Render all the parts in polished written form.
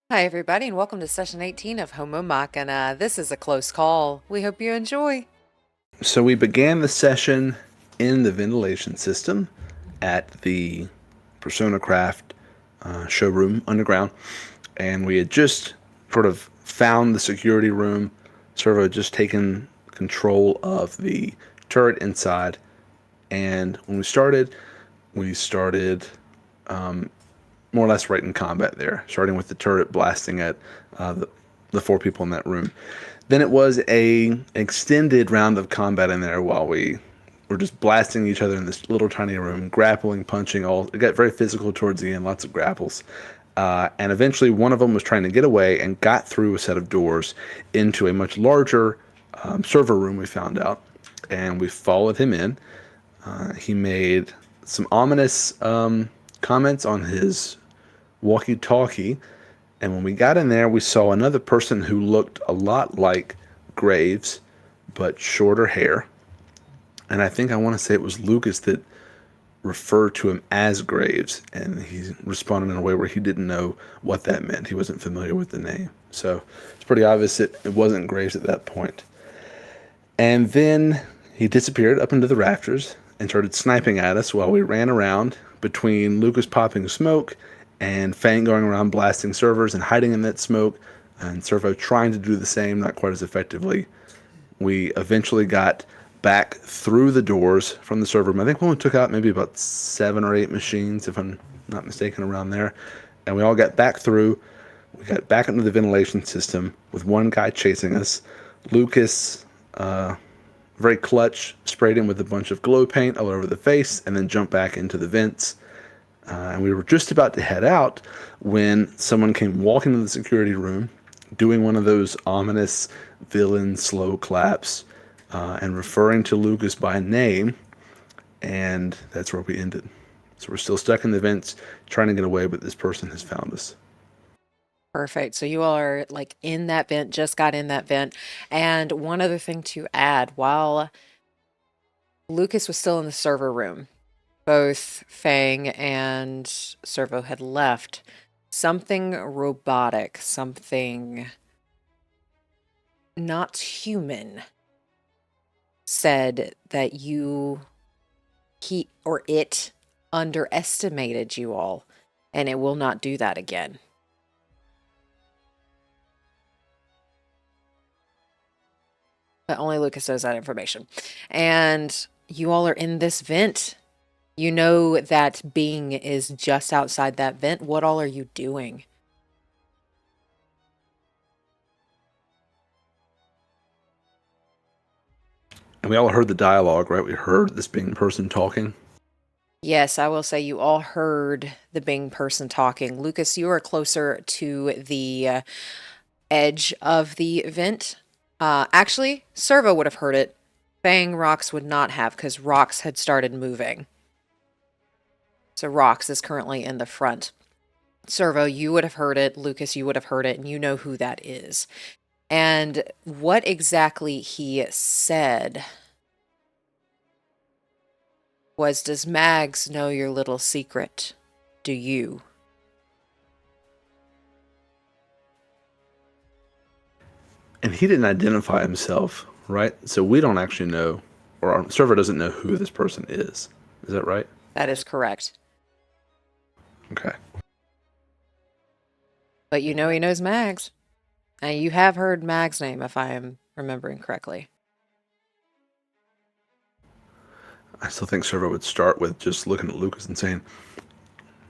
Hi, everybody, and welcome to session 18 of Homomachina. This is a close call. We hope you enjoy. So we began the session in the ventilation system at the Personacraft showroom underground, and we had just sort of found the security room. Cerveau had just taken control of the turret inside, and when we started more or less right in combat there, starting with the turret blasting at the four people in that room. Then it was a extended round of combat in there while we were just blasting each other in this little tiny room, grappling, punching. All it got very physical towards the end, lots of grapples. And eventually, one of them was trying to get away and got through a set of doors into a much larger server room. We found out, and we followed him in. He made some ominous comments on his walkie-talkie, and when we got in there, we saw another person who looked a lot like Graves, but shorter hair. And I think I want to say it was Lucas that referred to him as Graves, and he responded in a way where he didn't know what that meant. He wasn't familiar with the name. So it's pretty obvious that it wasn't Graves at that point. And then he disappeared up into the rafters and started sniping at us while we ran around between Lucas popping smoke and Fang going around blasting servers and hiding in that smoke, and Cerveau trying to do the same, not quite as effectively. We eventually got back through the doors from the server room. I think we only took out maybe about 7 or 8 machines, if I'm not mistaken, around there. And we all got back through. We got back into the ventilation system with one guy chasing us. Lucas, very clutch, sprayed him with a bunch of glow paint all over the face and then jumped back into the vents. And we were just about to head out when someone came walking into the security room, doing one of those ominous villain slow claps, and referring to Lucas by name. And that's where we ended. So we're still stuck in the vents, trying to get away, but this person has found us. Perfect. So you all are like in that vent, just got in that vent. And one other thing to add, while Lucas was still in the server room, both Fang and Cerveau had left. Something robotic, something not human said that he or it underestimated you all, and it will not do that again. But only Lucas knows that information. And you all are in this vent. You know that Bing is just outside that vent. What all are you doing? And we all heard the dialogue, right? We heard this being person talking. Yes, I will say you all heard the Bing person talking. Lucas, you are closer to the edge of the vent. Actually, Cerveau would have heard it. Fang Rocks would not have, because Rocks had started moving. So Rocks is currently in the front. Cerveau, you would have heard it. Lucas, you would have heard it, and you know who that is. And what exactly he said was, does Mags know your little secret? Do you? And he didn't identify himself, right? So we don't actually know, or our server doesn't know who this person is. Is that right? That is correct. Okay. But you know he knows Mags. And you have heard Mag's name, if I am remembering correctly. I still think server would start with just looking at Lucas and saying,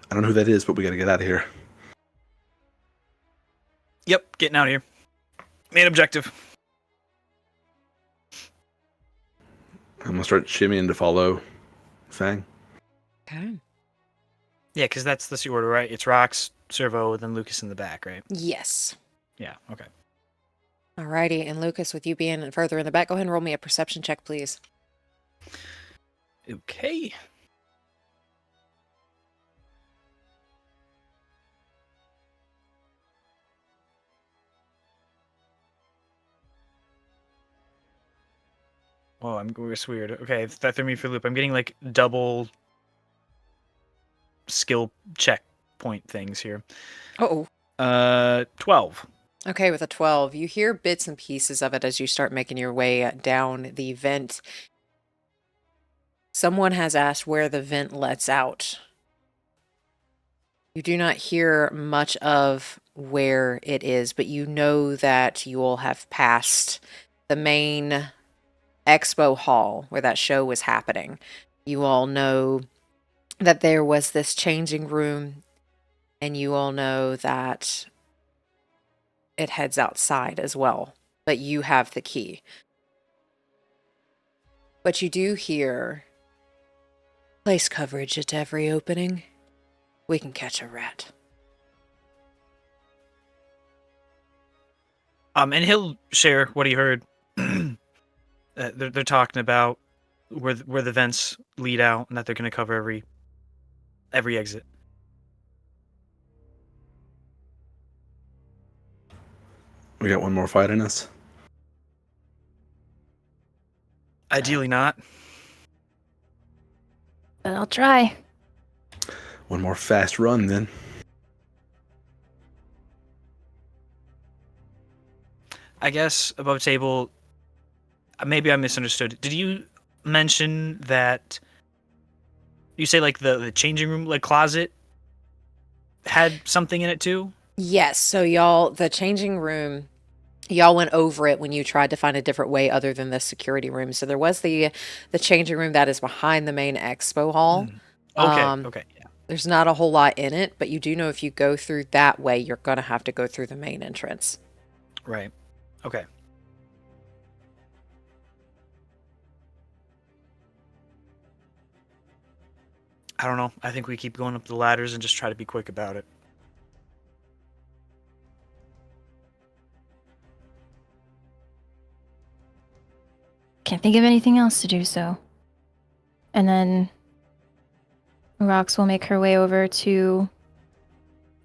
I don't know who that is, but we got to get out of here. Yep, getting out of here. Main objective. I'm going to start shimmying to follow Fang. Okay. Yeah, because that's the order, right? It's Rocks, Cerveau, then Lucas in the back, right? Yes. Yeah, okay. Alrighty, and Lucas, with you being further in the back, go ahead and roll me a perception check, please. Okay. Oh, it's weird. Okay, that threw me for a loop. I'm getting like double skill check point things here. Uh-oh. 12. Okay, with a 12, you hear bits and pieces of it as you start making your way down the vent. Someone has asked where the vent lets out. You do not hear much of where it is, but you know that you all have passed the main expo hall where that show was happening. You all know that there was this changing room, and you all know that it heads outside as well, but you have the key. But you do hear place coverage at every opening. We can catch a rat. And he'll share what he heard. They're talking about where the vents lead out, and that they're going to cover every exit. We got one more fight in us. Ideally not. But I'll try. One more fast run, then. I guess above table, maybe I misunderstood. Did you mention that you say like the changing room, like closet, had something in it too? Yes, so y'all, the changing room, y'all went over it when you tried to find a different way other than the security room. So there was the changing room that is behind the main expo hall. Okay. Yeah. There's not a whole lot in it, but you do know if you go through that way, you're going to have to go through the main entrance. Right. Okay. I don't know. I think we keep going up the ladders and just try to be quick about it. Can't think of anything else to do so. And then Rox will make her way over to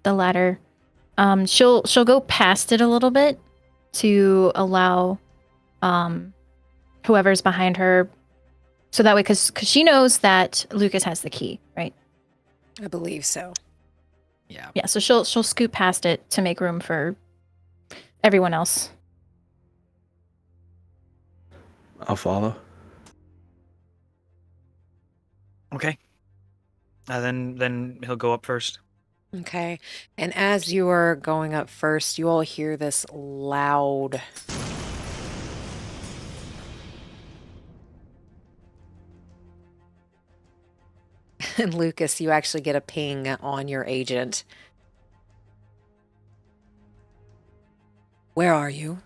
the ladder. She'll go past it a little bit to allow whoever's behind her, so that way, because she knows that Lucas has the key, right? I believe so. Yeah. Yeah, so she'll scoot past it to make room for everyone else. I'll follow. Okay. Then he'll go up first. Okay. And as you are going up first, you all hear this loud and Lucas, you actually get a ping on your agent. Where are you?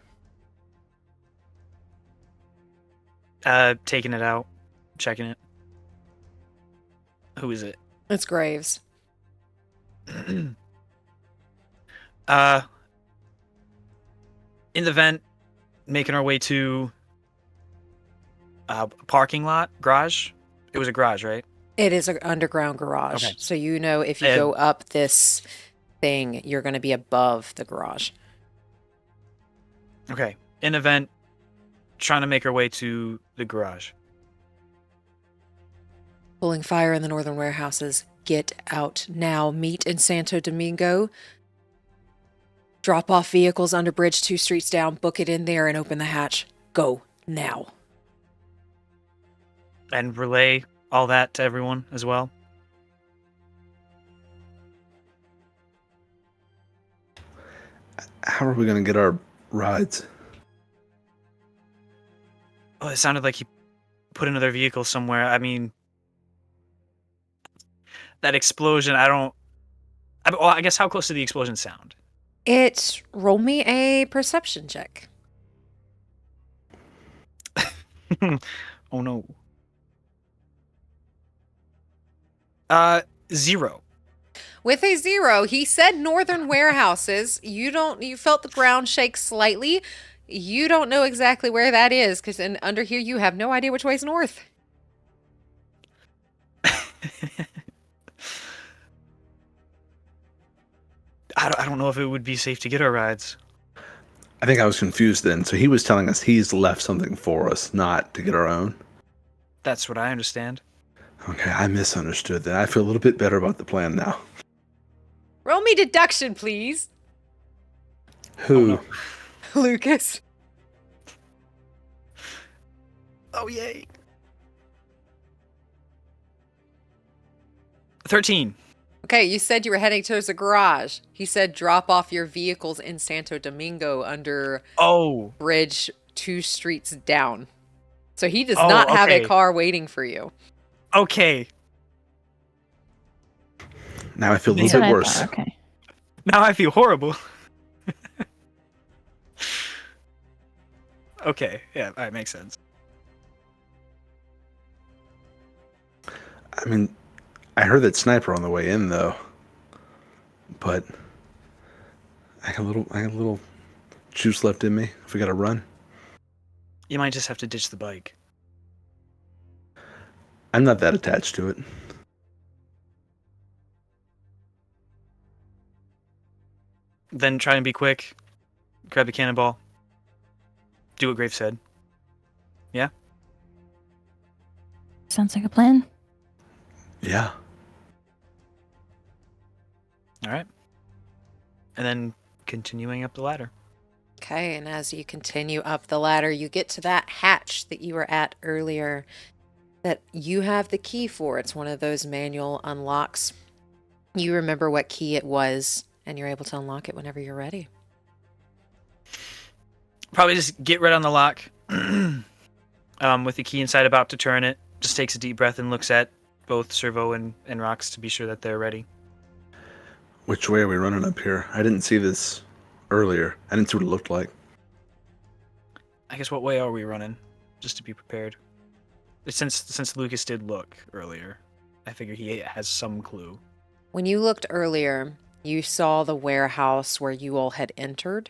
Taking it out, checking it. Who is it? It's Graves. In the vent, making our way to parking lot, garage. It was a garage, right? It is an underground garage. Okay. So you know if you go up this thing, you're going to be above the garage. Okay. In the vent, trying to make our way to the garage. Pulling fire in the northern warehouses. Get out now. Meet in Santo Domingo. Drop off vehicles under bridge 2 streets down. Book it in there and open the hatch. Go now. And relay all that to everyone as well. How are we going to get our rides? Oh, it sounded like he put another vehicle somewhere. I mean, that explosion, I guess how close did the explosion sound? Roll me a perception check. Oh no. 0. With a 0, he said northern warehouses. You felt the ground shake slightly. You don't know exactly where that is, because under here you have no idea which way's north. I don't know if it would be safe to get our rides. I think I was confused then. So he was telling us he's left something for us, not to get our own. That's what I understand. Okay, I misunderstood that. I feel a little bit better about the plan now. Roll me deduction, please. Who? no. Lucas. Oh, yay. 13. Okay, you said you were heading towards the garage. He said drop off your vehicles in Santo Domingo under Oh. bridge 2 streets down. So he does Oh, not have a okay. car waiting for you. Okay. Now I feel a That's little That's bit what I worse. thought, okay. Now I feel horrible. Okay. Yeah, that makes sense. I mean, I heard that sniper on the way in though, but I got a little juice left in me. If we gotta run, You might just have to ditch the bike. I'm not that attached to it. Then try and be quick. Grab the cannonball. Do what Graves said. Yeah? Sounds like a plan. Yeah. All right. And then continuing up the ladder. Okay, and as you continue up the ladder, you get to that hatch that you were at earlier that you have the key for. It's one of those manual unlocks. You remember what key it was, and you're able to unlock it whenever you're ready. Probably just get right on the lock. With the key inside, about to turn it. Just takes a deep breath and looks at both Cerveau and Rox to be sure that they're ready. Which way are we running up here? I didn't see this earlier. I didn't see what it looked like. I guess what way are we running? Just to be prepared. Since Lucas did look earlier, I figure he has some clue. When you looked earlier, you saw the warehouse where you all had entered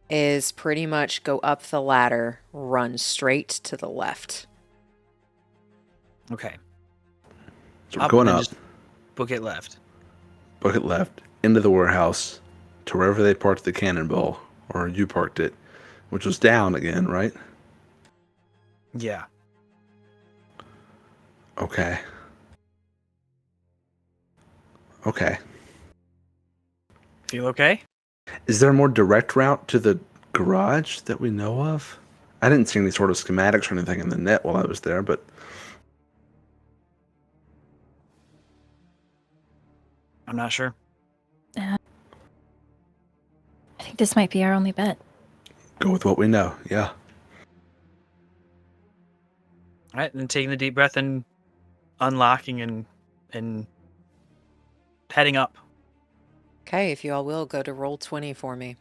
is pretty much go up the ladder, run straight to the left. Okay. So we're going and then up, just book it left. bucket left, into the warehouse, to wherever they parked the cannonball, or you parked it, which was down again, right? Yeah. Okay. Okay. Feel okay? Is there a more direct route to the garage that we know of? I didn't see any sort of schematics or anything in the net while I was there, but I'm not sure. I think this might be our only bet. go with what we know. Yeah. All right, and then taking the deep breath and unlocking and heading up. Okay, if you all will, go to roll 20 for me.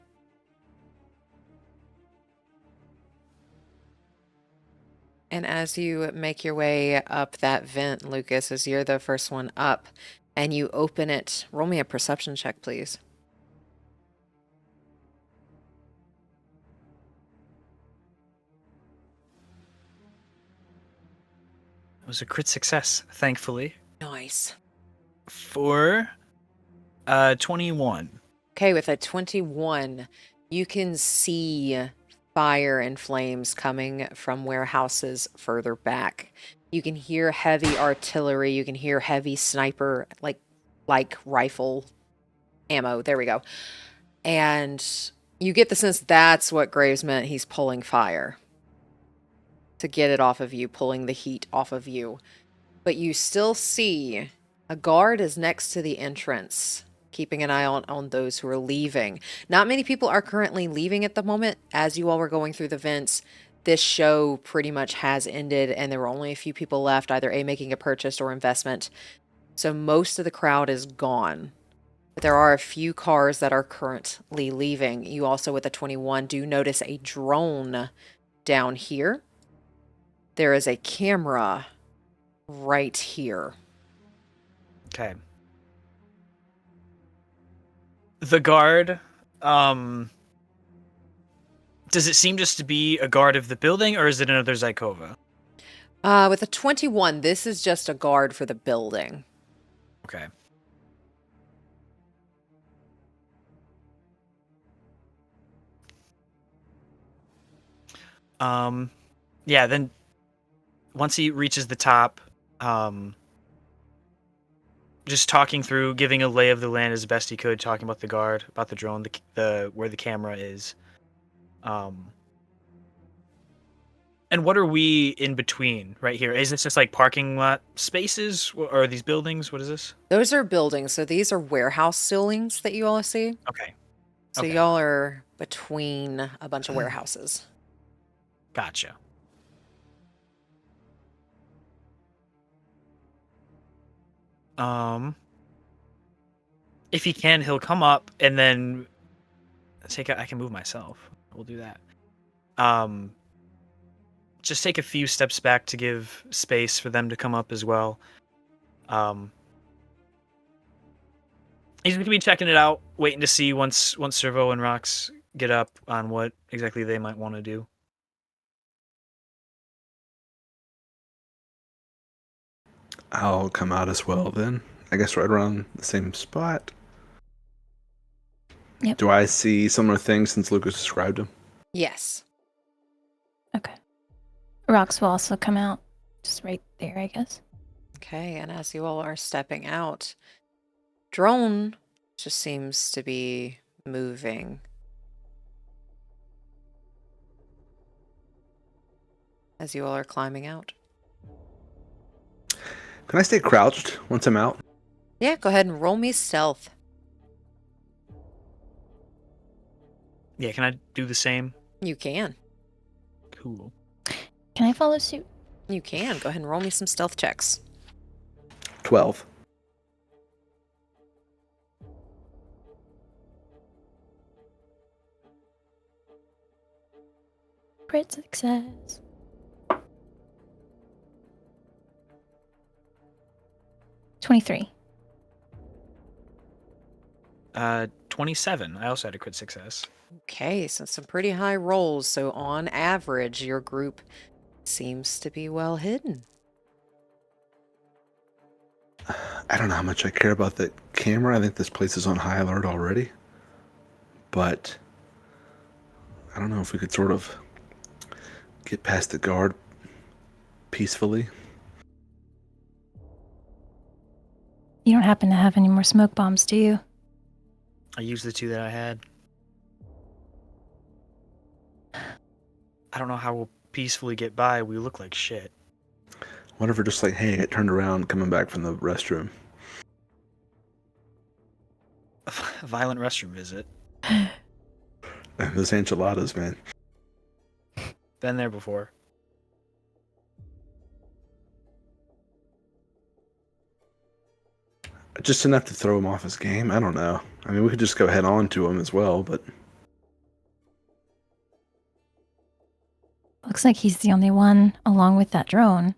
And as you make your way up that vent, Lucas, as you're the first one up, and you open it, roll me a perception check, please. It was a crit success, thankfully, Nice. for 21. Okay, with a 21, you can see fire and flames coming from warehouses further back. You can hear heavy artillery. You can hear heavy sniper, like rifle ammo. There we go. And you get the sense that's what Graves meant. He's pulling fire to get it off of you, pulling the heat off of you. But you still see a guard is next to the entrance, keeping an eye on those who are leaving. Not many people are currently leaving at the moment. As you all were going through the vents, this show pretty much has ended, and there were only a few people left, either making a purchase or investment. So most of the crowd is gone. But there are a few cars that are currently leaving. You also, with a 21, do notice a drone down here. There is a camera right here. Okay. The guard, does it seem just to be a guard of the building, or is it another Zykova? With a 21, this is just a guard for the building. Okay. Yeah, then once he reaches the top, just talking through, giving a lay of the land as best he could, talking about the guard, about the drone, the where the camera is. And what are we in between right here? Is this just like parking lot spaces, or are these buildings? What is this? Those are buildings. So these are warehouse ceilings that you all see. Okay, So okay. y'all are between a bunch of warehouses. Gotcha. If he can, he'll come up and then I can move myself. We'll do that. Just take a few steps back to give space for them to come up as well. He's gonna be checking it out, waiting to see once Cerveau and Rox get up on what exactly they might want to do. I'll come out as well then. I guess right around the same spot. Yep. Do I see similar things since Lucas described them? Yes. Okay. Rox will also come out. Just right there, I guess. Okay, and as you all are stepping out, drone just seems to be moving. As you all are climbing out. Can I stay crouched once I'm out? Yeah, go ahead and roll me stealth. Yeah, can I do the same? You can. Cool. Can I follow suit? You can. Go ahead and roll me some stealth checks. 12. Crit success. $23. 27. I also had a crit success. Okay, so some pretty high rolls. So on average, your group seems to be well hidden. I don't know how much I care about the camera. I think this place is on high alert already. But I don't know if we could sort of get past the guard peacefully. You don't happen to have any more smoke bombs, do you? I used the 2 that I had. I don't know how we'll peacefully get by. We look like shit. What if we're just like, hey, I got turned around coming back from the restroom? A violent restroom visit. Those enchiladas, man. Been there before. Just enough to throw him off his game? I don't know. I mean, we could just go head on to him as well, but... Looks like he's the only one, along with that drone.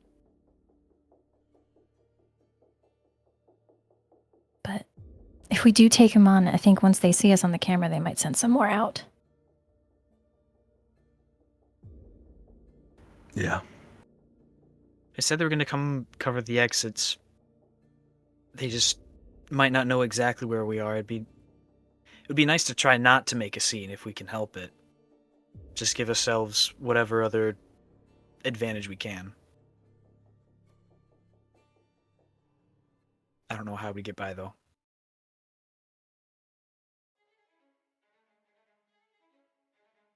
But if we do take him on, I think once they see us on the camera, they might send some more out. Yeah. They said they were going to come cover the exits. They just might not know exactly where we are. It would be nice to try not to make a scene if we can help it. Just give ourselves whatever other advantage we can. I don't know how we get by, though.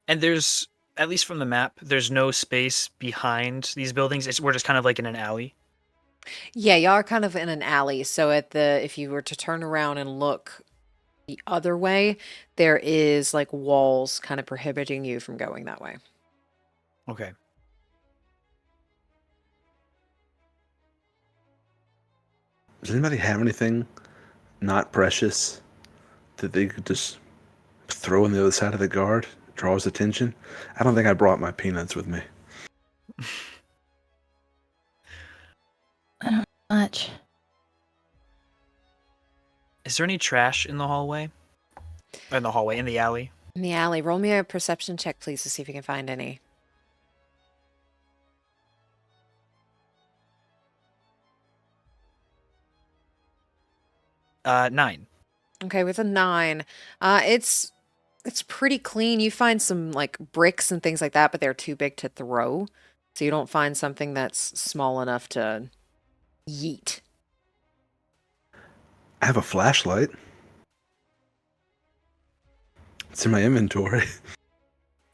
And there's, at least from the map, there's no space behind these buildings. We're just kind of like in an alley. Yeah, y'all are kind of in an alley. So if you were to turn around and look the other way, there is like walls kind of prohibiting you from going that way. Okay. Does anybody have anything not precious that they could just throw on the other side of the guard? Draw his attention? I don't think I brought my peanuts with me. I don't know much. Is there any trash in the hallway? Or in the hallway, in the alley? In the alley, roll me a perception check, please, to see if you can find any. Nine. Okay, with a 9, it's pretty clean. You find some like bricks and things like that, but they're too big to throw. So you don't find something that's small enough to yeet. I have a flashlight. It's in my inventory.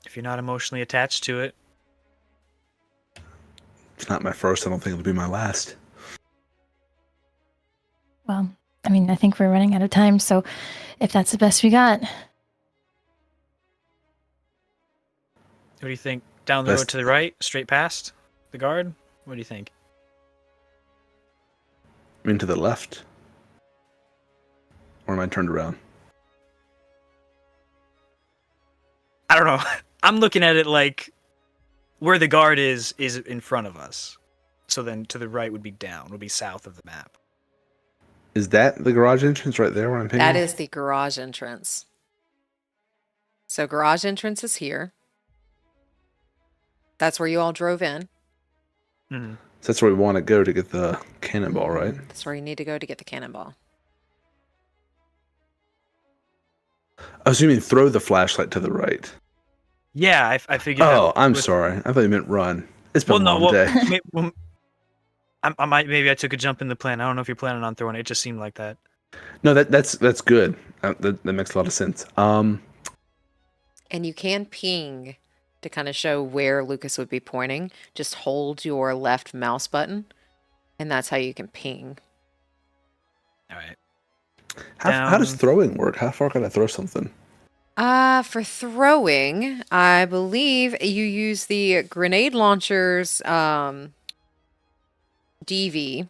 If you're not emotionally attached to it. It's not my first. I don't think it'll be my last. Well, I mean, I think we're running out of time, so if that's the best we got. What do you think? Down the Best- road to the right, straight past the guard? What do you think? I mean, to the left. Or am I turned around? I don't know. I'm looking at it like where the guard is in front of us. So then to the right would be down, would be south of the map. Is that the garage entrance right there where I'm pinging? That is the garage entrance. So garage entrance is here. That's where you all drove in. Mm-hmm. So that's where we want to go to get the cannonball, right? That's where you need to go to get the cannonball. Oh, so you mean throw the flashlight to the right? Yeah, I figured. Oh, that I'm with- sorry. I thought you meant run. It's been a long day. I might maybe I took a jump in the plan. I don't know if you're planning on throwing it. It just seemed like that. No, that's good. That makes a lot of sense. And you can ping to kind of show where Lucas would be pointing. Just hold your left mouse button, and that's how you can ping. All right. How does Down. throwing work? How far can I throw something? For throwing, I believe you use the grenade launcher's DV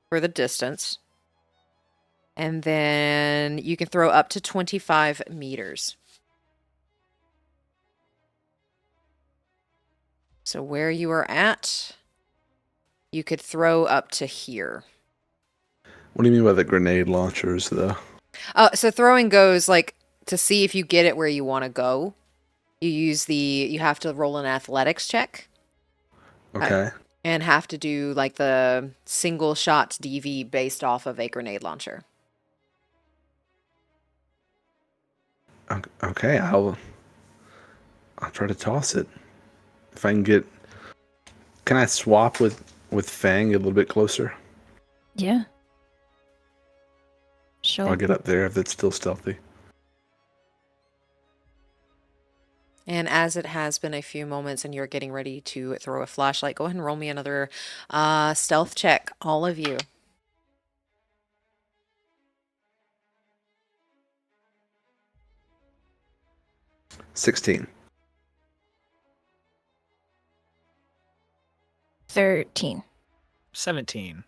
for the distance. And then you can throw up to 25 meters. So where you are at, you could throw up to here. What do you mean by the grenade launchers, though? So throwing goes like to see if you get it where you want to go. You have to roll an athletics check. Okay. And have to do like the single shots DV based off of a grenade launcher. Okay, I'll try to toss it. If I can get... Can I swap with Fang a little bit closer? Yeah. Sure. I'll get up there if it's still stealthy. And as it has been a few moments and you're getting ready to throw a flashlight, go ahead and roll me another stealth check, all of you. $16. 13. 17.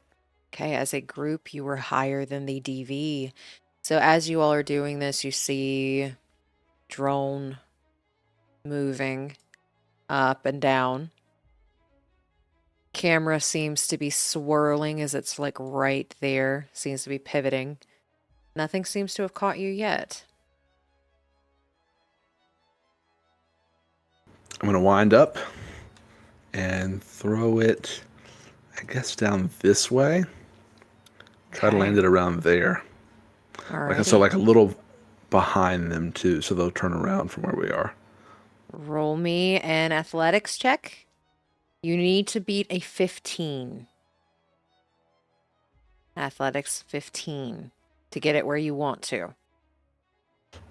Okay, as a group, you were higher than the DV. So as you all are doing this, you see drone moving up and down. Camera seems to be swirling as it's like right there, seems to be pivoting. Nothing seems to have caught you yet. I'm going to wind up and throw it, I guess, down this way. Try to Okay. land it around there. Alrighty. So like a little behind them, too, so they'll turn around from where we are. Roll me an athletics check. You need to beat a 15. Athletics 15 to get it where you want to.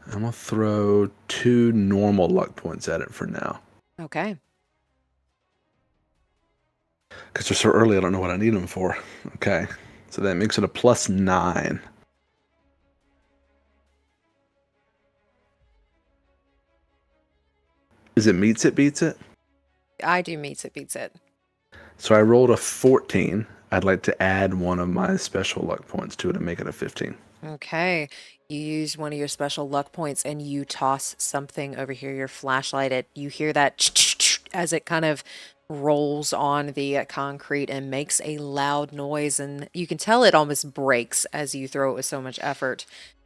I'm going to throw 2 normal luck points at it for now. Okay. Because they're so early, I don't know what I need them for. Okay. So that makes it a +9. Is it meets it, beats it? I do meets it, beats it. So I rolled a 14. I'd like to add one of my special luck points to it and make it a 15. Okay. You use one of your special luck points and you toss something over here, your flashlight. You hear that as it kind of rolls on the concrete and makes a loud noise. And you can tell it almost breaks as you throw it with so much effort.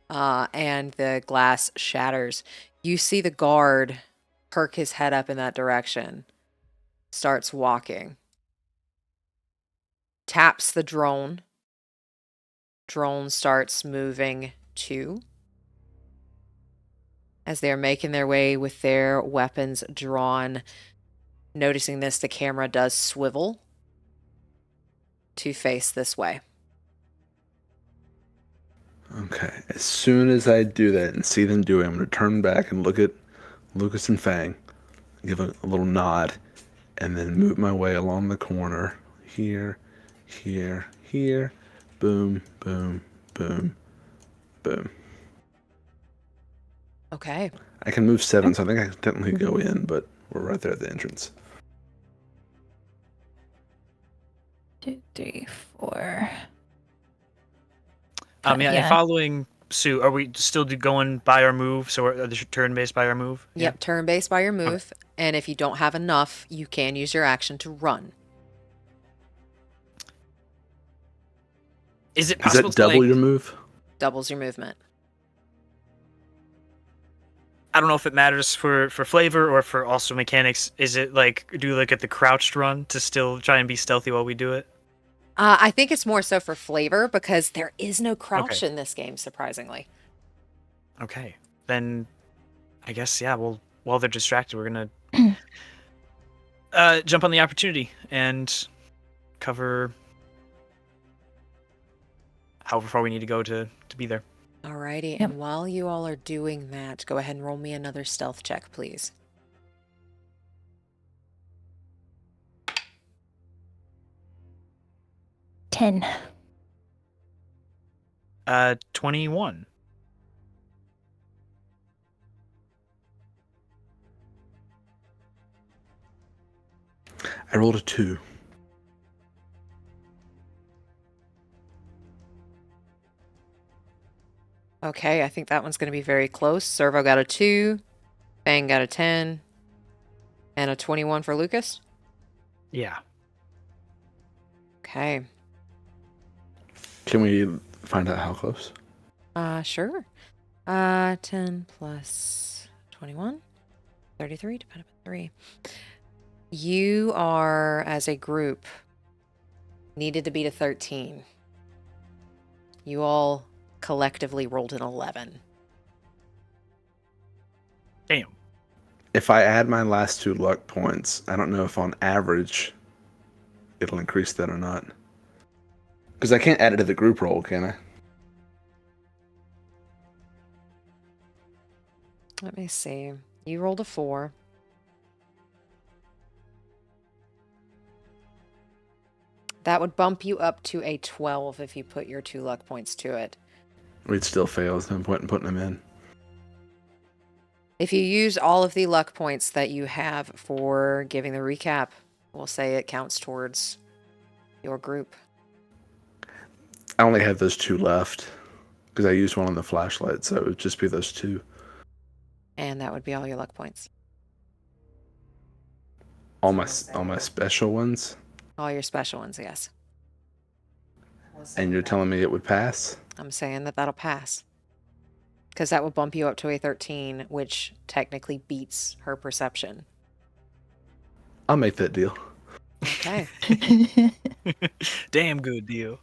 And the glass shatters. You see the guard perk his head up in that direction. Starts walking. Taps the drone. Drone starts moving too. As they're making their way with their weapons drawn. Noticing this, the camera does swivel to face this way. Okay. As soon as I do that and see them do it, I'm going to turn back and look at Lucas and Fang, give a little nod, and then move my way along the corner. Here, here, here. Boom, boom, boom, boom. Okay. I can move 7, so I think I can technically go in, but we're right there at the entrance. 2, 3, 4. Yeah, following suit, are we still going by our move? So are the turn-based by our move? Yep, turn-based by your move. And if you don't have enough, you can use your action to run. Is it Does possible that double to, your move? Doubles your movement. I don't know if it matters for flavor or for also mechanics. Is it like, do you look at the crouched run to still try and be stealthy while we do it? I think it's more so for flavor because there is no crouch in this game, surprisingly. Okay. Then I guess, yeah, well, while they're distracted, we're going to jump on the opportunity and cover however far we need to go to be there. Alrighty, Yep. and while you all are doing that, go ahead and roll me another stealth check, please. $10. 21. I rolled a 2. Okay, I think that one's going to be very close. Cerveau got a 2, Fang got a 10, and a 21 for Lucas. Yeah. Okay. Can we find out how close? Sure. 10 plus 21, 33, divided by 3. You are, as a group, needed to beat a 13. You all collectively rolled an 11. Damn. If I add my last 2 luck points, I don't know if on average it'll increase that or not. Because I can't add it to the group roll, can I? Let me see. You rolled a 4. That would bump you up to a 12 if you put your 2 luck points to it. We'd still fail. There's no point in putting them in. If you use all of the luck points that you have for giving the recap, we'll say it counts towards your group. I only have those 2 left because I used one on the flashlight, so it would just be those 2. And that would be all your luck points. All my special ones. All your special ones, yes. And you're telling me it would pass? I'm saying that that'll pass. Because that will bump you up to a 13, which technically beats her perception. I'll make that deal. Okay. Damn good deal.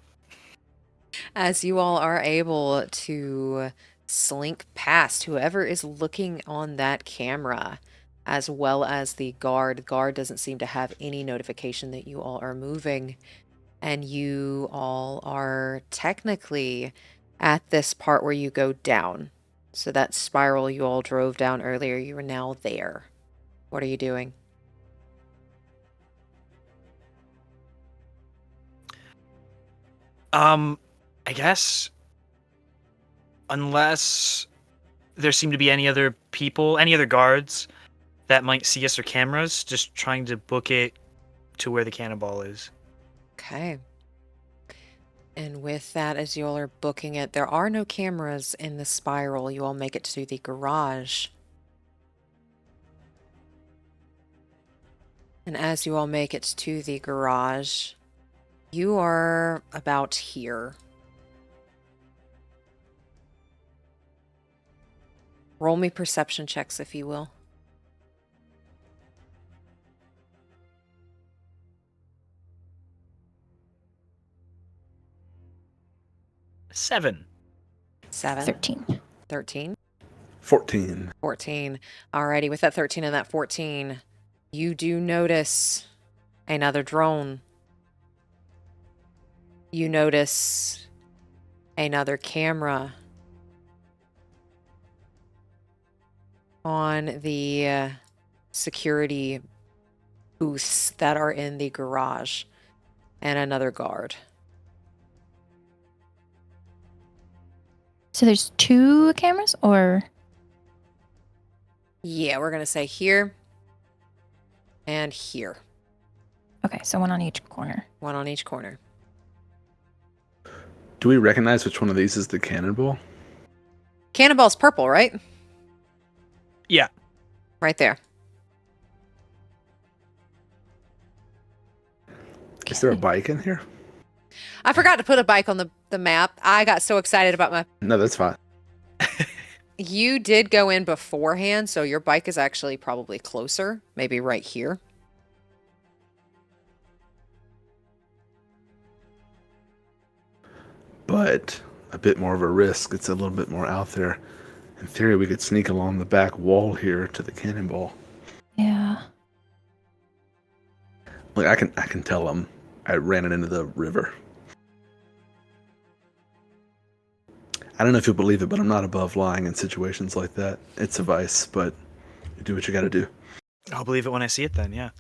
As you all are able to slink past whoever is looking on that camera, as well as the guard. The guard doesn't seem to have any notification that you all are moving. And you all are technically at this part where you go down. So that spiral you all drove down earlier, you are now there. What are you doing? I guess unless there seem to be any other people, any other guards that might see us or cameras, just trying to book it to where the cannonball is. Okay. And with that, as you all are booking it, there are no cameras in the spiral. You all make it to the garage. And as you all make it to the garage, you are about here. Roll me perception checks, if you will. Seven. 13. 13. 14. 14. Alrighty, with that 13 and that 14, you do notice another drone. You notice another camera on the security booths that are in the garage, and another guard. So there's 2 cameras, or Yeah, we're gonna say here and here. okay, so 1 on each corner. One on each corner. Do we recognize which one of these is the cannonball? Cannonball's purple, right? Yeah. Right there. Is there a bike in here? I forgot to put a bike on the map. I got so excited about my... No, that's fine. You did go in beforehand, so your bike is actually probably closer. Maybe right here. But a bit more of a risk. It's a little bit more out there. In theory, we could sneak along the back wall here to the cannonball. Yeah. Like I can tell them I ran it into the river. I don't know if you'll believe it, but I'm not above lying in situations like that. It's a vice, but you do what you got to do. I'll believe it when I see it then, yeah.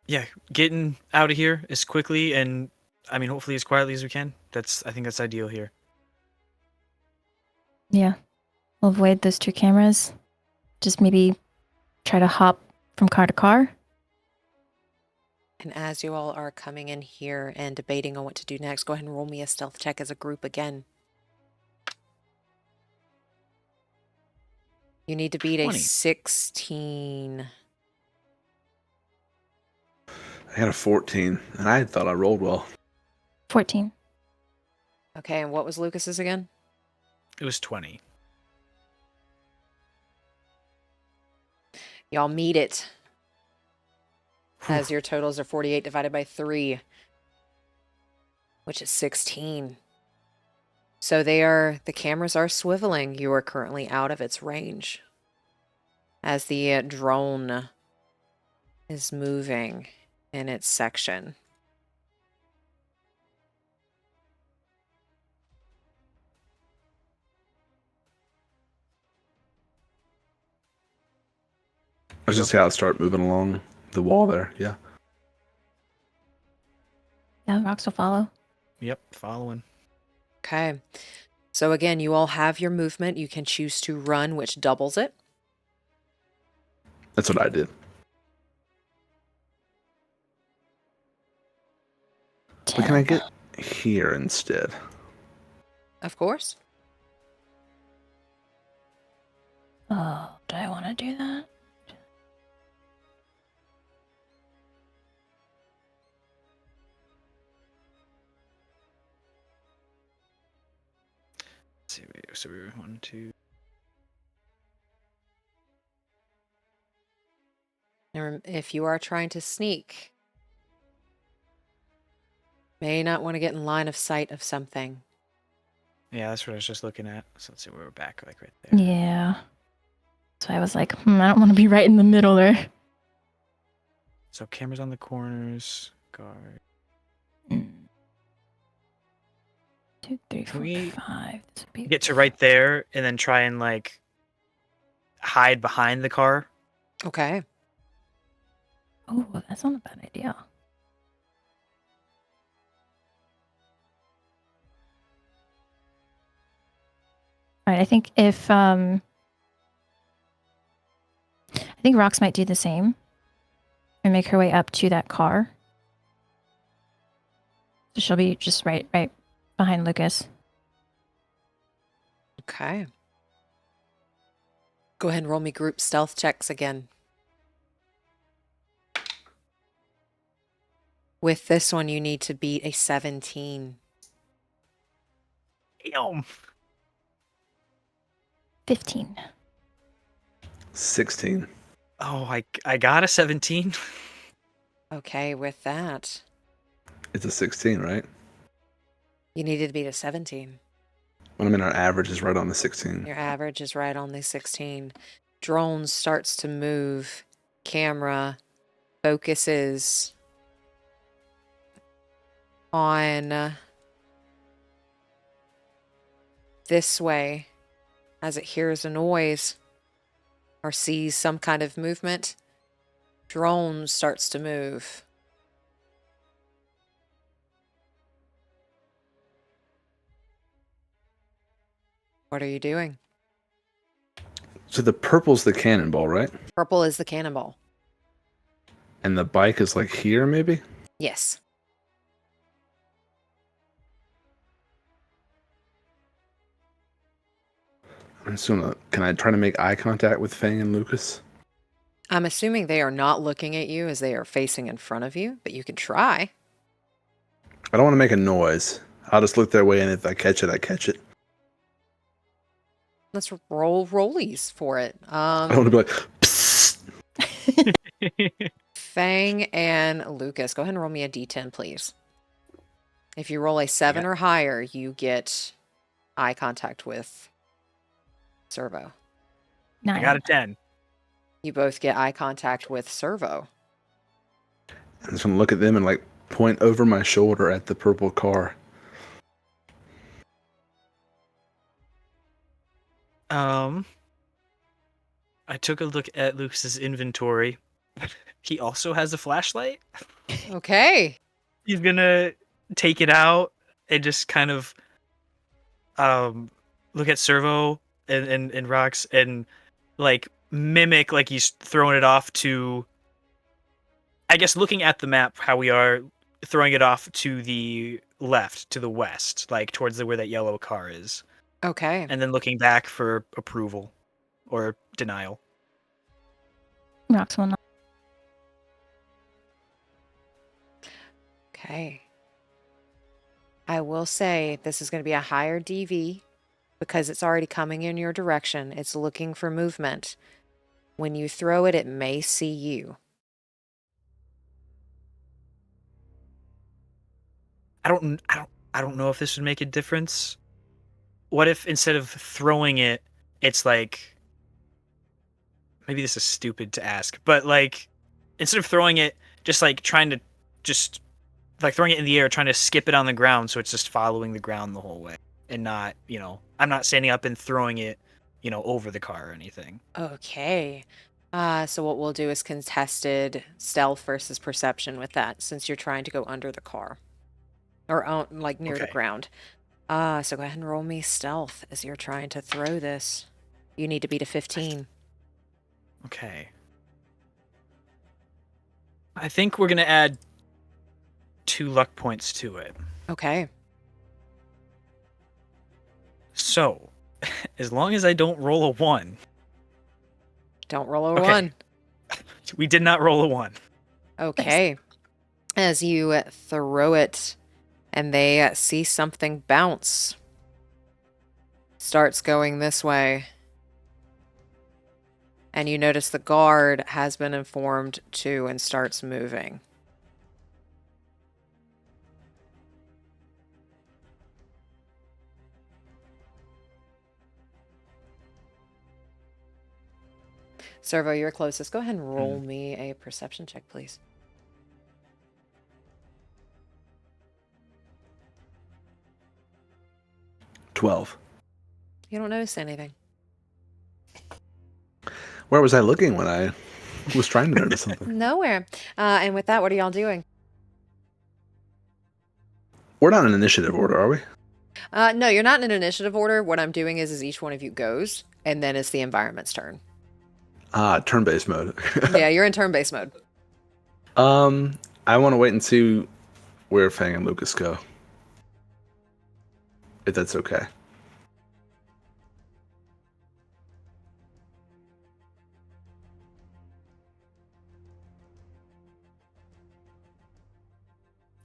Yeah, getting out of here as quickly and, I mean, hopefully as quietly as we can. I think that's ideal here. Yeah. We'll avoid those 2 cameras. Just maybe try to hop from car to car. And as you all are coming in here and debating on what to do next, go ahead and roll me a stealth check as a group again. You need to beat a 20. 16. I had a 14, and I thought I rolled well. 14. Okay, and what was Lucas's again? It was 20. Y'all meet it. As your totals are 48 divided by 3, which is 16. So the cameras are swiveling. You are currently out of its range. As the drone is moving in its section. I was just how to start moving along the wall there. Yeah. Yeah, rocks will follow. Yep, following. Okay. So again, you all have your movement. You can choose to run, which doubles it. That's what I did. But can I get here instead? Of course. Oh, do I want to do that? Let's see, so we were 1, 2. And if you are trying to sneak, may not want to get in line of sight of something. Yeah, that's what I was just looking at. So let's see, we're back like right there. Yeah. So I was like, I don't want to be right in the middle there. So cameras on the corners, guard. 2, 3, 4, we 5. This would be Get to right there and then try and like hide behind the car. Okay. Oh, that's not a bad idea. All right, I think if I think Rox might do the same and make her way up to that car. So she'll be just right behind Lucas. Okay. Go ahead and roll me group stealth checks again. With this one, you need to beat a 17. Damn. 15. 16. Oh, I got a 17. Okay, with that, It's a 16, right? you needed to beat a 17. Well, I mean, our average is right on the 16. Your average is right on the 16. Drone starts to move. Camera focuses on this way. as it hears a noise or sees some kind of movement, drone starts to move. What are you doing? So the purple's the cannonball, right? Purple is the cannonball. And the bike is like here, maybe? Yes. I'm just gonna. Can I try to make eye contact with Fang and Lucas? I'm assuming they are not looking at you as they are facing in front of you, but you can try. I don't want to make a noise. I'll just look their way, and if I catch it, I catch it. Let's roll rollies for it. I want to be like, psst. Fang and Lucas, go ahead and roll me a d10, please. If you roll a 7 or higher, you get eye contact with Cerveau. I got a 10. You both get eye contact with Cerveau. I'm just gonna look at them and like point over my shoulder at the purple car. I took a look at Lucas's inventory. He also has a flashlight. Okay. He's gonna take it out and just kind of look at Cerveau and Rox and like mimic like he's throwing it off to, I guess, looking at the map how we are, throwing it off to the left, to the west, like towards where that yellow car is. Okay. And then looking back for approval or denial. Rox will not. Okay. I will say this is going to be a higher DV because it's already coming in your direction. It's looking for movement. When you throw it, it may see you. I don't know if this would make a difference. What if instead of throwing it, it's like, maybe this is stupid to ask, but like instead of throwing it, just like trying to just like throwing it in the air, trying to skip it on the ground, so it's just following the ground the whole way and not, I'm not standing up and throwing it, over the car or anything. Okay. So what we'll do is contested stealth versus perception with that, since you're trying to go under the car or like near the Okay. ground. So go ahead and roll me stealth as you're trying to throw this. You need to beat a 15. Okay. I think we're gonna add 2 luck points to it. Okay. So, as long as I don't roll a 1. Don't roll a Okay. 1. We did not roll a 1. Okay. As you throw it and they see something bounce, starts going this way. And you notice the guard has been informed too and starts moving. Cerveau, you're closest. Go ahead and roll me a perception check, please. $12. You don't notice anything. Where was I looking when I was trying to notice something? Nowhere. And with that, what are y'all doing? We're not in initiative order, are we? No, you're not in an initiative order. What I'm doing is each one of you goes, and then it's the environment's turn. Turn-based mode. Yeah, you're in turn-based mode. I want to wait and see where Fang and Lucas go. If that's okay.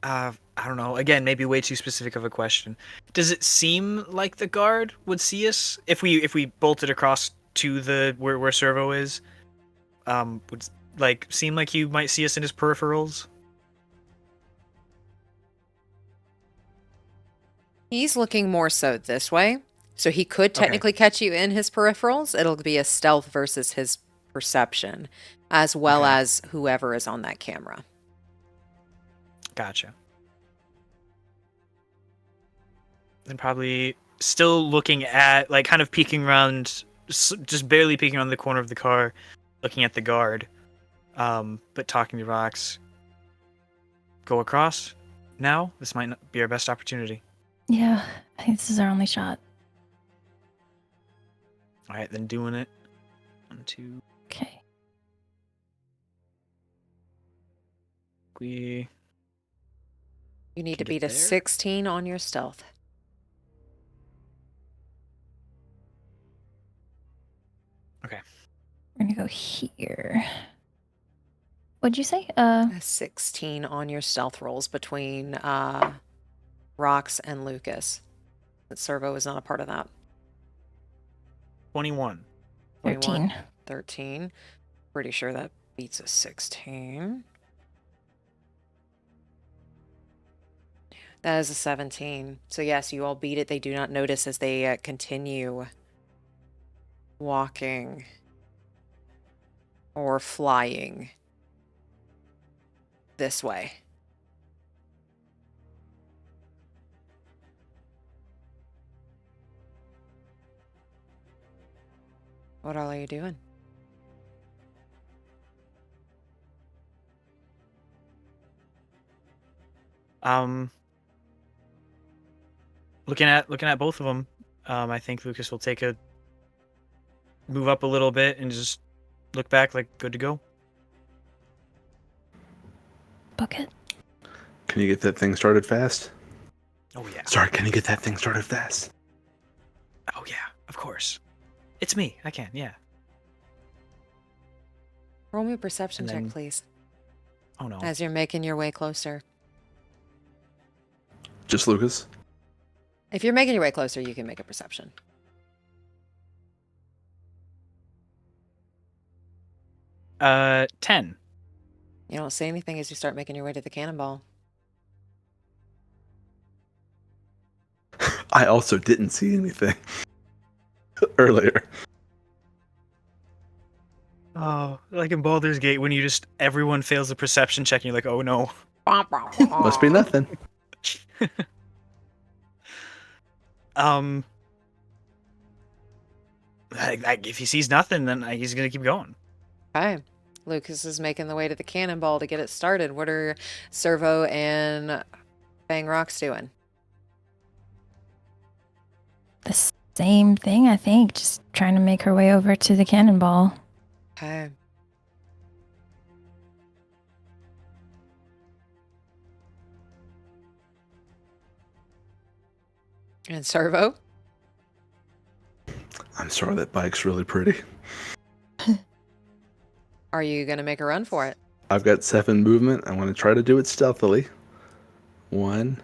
I don't know. Again, maybe way too specific of a question. Does it seem like the guard would see us if we bolted across to the where Cerveau is? Would like seem like you might see us in his peripherals? He's looking more so this way, so he could technically catch you in his peripherals. It'll be a stealth versus his perception, as well as whoever is on that camera. Gotcha. Then probably still looking at, like, kind of peeking around, just barely peeking around the corner of the car, looking at the guard, but talking to Rox. Go across now? This might not be our best opportunity. Yeah, I think this is our only shot. Alright, then doing it. 1, 2, Okay. we... You need to Can get beat a there? 16 on your stealth. Okay. We're gonna go here. What'd you say? A 16 on your stealth rolls between Rox and Lucas. But Cerveau is not a part of that. 21. 13. 13. Pretty sure that beats a 16. That is a 17. So yes, you all beat it. They do not notice as they continue walking or flying this way. What all are you doing? Looking at both of them, I think Lucas will move up a little bit and just look back like good to go. Book it. Can you get that thing started fast? Oh yeah. Sorry, can you get that thing started fast? Oh yeah, of course. It's me. I can, yeah. Roll me a perception And check, then- please, Oh no. as you're making your way closer. Just Lucas? If you're making your way closer, you can make a perception. 10. You don't see anything as you start making your way to the cannonball. I also didn't see anything earlier. Oh, like in Baldur's Gate when everyone fails the perception check and you're like, oh no. Must be nothing. If he sees nothing, then he's gonna keep going. Okay. Lucas is making the way to the cannonball to get it started. What are Cerveau and Fang Rox doing? The same thing, I think. Just trying to make her way over to the cannonball. Okay. And Cerveau? I'm sorry, that bike's really pretty. Are you going to make a run for it? I've got 7 movement. I want to try to do it stealthily. 1,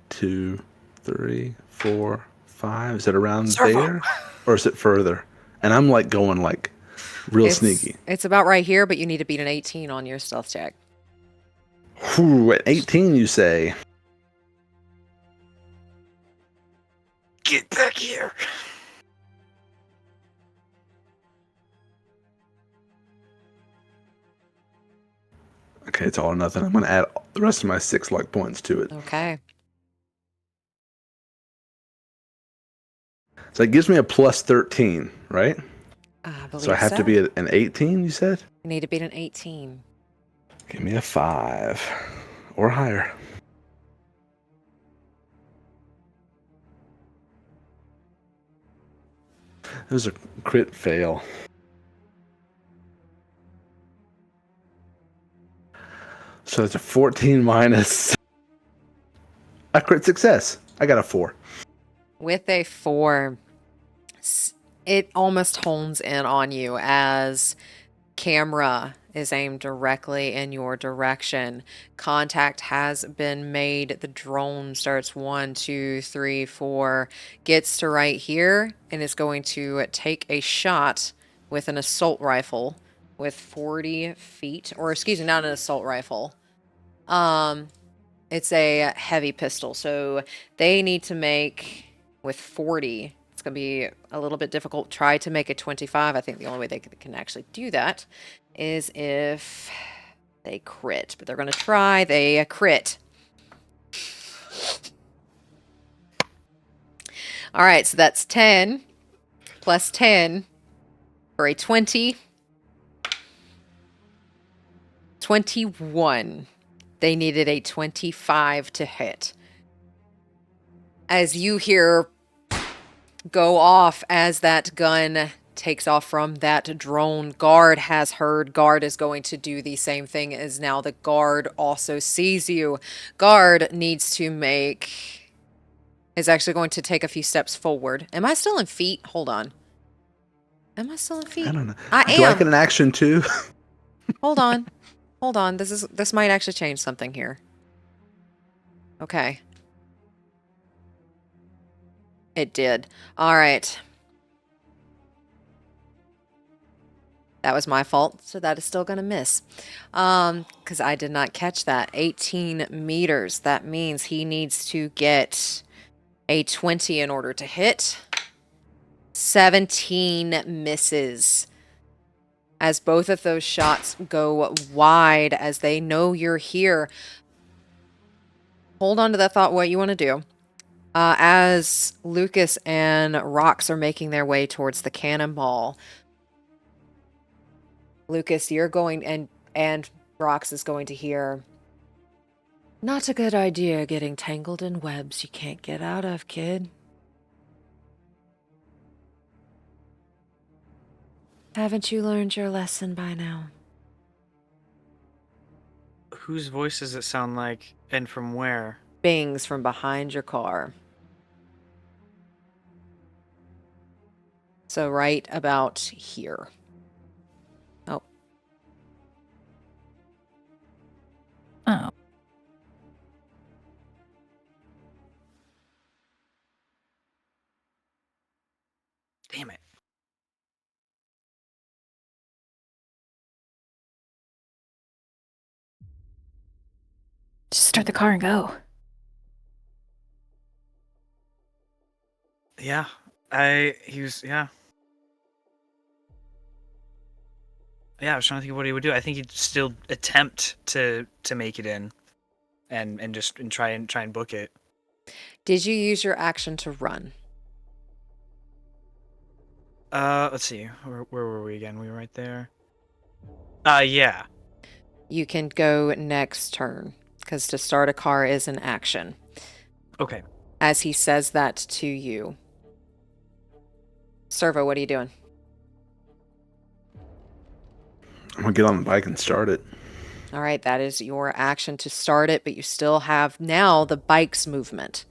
2, 3, 4, 5. Is it around Cerveau. there? Or is it further? And I'm like going like real sneaky. It's about right here, but you need to beat an 18 on your stealth check. Whew, at 18, you say? Get back here. Okay, it's all or nothing. I'm going to add the rest of my 6 luck points to it. Okay. So it gives me a plus 13, right? I believe So I have to be at an 18, you said? You need to beat an 18. Give me a 5 or higher. It was a crit fail. So it's a 14 minus a crit success. I got a 4. With a 4, it almost hones in on you as camera is aimed directly in your direction. Contact has been made. The drone starts 1, 2, 3, 4, gets to right here, and is going to take a shot with an assault rifle with 40 feet, or excuse me, not an assault rifle. It's a heavy pistol, so they need to make, with 40, it's going to be a little bit difficult. Try to make a 25. I think the only way they can actually do that is if they crit, but they're going to try. They crit. All right, so that's 10 plus 10 for a 20. 21. They needed a 25 to hit. As you hear go off as that gun takes off from that drone, guard has heard. Guard is going to do the same thing as now the guard also sees you. Guard needs to make... is actually going to take a few steps forward. Am I still in feet? Hold on. Am I still in feet? I don't know. I Do I am. get an action too? Hold on. Hold on. This might actually change something here. Okay. It did. All right. That was my fault, so that is still going to miss. Because I did not catch that. 18 meters. That means he needs to get a 20 in order to hit. 17 misses. As both of those shots go wide, as they know you're here. Hold on to that thought, what you want to do. As Lucas and Rox are making their way towards the cannonball, Lucas, you're going, and Rox is going to hear, not a good idea getting tangled in webs you can't get out of, kid. Haven't you learned your lesson by now? Whose voice does it sound like, and from where? Bings from behind your car. So right about here. Oh. Oh. Damn it. Just start the car and go. Yeah. Yeah. Yeah, I was trying to think of what he would do. I think he'd still attempt to make it in and try and book it. Did you use your action to run? Let's see. Where were we again? We were right there. Yeah. You can go next turn, because to start a car is an action. Okay. As he says that to you. Cerveau, what are you doing? I'm gonna get on the bike and start it. All right, that is your action to start it, but you still have now the bike's movement.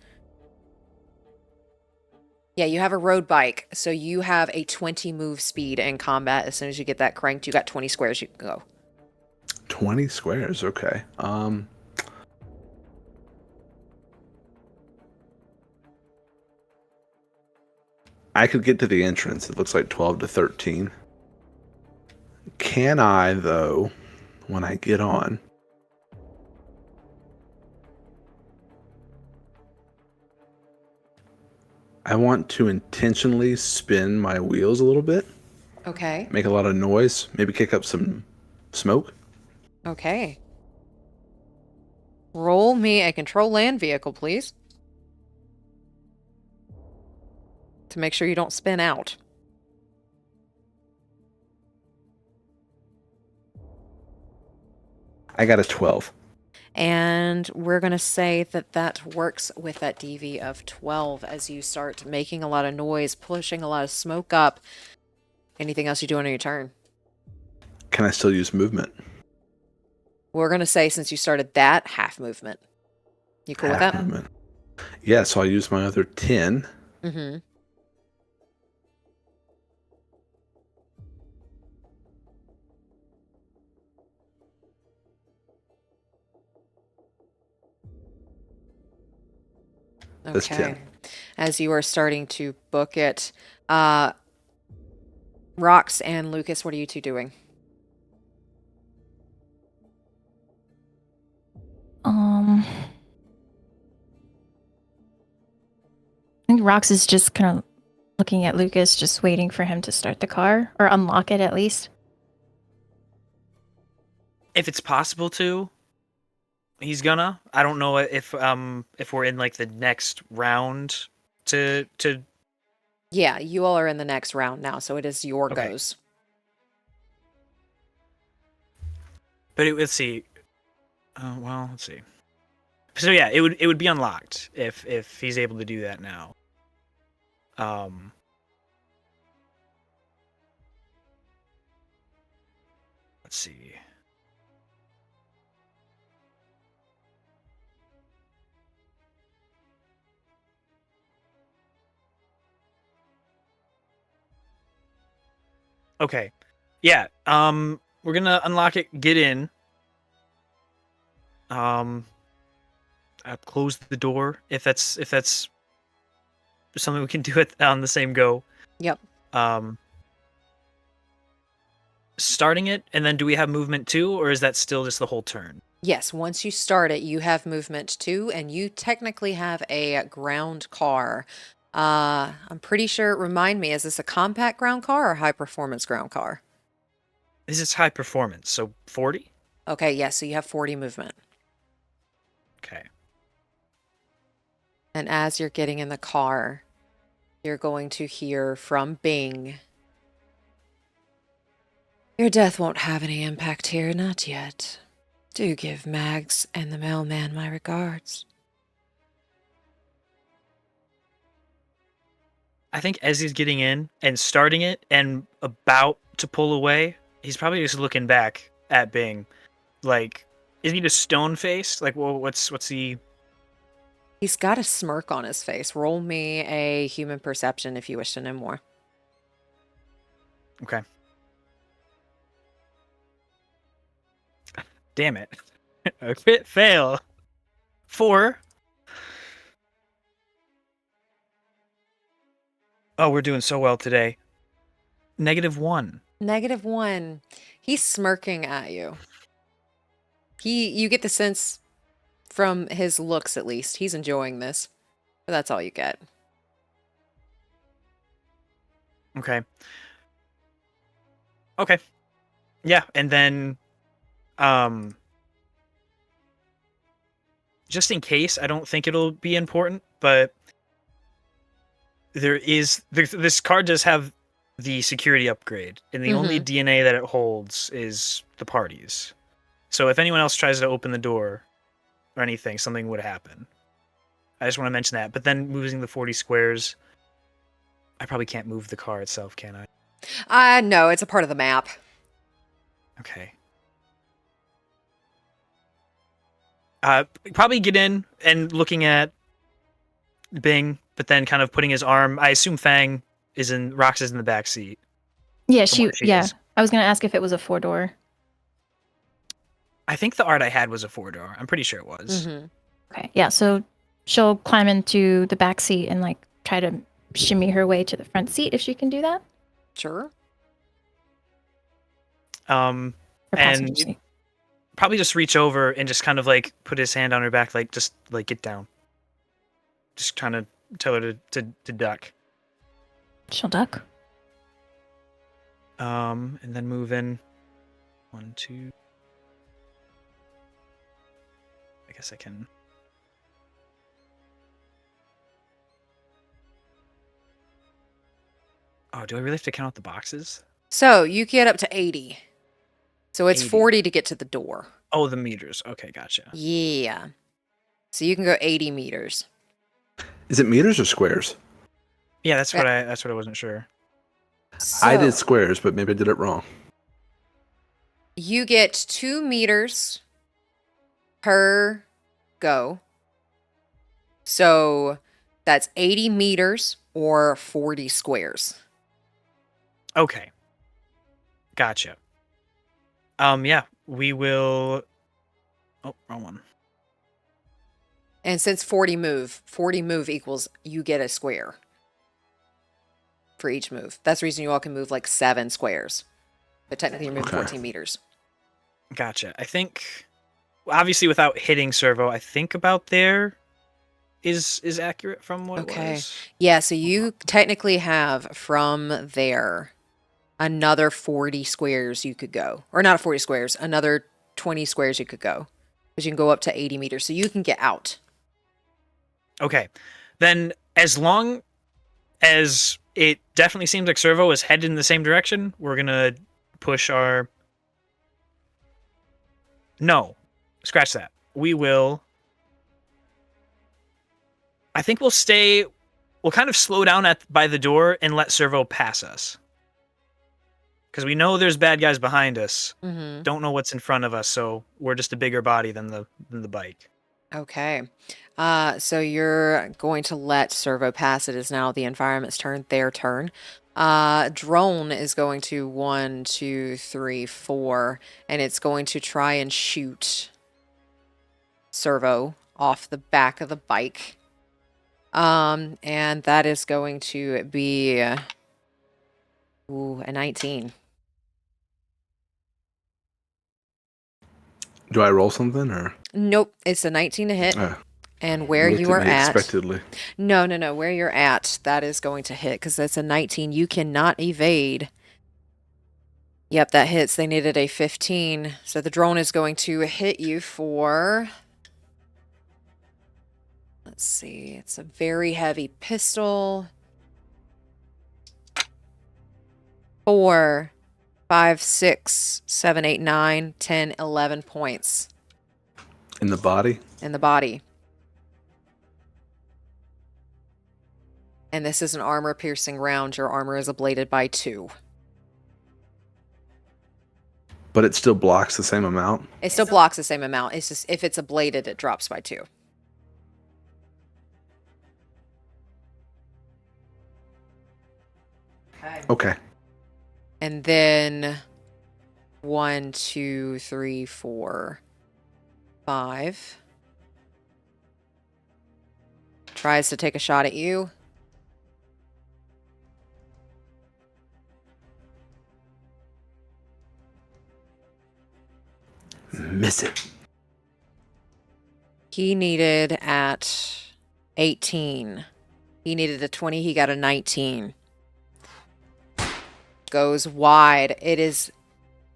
Yeah, you have a road bike, so you have a 20 move speed in combat. As soon as you get that cranked, you got 20 squares you can go. 20 squares, okay. I could get to the entrance. It looks like 12 to 13. Can I, though, when I get on, I want to intentionally spin my wheels a little bit, Okay. make a lot of noise, maybe kick up some smoke. Okay. Roll me a control land vehicle, please. To make sure you don't spin out. I got a 12. And we're going to say that that works with that DV of 12 as you start making a lot of noise, pushing a lot of smoke up. Anything else you do on your turn? Can I still use movement? We're going to say since you started that, half movement. You cool with Half that? movement. Yeah, so I'll use my other 10. Mm-hmm. That's 10. As you are starting to book it, Rox and Lucas, what are you two doing? I think Rox is just kind of looking at Lucas, just waiting for him to start the car or unlock it at least. If it's possible to, he's gonna. I don't know if we're in like the next round to Yeah, you all are in the next round now, so it is your Okay. goes. But let's see. Well, let's see. So yeah, it would be unlocked if he's able to do that now. Let's see. Okay. Yeah. We're gonna unlock it. Get in. Close the door if that's something we can do it on the same go. Yep. Starting it, and then do we have movement too, or is that still just the whole turn? Yes, once you start it, you have movement too, and you technically have a ground car. I'm pretty sure, remind me, is this a compact ground car or high performance ground car? This is high performance, so 40? Okay, yes, so you have 40 movement. Okay. And as you're getting in the car, you're going to hear from Bing. Your death won't have any impact here, not yet. Do give Mags and the mailman my regards. I think as he's getting in and starting it and about to pull away, he's probably just looking back at Bing. Like, is he just stone faced? Like, well, what's he? He's got a smirk on his face. Roll me a human perception if you wish to know more. Okay. Damn it. A crit fail. 4. Oh, we're doing so well today. -1. -1. He's smirking at you. You get the sense from his looks, at least, he's enjoying this. But that's all you get. Okay. Okay. Yeah, and then just in case, I don't think it'll be important, but this card does have the security upgrade, and the only DNA that it holds is the party's. So if anyone else tries to open the door or anything, something would happen. I just want to mention that. But then moving the 40 squares, I probably can't move the car itself, can I? No, it's a part of the map. Okay. Probably get in and looking at Bing, but then kind of putting his arm. I assume Fang Rox is in the back seat. Yeah, Yeah. I was gonna ask if it was a 4-door. I think the art I had was a 4-door. I'm pretty sure it was. Okay, yeah. So she'll climb into the back seat and like try to shimmy her way to the front seat if she can do that. Sure. Or passenger And seat. probably just reach over and just kind of like put his hand on her back, like just like get down. Just trying to tell her to duck. She'll duck. And then move in. 1, 2. I guess I can. Oh, do I really have to count out the boxes? So you get up to 80. So it's 80. 40 to get to the door. Oh, the meters. Okay, gotcha. Yeah. So you can go 80 meters. Is it meters or squares? Yeah, that's what I wasn't sure. I So did squares, but maybe I did it wrong. you get 2 meters per go. So that's 80 meters or 40 squares. Okay. Gotcha. Yeah, we will. Oh, wrong one. And since 40 move equals you get a square for each move. That's the reason you all can move like 7 squares. But technically you're moving Okay. 14 meters. Gotcha. I think, obviously, without hitting Cerveau, I think about there is accurate from what it was. Yeah, so you technically have from there another 40 squares you could go. Or not 40 squares, another 20 squares you could go. Because you can go up to 80 meters. So you can get out. Okay. Then, as long As it definitely seems like Cerveau is headed in the same direction, we're gonna push our... No. Scratch that. We will... I think we'll stay... We'll kind of slow down by the door and let Cerveau pass us. Because we know there's bad guys behind us. Mm-hmm. Don't know what's in front of us, so we're just a bigger body than the bike. Okay. So you're going to let Cerveau pass. It is now the environment's turn, their turn. Drone is going to 1, 2, 3, 4, and it's going to try and shoot Cerveau off the back of the bike. And that is going to be a 19. Do I roll something or? Nope, it's a 19 to hit. And where Looked you are at me at, expectedly. no, where you're at, that is going to hit because that's a 19. You cannot evade. Yep, that hits. They needed a 15. So the drone is going to hit you for, let's see, it's a very heavy pistol. 4, 5, 6, 7, 8, 9, 10, 11 points In the body? in the body. And this is an armor-piercing round. Your armor is ablated by 2. But it still blocks the same amount? It still blocks the same amount. It's just if it's ablated, it drops by 2. Okay. And then 1, 2, 3, 4, 5. Tries to take a shot at you. Miss it. He needed at 18. He needed a 20. He got a 19. Goes wide. It is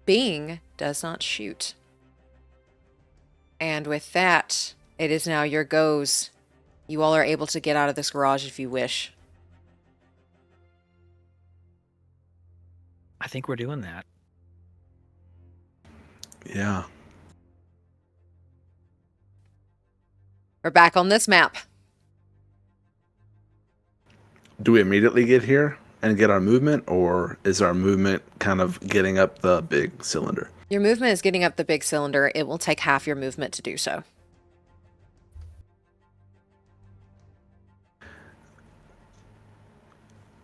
Bing does not shoot. And with that, it is now your goes. You all are able to get out of this garage if you wish. I think we're doing that. Yeah. We're back on this map. Do we immediately get here and get our movement, or is our movement kind of getting up the big cylinder? Your movement is getting up the big cylinder. It will take half your movement to do so.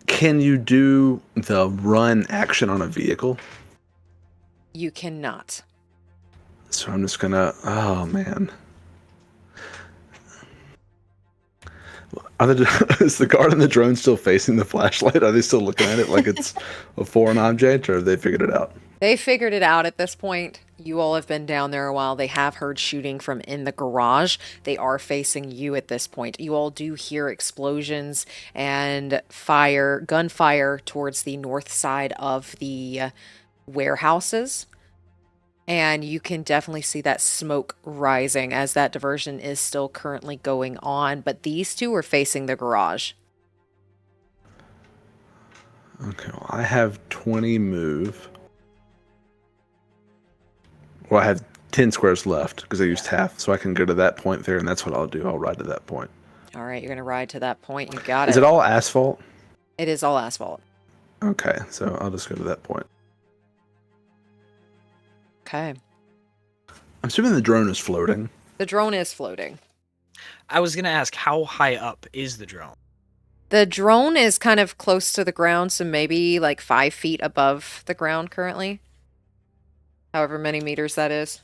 Can you do the run action on a vehicle? You cannot. So I'm just gonna... Oh, man. Is the guard and the drone still facing the flashlight? Are they still looking at it like it's a foreign object, or have they figured it out? They figured it out at this point. You all have been down there a while. They have heard shooting from in the garage. They are facing you at this point. You all do hear explosions and fire, gunfire towards the north side of the warehouses. And you can definitely see that smoke rising as that diversion is still currently going on. But these two are facing the garage. Okay, well, I have 20 move. Well, I have 10 squares left because I used half, so I can go to that point there, and that's what I'll do. I'll ride to that point. All right, you're going to ride to that point. You got it. Is it all asphalt? It is all asphalt. Okay, so I'll just go to that point. Okay. I'm assuming the drone is floating. The drone is floating. I was going to ask, how high up is the drone? The drone is kind of close to the ground, so maybe like 5 feet above the ground currently. However many meters that is.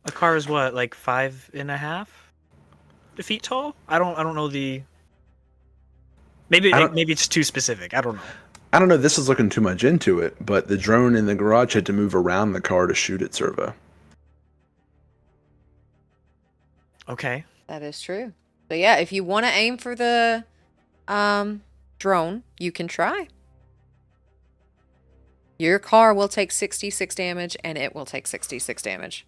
A car is what, like 5.5 feet tall? I don't know the... Maybe it's too specific. I don't know. I don't know. This is looking too much into it, but the drone in the garage had to move around the car to shoot at Cerveau. Okay. That is true. So yeah, if you want to aim for the drone, you can try. Your car will take 66 damage, and it will take 66 damage.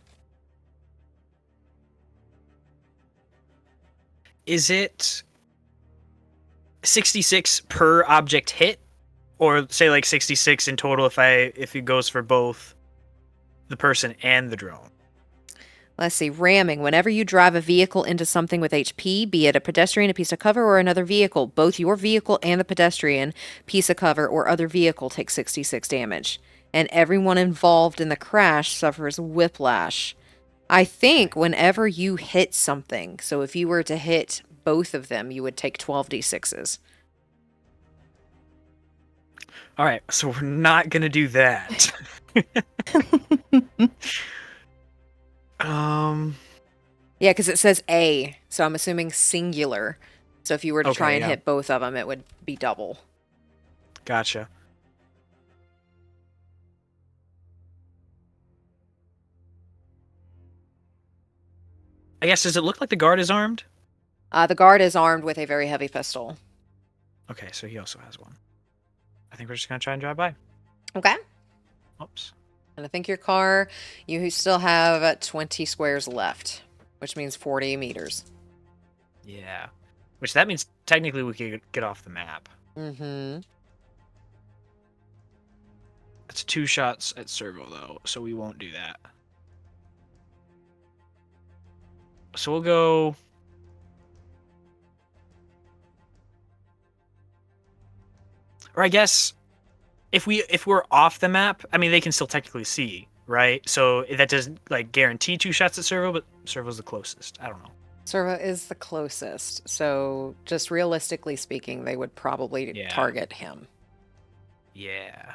Is it... 66 per object hit, or say like 66 in total if it goes for both the person and the drone? Let's see. Ramming. Whenever you drive a vehicle into something with HP, be it a pedestrian, a piece of cover, or another vehicle, both your vehicle and the pedestrian, piece of cover, or other vehicle take 66 damage. And everyone involved in the crash suffers whiplash. I think whenever you hit something, so if you were to hit both of them, you would take 12d6s. All right, so we're not going to do that. Yeah, because it says A, so I'm assuming singular. So if you were to try Okay, and yeah. hit both of them, it would be double. Gotcha. I guess, does it look like the guard is armed? The guard is armed with a very heavy pistol. Okay, so he also has one. I think we're just going to try and drive by. Okay. Oops. And I think your car, you still have 20 squares left, which means 40 meters. Yeah. Which that means technically we could get off the map. Mm-hmm. It's 2 shots at Cerveau, though, so we won't do that. So we'll go... Or I guess if we're off the map, I mean, they can still technically see, right? So that doesn't like guarantee 2 shots at Cerveau, but Cervo's the closest. I don't know. Cerveau is the closest, so just realistically speaking, they would probably target him. Yeah.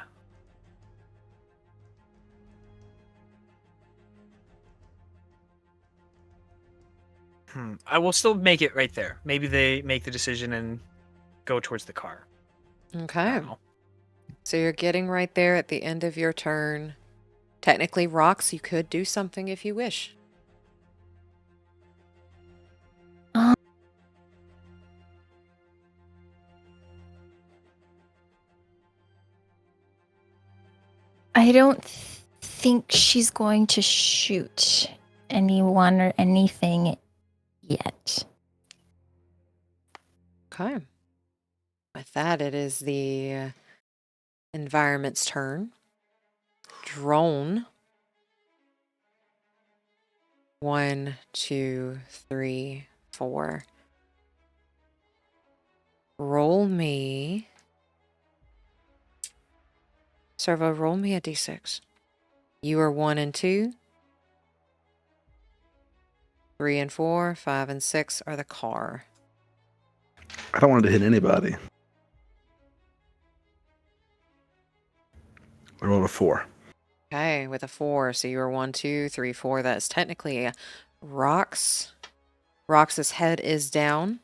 I will still make it right there. Maybe they make the decision and go towards the car. Okay. So you're getting right there at the end of your turn. Technically, Rox, you could do something if you wish. I don't think she's going to shoot anyone or anything yet. Okay. With that, it is the environment's turn. Drone. 1, 2, 3, 4. Roll me. Cerveau, roll me a d6. You are 1 and 2. 3 and 4, 5 and 6 are the car. I don't want to hit anybody. I rolled a 4. Okay, with a 4, so you are 1, 2, 3, 4. That's technically Rox. Rox's head is down.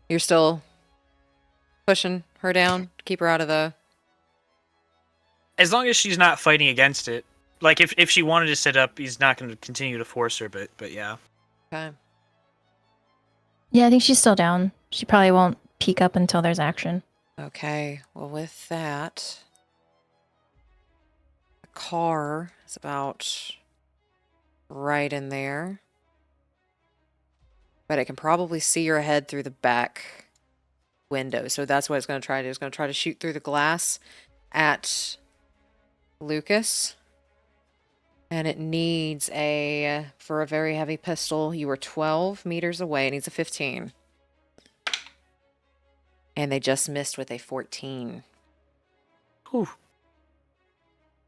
You're still pushing her down to keep her out of the... As long as she's not fighting against it. Like, if she wanted to sit up, he's not going to continue to force her, but yeah. Okay. Yeah, I think she's still down. She probably won't peek up until there's action. Okay, well with that, the car is about right in there. But it can probably see your head through the back window. So that's what it's going to try to do. It's going to try to shoot through the glass at Lucas. And it needs for a very heavy pistol, you were 12 meters away. It needs a 15. And they just missed with a 14. Whew.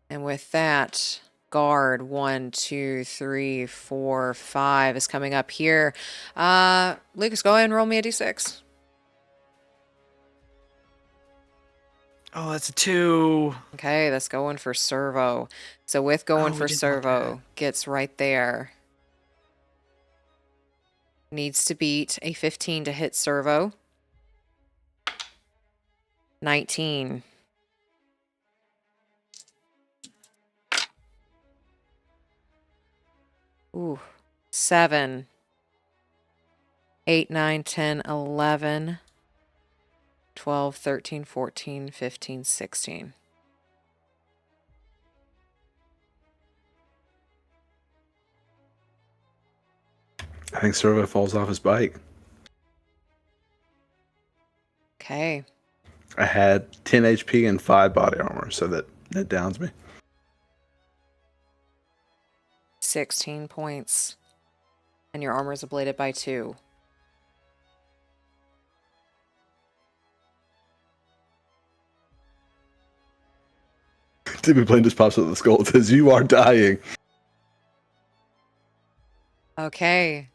And with that, guard 1, 2, 3, 4, 5 is coming up here. Lucas, go ahead and roll me a d6. Oh, that's a 2. Okay, that's going for Cerveau. So with going we for didn't want Cerveau, gets right there. Needs to beat a 15 to hit Cerveau. 19. Ooh, 7. 8, 9, 10, 11. 12, 13, 14, 15, 16. I think Cerveau falls off his bike. Okay. I had 10 HP and 5 body armor, so that downs me. 16 points. And your armor is ablated by 2. Timmy Plain just pops up the skull and says, "You are dying." Okay.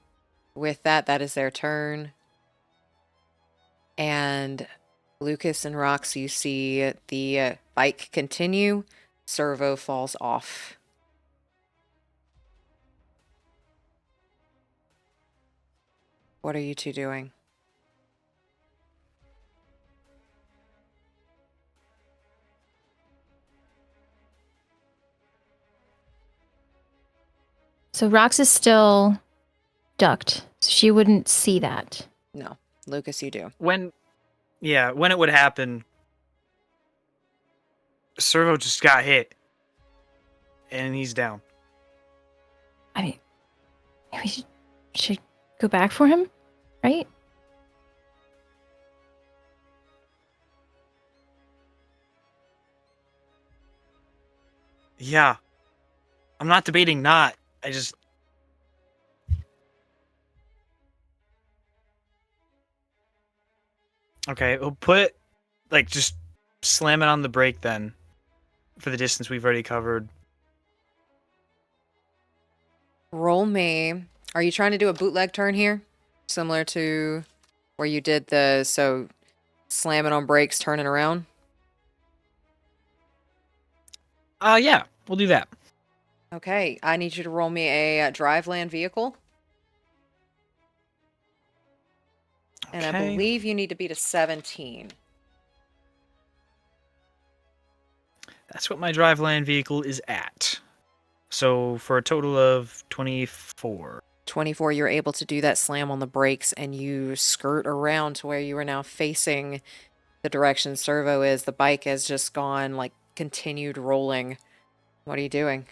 With that, that is their turn. And Lucas and Rox, you see the bike continue. Cerveau falls off. What are you two doing? So Rox is still ducked, so she wouldn't see that. No. Lucas, you do. When it would happen, Cerveau just got hit, and he's down. I mean, we should go back for him, right? Yeah. I'm not debating not. I just... Okay, we'll just slam it on the brake then, for the distance we've already covered. Roll me. Are you trying to do a bootleg turn here? Similar to where you did slamming on brakes, turning around? Yeah, we'll do that. Okay, I need you to roll me a drive land vehicle. And I Okay. believe you need to beat a 17. That's what my drive land vehicle is at. So for a total of 24. 24, you're able to do that slam on the brakes, and you skirt around to where you are now facing the direction Cerveau is. The bike has just gone, continued rolling. What are you doing?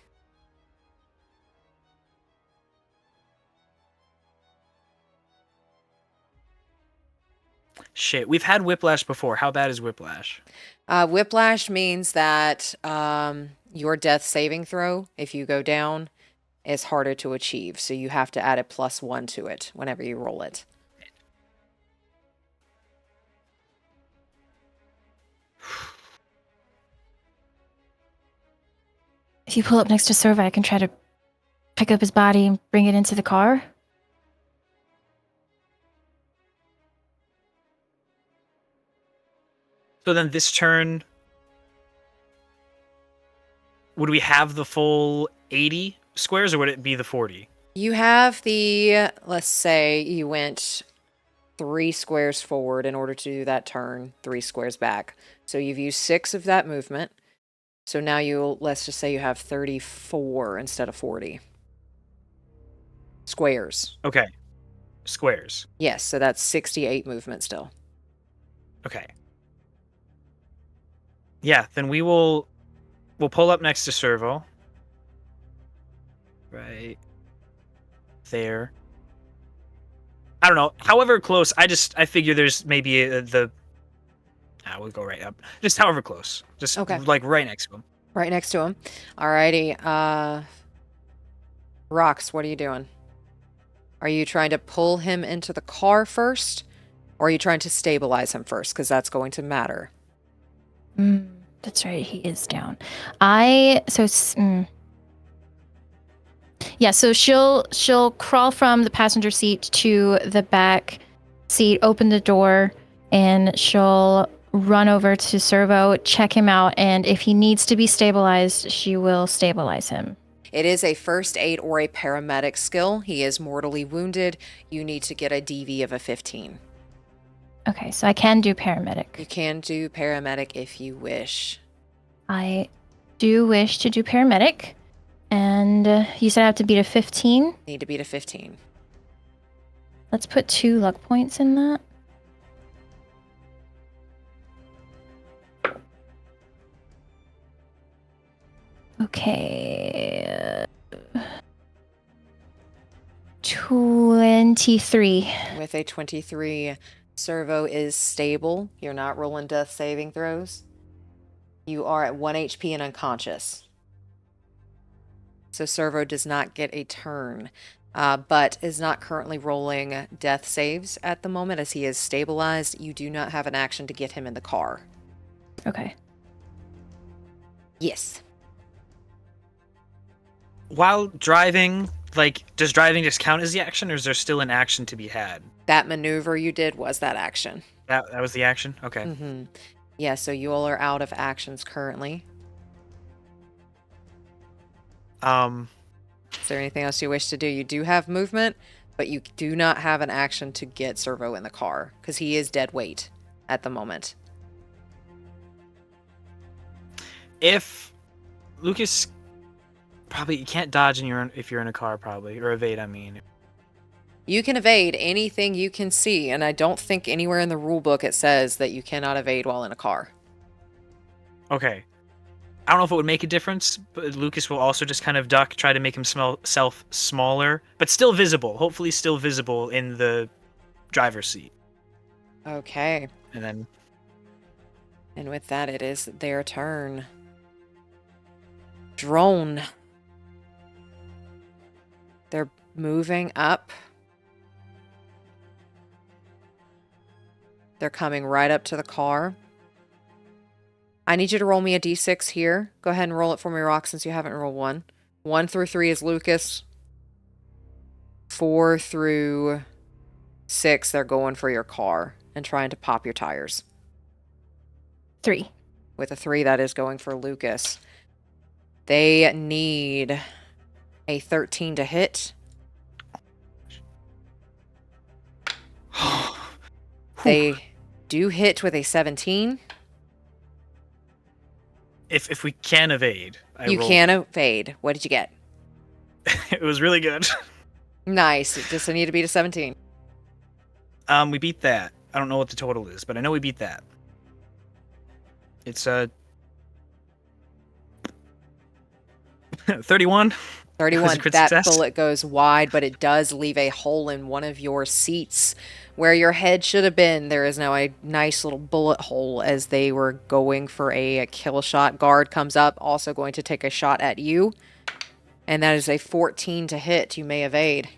Shit, we've had whiplash before. How bad is whiplash? Whiplash means that your death saving throw, if you go down, is harder to achieve. So you have to add a +1 to it whenever you roll it. If you pull up next to Cerveau, I can try to pick up his body and bring it into the car. So then this turn, would we have the full 80 squares, or would it be the 40? You have let's say you went 3 squares forward in order to do that turn, 3 squares back. So you've used 6 of that movement. So now let's just say you have 34 instead of 40 squares. Okay. Squares. Yes, so that's 68 movement still. Okay. Yeah, then we'll pull up next to Cerveau. Right there. I don't know. However close, I figure there's maybe we'll go right up. Just however close. Just Okay. Right next to him. Right next to him. Alrighty. Rox, what are you doing? Are you trying to pull him into the car first? Or are you trying to stabilize him first? Because that's going to matter. That's right, he is down. So she'll crawl from the passenger seat to the back seat, open the door, and she'll run over to Cerveau, check him out, and if he needs to be stabilized, she will stabilize him. It is a first aid or a paramedic skill. He is mortally wounded. You need to get a DV of a 15. Okay, so I can do paramedic. You can do paramedic if you wish. I do wish to do paramedic. And you said I have to beat a 15? Need to beat a 15. Let's put 2 luck points in that. Okay. 23. With a 23, Cerveau is stable. You're not rolling death saving throws. You are at 1 HP and unconscious. So Cerveau does not get a turn, but is not currently rolling death saves at the moment as he is stabilized. You do not have an action to get him in the car. Okay. Yes. While driving, like, does driving just count as the action, or is there still an action to be had? That maneuver you did was that action. That was the action? Okay. Mm-hmm. Yeah, so you all are out of actions currently. Is there anything else you wish to do? You do have movement, but you do not have an action to get Cerveau in the car, because he is dead weight at the moment. If Lucas... Probably, you can't dodge if you're in a car, probably. Or evade, I mean. You can evade anything you can see, and I don't think anywhere in the rulebook it says that you cannot evade while in a car. Okay. I don't know if it would make a difference, but Lucas will also just kind of duck, try to make himself smaller, but still visible. Hopefully still visible in the driver's seat. Okay. And with that, it is their turn. Drone. They're moving up. They're coming right up to the car. I need you to roll me a d6 here. Go ahead and roll it for me, Rock, since you haven't rolled one. 1 through 3 is Lucas. 4 through 6, they're going for your car and trying to pop your tires. 3. With a 3, that is going for Lucas. They need a 13 to hit. They do hit with a 17. if we can evade. You can evade. What did you get? It was really good. Nice. It just need to beat a 17. We beat that. I don't know what the total is, but I know we beat that. It's 31. 31. Crit That success. bullet goes wide, but it does leave a hole in one of your seats where your head should have been. There is now a nice little bullet hole as they were going for a kill shot. Guard comes up, also going to take a shot at you. And that is a 14 to hit. You may evade.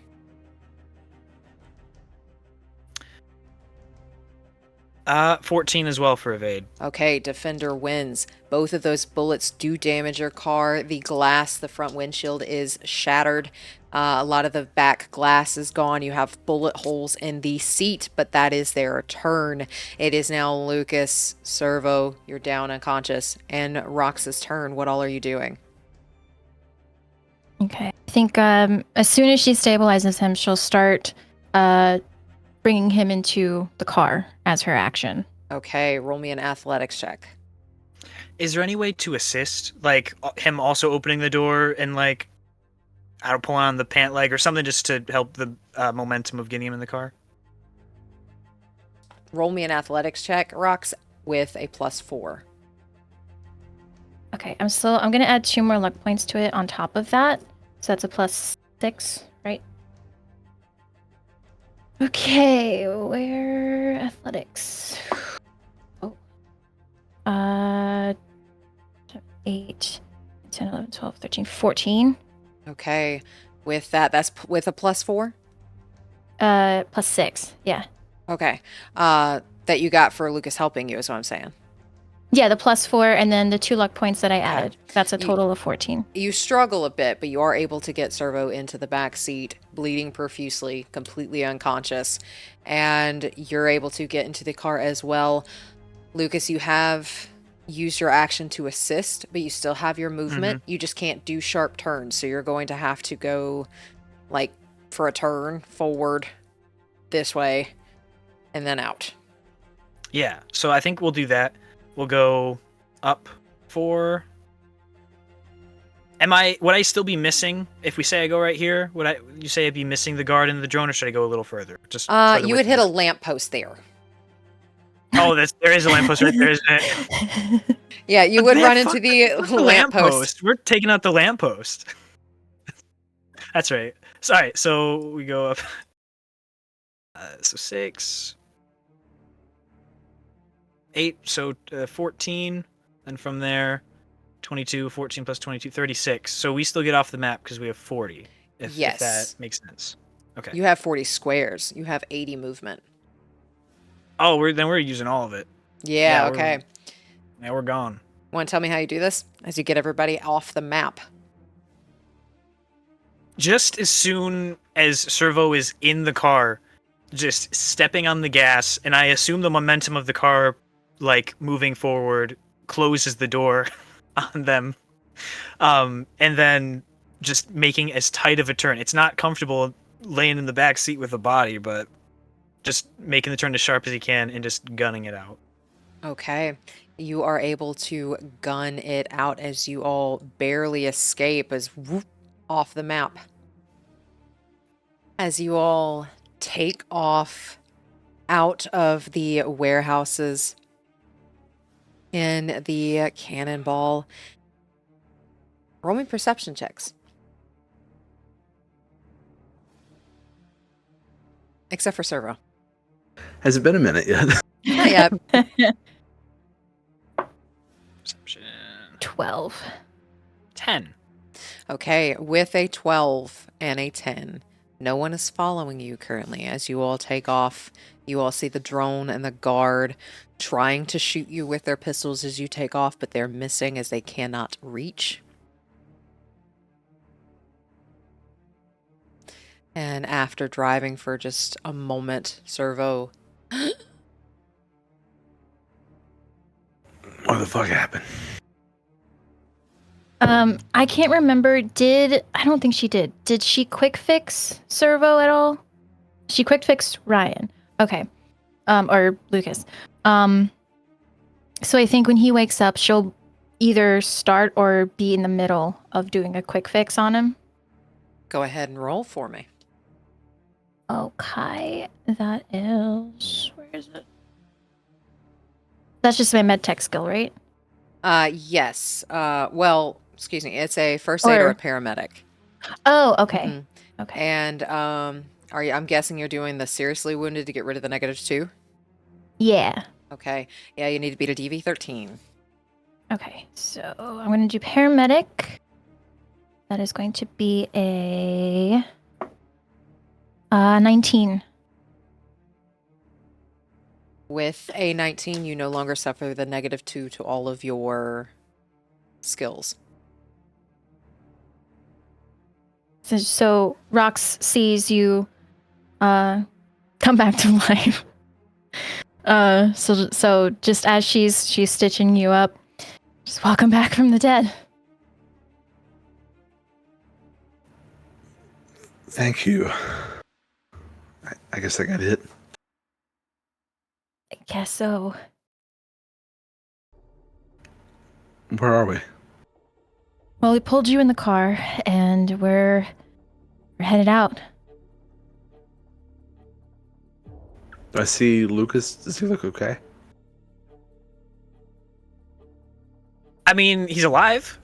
14 as well for evade. Okay, Defender wins. Both of those bullets do damage your car. The glass, the front windshield is shattered. A lot of the back glass is gone. You have bullet holes in the seat, but that is their turn. It is now Lucas, Cerveau, you're down unconscious, and Rox's turn. What all are you doing? Okay. I think as soon as she stabilizes him, she'll start bringing him into the car as her action. Okay, roll me an athletics check. Is there any way to assist, like him also opening the door and like, I don't pull on the pant leg or something just to help the momentum of getting him in the car? Roll me an athletics check, Rox, with a +4. Okay, I'm going to add 2 more luck points to it on top of that. So that's a +6, right? Okay, where athletics? Oh. 8, 10, 11, 12, 13, 14. Okay, with that, that's with a +4? +6, yeah. Okay, that you got for Lucas helping you is what I'm saying. Yeah, the +4 and then the 2 luck points that I added. That's a total of 14. You struggle a bit, but you are able to get Cerveau into the back seat, bleeding profusely, completely unconscious, and you're able to get into the car as well. Lucas, you have used your action to assist, but you still have your movement. You just can't do sharp turns, so you're going to have to go, like, for a turn forward this way, and then out. Yeah, so I think we'll do that. We'll go up for... Would I still be missing, if we say I go right here, you say I'd be missing the guard and the drone, or should I go a little further? Just You would hit a lamppost there. Oh, there is a lamppost right there, isn't it? Yeah, you would run into the lamppost. We're taking out the lamppost. That's right. Sorry, so we go up. So 6. 8, so 14. And from there, 22, 14 plus 22, 36. So we still get off the map because we have 40, if that Yes. makes sense. Okay. You have 40 squares. You have 80 movement. Oh, we're using all of it. Yeah, Yeah, okay. We're gone. Want to tell me how you do this? As you get everybody off the map. Just as soon as Cerveau is in the car, just stepping on the gas, and I assume the momentum of the car, like, moving forward, closes the door on them. And then just making as tight of a turn. It's not comfortable laying in the back seat with the body, but just making the turn as sharp as he can and just gunning it out. Okay. You are able to gun it out as you all barely escape as whoop, off the map. As you all take off out of the warehouses in the cannonball. Roll me perception checks. Except for Cerveau. Has it been a minute yet? Not yet. Perception. 12. 10. Okay, with a 12 and a 10, no one is following you currently. As you all take off, you all see the drone and the guard trying to shoot you with their pistols as you take off, but they're missing as they cannot reach. And after driving for just a moment, Cerveau, What the fuck happened? I can't remember. I don't think she did. Did she quick fix Cerveau at all? She quick fixed Ryan. Okay. Or Lucas. So I think when he wakes up, she'll either start or be in the middle of doing a quick fix on him. go ahead and roll for me. Okay. That is... Where is it? That's just my med tech skill, right? Yes. Well, excuse me. It's a first aid or a paramedic. Oh, okay. Mhm. Okay. And I'm guessing you're doing the seriously wounded to get rid of the -2? Yeah. Okay. Yeah, you need to beat a DV 13. Okay. So I'm going to do paramedic. That is going to be a 19. With a 19, you no longer suffer the -2 to all of your skills. So Rox sees you come back to life. So just as she's stitching you up, just welcome back from the dead. Thank you. I guess I got hit. I guess so. Where are we? Well, we pulled you in the car, and we're headed out. Do I see Lucas? Does he look okay? I mean, he's alive.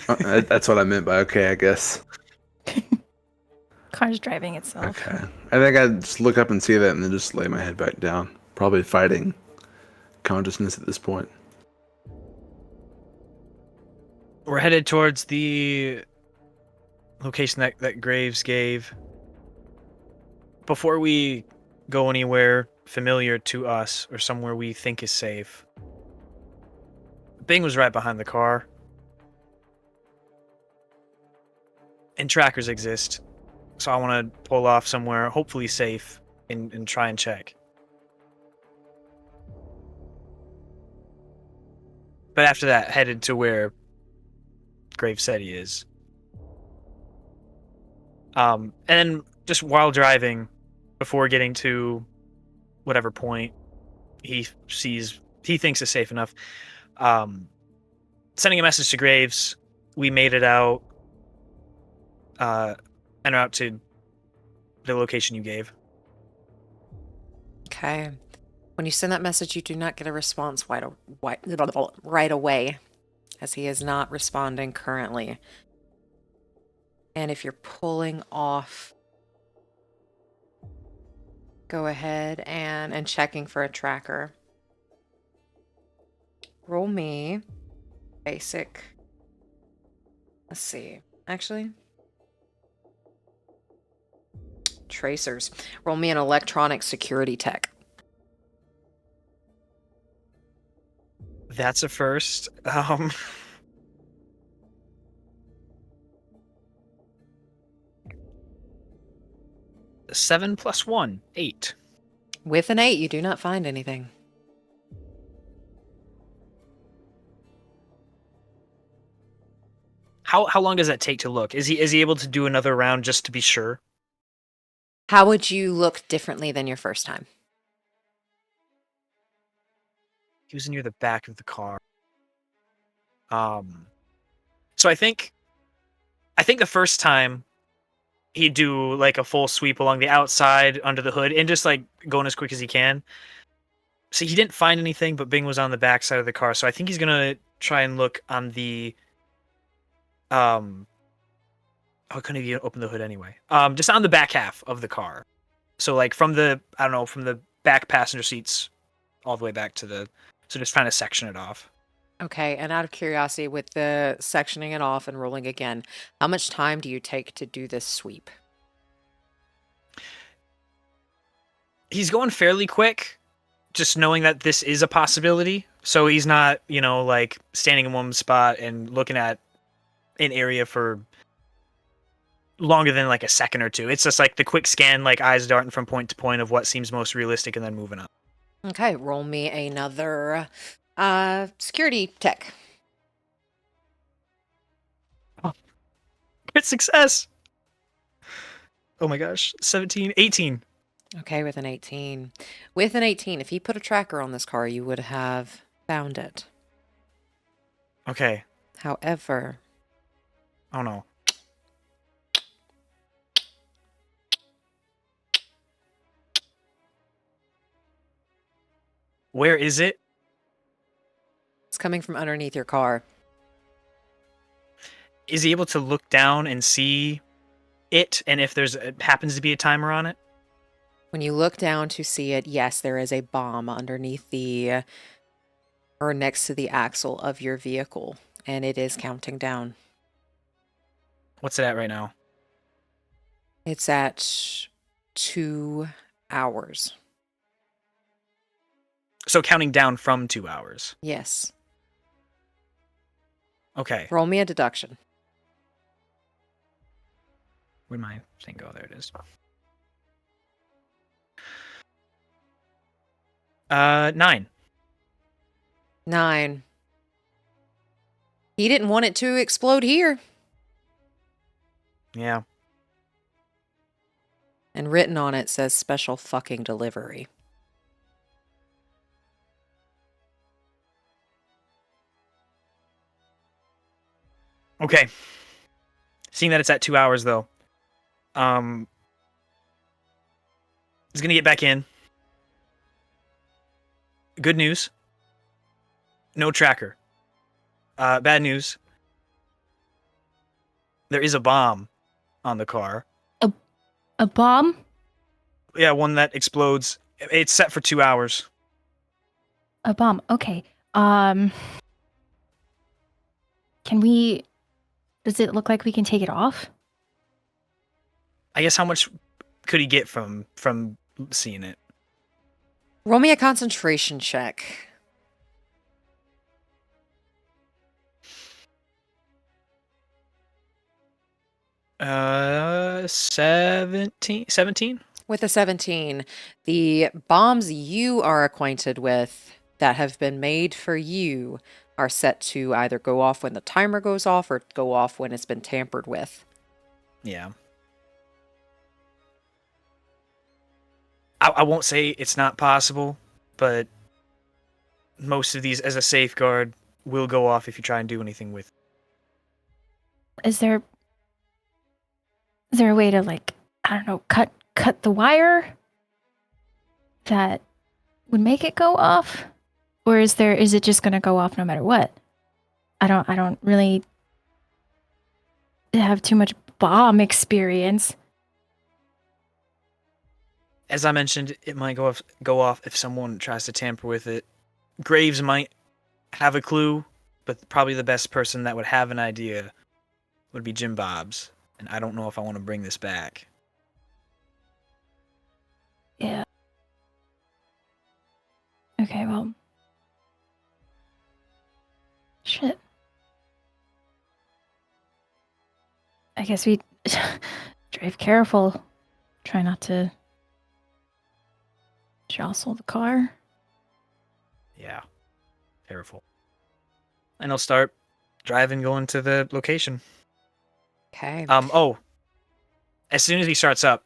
That's what I meant by okay, I guess. Car's driving itself. Okay. I think I'd just look up and see that and then just lay my head back down. Probably fighting consciousness at this point. We're headed towards the location that Graves gave. Before we go anywhere familiar to us or somewhere we think is safe, Bing was right behind the car. And trackers exist. So I want to pull off somewhere hopefully safe and try and check. But after that, headed to where Graves said he is. And then just while driving, before getting to whatever point he thinks is safe enough, sending a message to Graves. We made it out. And out to the location you gave. Okay. When you send that message, you do not get a response right away, as he is not responding currently. And if you're pulling off, go ahead and checking for a tracker. roll me basic. Let's see. Actually, tracers. Roll me an electronic security tech. That's a first. 7 + 1, 8. With an 8, you do not find anything. How long does that take to look? Is he able to do another round just to be sure? How would you look differently than your first time? He was near the back of the car. So I think the first time he'd do like a full sweep along the outside under the hood and just like going as quick as he can. So he didn't find anything, but Bing was on the back side of the car. So I think he's gonna try and look on the I couldn't even open the hood anyway. Just on the back half of the car. So like from the from the back passenger seats all the way back to the so just trying to section it off. Okay, and out of curiosity, with the sectioning it off and rolling again, how much time do you take to do this sweep? He's going fairly quick, just knowing that this is a possibility. So he's not, like standing in one spot and looking at an area for longer than like a second or two. It's just like the quick scan, like eyes darting from point to point of what seems most realistic and then moving on. Okay, roll me another security tech. Crit success! Oh my gosh. 17, 18. Okay, with an 18. With an 18, if he put a tracker on this car, you would have found it. Okay. However, Oh no. Where is it? it's coming from underneath your car. Is he able to look down and see it? And if there's happens to be a timer on it? When you look down to see it, yes, there is a bomb underneath or next to the axle of your vehicle, and it is counting down. What's it at right now? It's at 2 hours. So counting down from 2 hours. Yes. Okay. Roll me a deduction. Where'd my thing go? There it is. 9. 9. He didn't want it to explode here. Yeah. And written on it says special fucking delivery. Okay. Seeing that it's at 2 hours though. He's gonna get back in. Good news. No tracker. Bad news. There is a bomb on the car. A bomb? Yeah, one that explodes. It's set for 2 hours. A bomb. Okay. Can we... Does it look like we can take it off? I guess how much could he get from seeing it? Roll me a concentration check. Uh, 17? With a 17, the bombs you are acquainted with that have been made for you are set to either go off when the timer goes off or go off when it's been tampered with. Yeah. I won't say it's not possible, but most of these, as a safeguard, will go off if you try and do anything with it. Is there a way to, like, I don't know, cut the wire that would make it go off? Or is it just gonna go off no matter what? I don't really have too much bomb experience. As I mentioned, it might go off if someone tries to tamper with it. Graves might have a clue, but probably the best person that would have an idea would be Jim Bob's, and I don't know if I want to bring this back. Yeah. Okay, well. Shit. I guess we drive careful. Try not to jostle the car. Yeah, careful. And I'll start driving, going to the location. Okay. Oh, as soon as he starts up,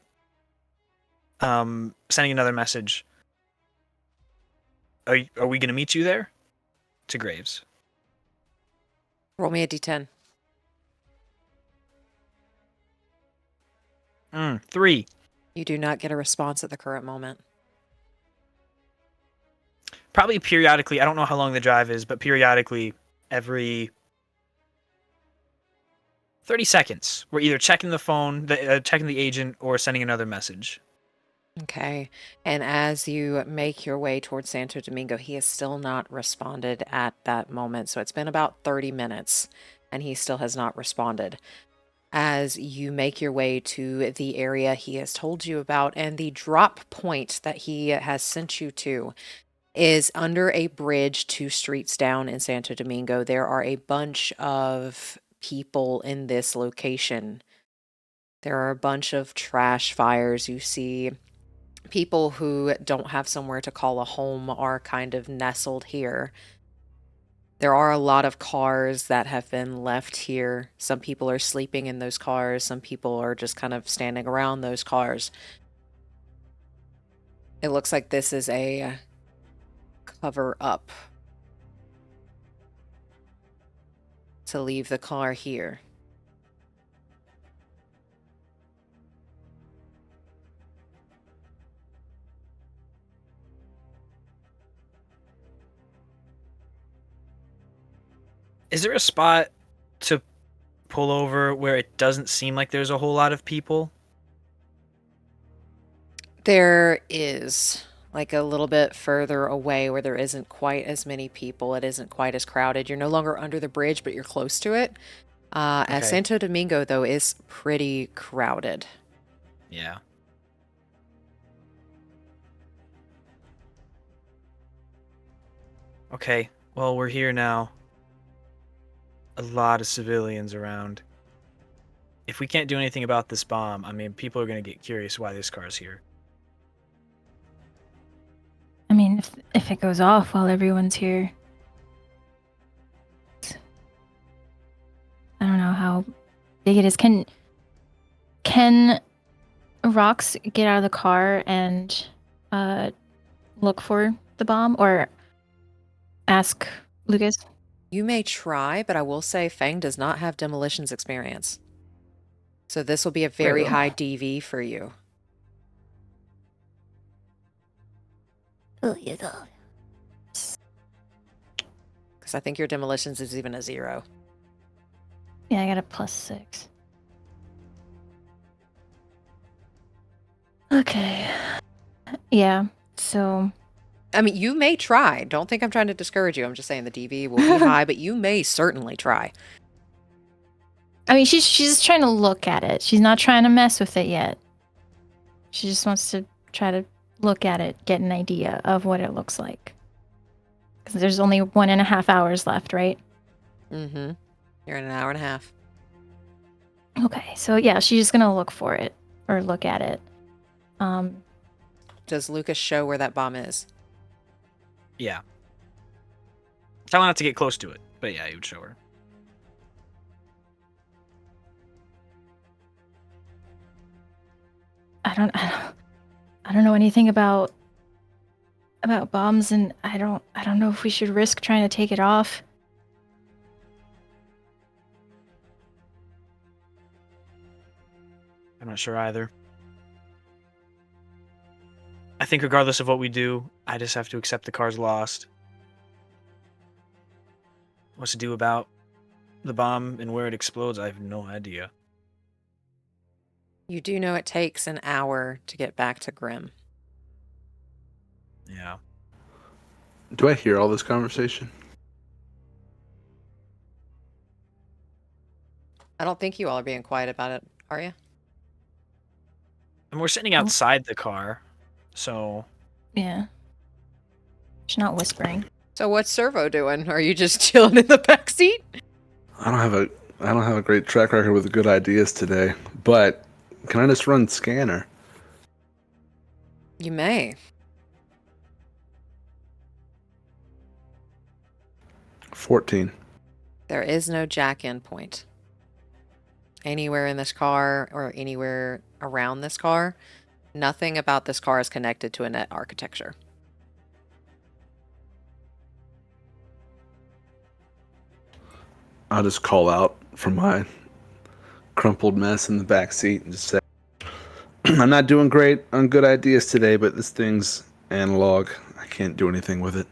sending another message. Are we gonna meet you there? To Graves. Roll me a d10. 3. You do not get a response at the current moment. Probably periodically. I don't know how long the drive is, but periodically, every 30 seconds, we're either checking the phone, checking the agent, or sending another message. Okay. And as you make your way towards Santo Domingo, he has still not responded at that moment. So it's been about 30 minutes and he still has not responded. As you make your way to the area he has told you about, and the drop point that he has sent you to is under a bridge 2 streets down in Santo Domingo. There are a bunch of people in this location. There are a bunch of trash fires. You see people who don't have somewhere to call a home are kind of nestled here. There are a lot of cars that have been left here. Some people are sleeping in those cars. Some people are just kind of standing around those cars. It looks like this is a cover up to leave the car here. Is there a spot to pull over where it doesn't seem like there's a whole lot of people? There is, like, a little bit further away where there isn't quite as many people. It isn't quite as crowded. You're no longer under the bridge, but you're close to it. As Okay. Santo Domingo, though, is pretty crowded. Yeah. Okay, well, we're here now. A lot of civilians around. If we can't do anything about this bomb, I mean, people are going to get curious why this car's here. I mean, if it goes off while everyone's here. I don't know how big it is. Can Rox get out of the car and look for the bomb or ask Lucas? You may try, but I will say Fang does not have demolitions experience. So this will be a very True. high DV for you. Because I think your demolitions is even a 0. Yeah, I got a +6. Okay. Yeah, so I mean, you may try. Don't think I'm trying to discourage you. I'm just saying the DV will be high, but you may certainly try. I mean, she's just trying to look at it. She's not trying to mess with it yet. She just wants to try to look at it, get an idea of what it looks like. Because there's only 1.5 hours left, right? Mm-hmm. You're in an hour and a half. Okay, so yeah, she's just gonna look for it or look at it. Does Lucas show where that bomb is? Yeah. Tell her not to get close to it, but yeah, he would show her. I don't know anything about bombs, and I don't know if we should risk trying to take it off. I'm not sure either. I think regardless of what we do, I just have to accept the car's lost. What's to do about the bomb and where it explodes, I have no idea. You do know it takes an hour to get back to Grimm. Yeah. Do I hear all this conversation? I don't think you all are being quiet about it, are you? And we're sitting Oh. outside the car, so Yeah. She's not whispering. So what's Cerveau doing? Are you just chilling in the back seat? I don't have a great track record with good ideas today, but can I just run scanner? You may. 14. There is no jack-in point anywhere in this car or anywhere around this car. Nothing about this car is connected to a net architecture. I'll just call out from my crumpled mess in the back seat and just say, I'm not doing great on good ideas today, but this thing's analog. I can't do anything with it.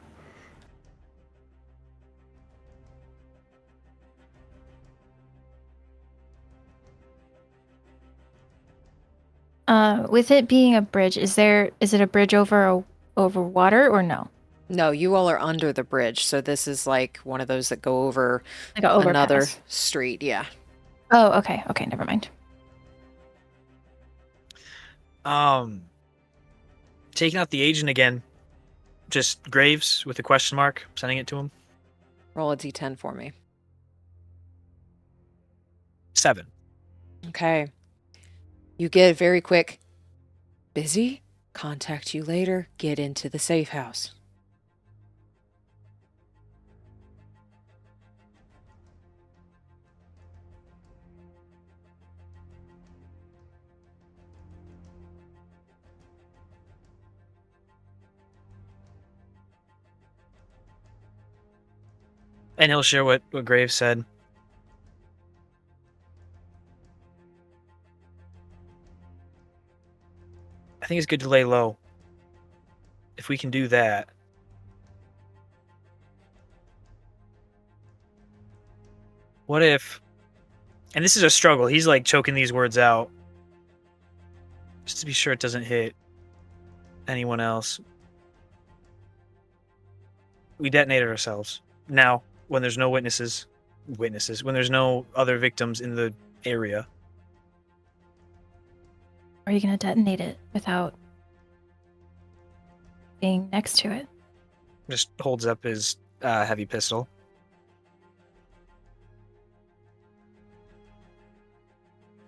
With it being a bridge, is it a bridge over water or no? No, you all are under the bridge, so this is like one of those that go over Like an overpass. another street. Yeah. Oh, okay. Okay, never mind. Taking out the agent again. Just Graves with a question mark, sending it to him. Roll a d10 for me. 7. Okay. You get very quick. Busy? Contact you later. Get into the safe house. And he'll share what Graves said. I think it's good to lay low. If we can do that. What if... And this is a struggle. He's like choking these words out. Just to be sure it doesn't hit anyone else. We detonated ourselves. Now, when there's no witnesses, when there's no other victims in the area. Are you gonna detonate it without being next to it? Just holds up his heavy pistol.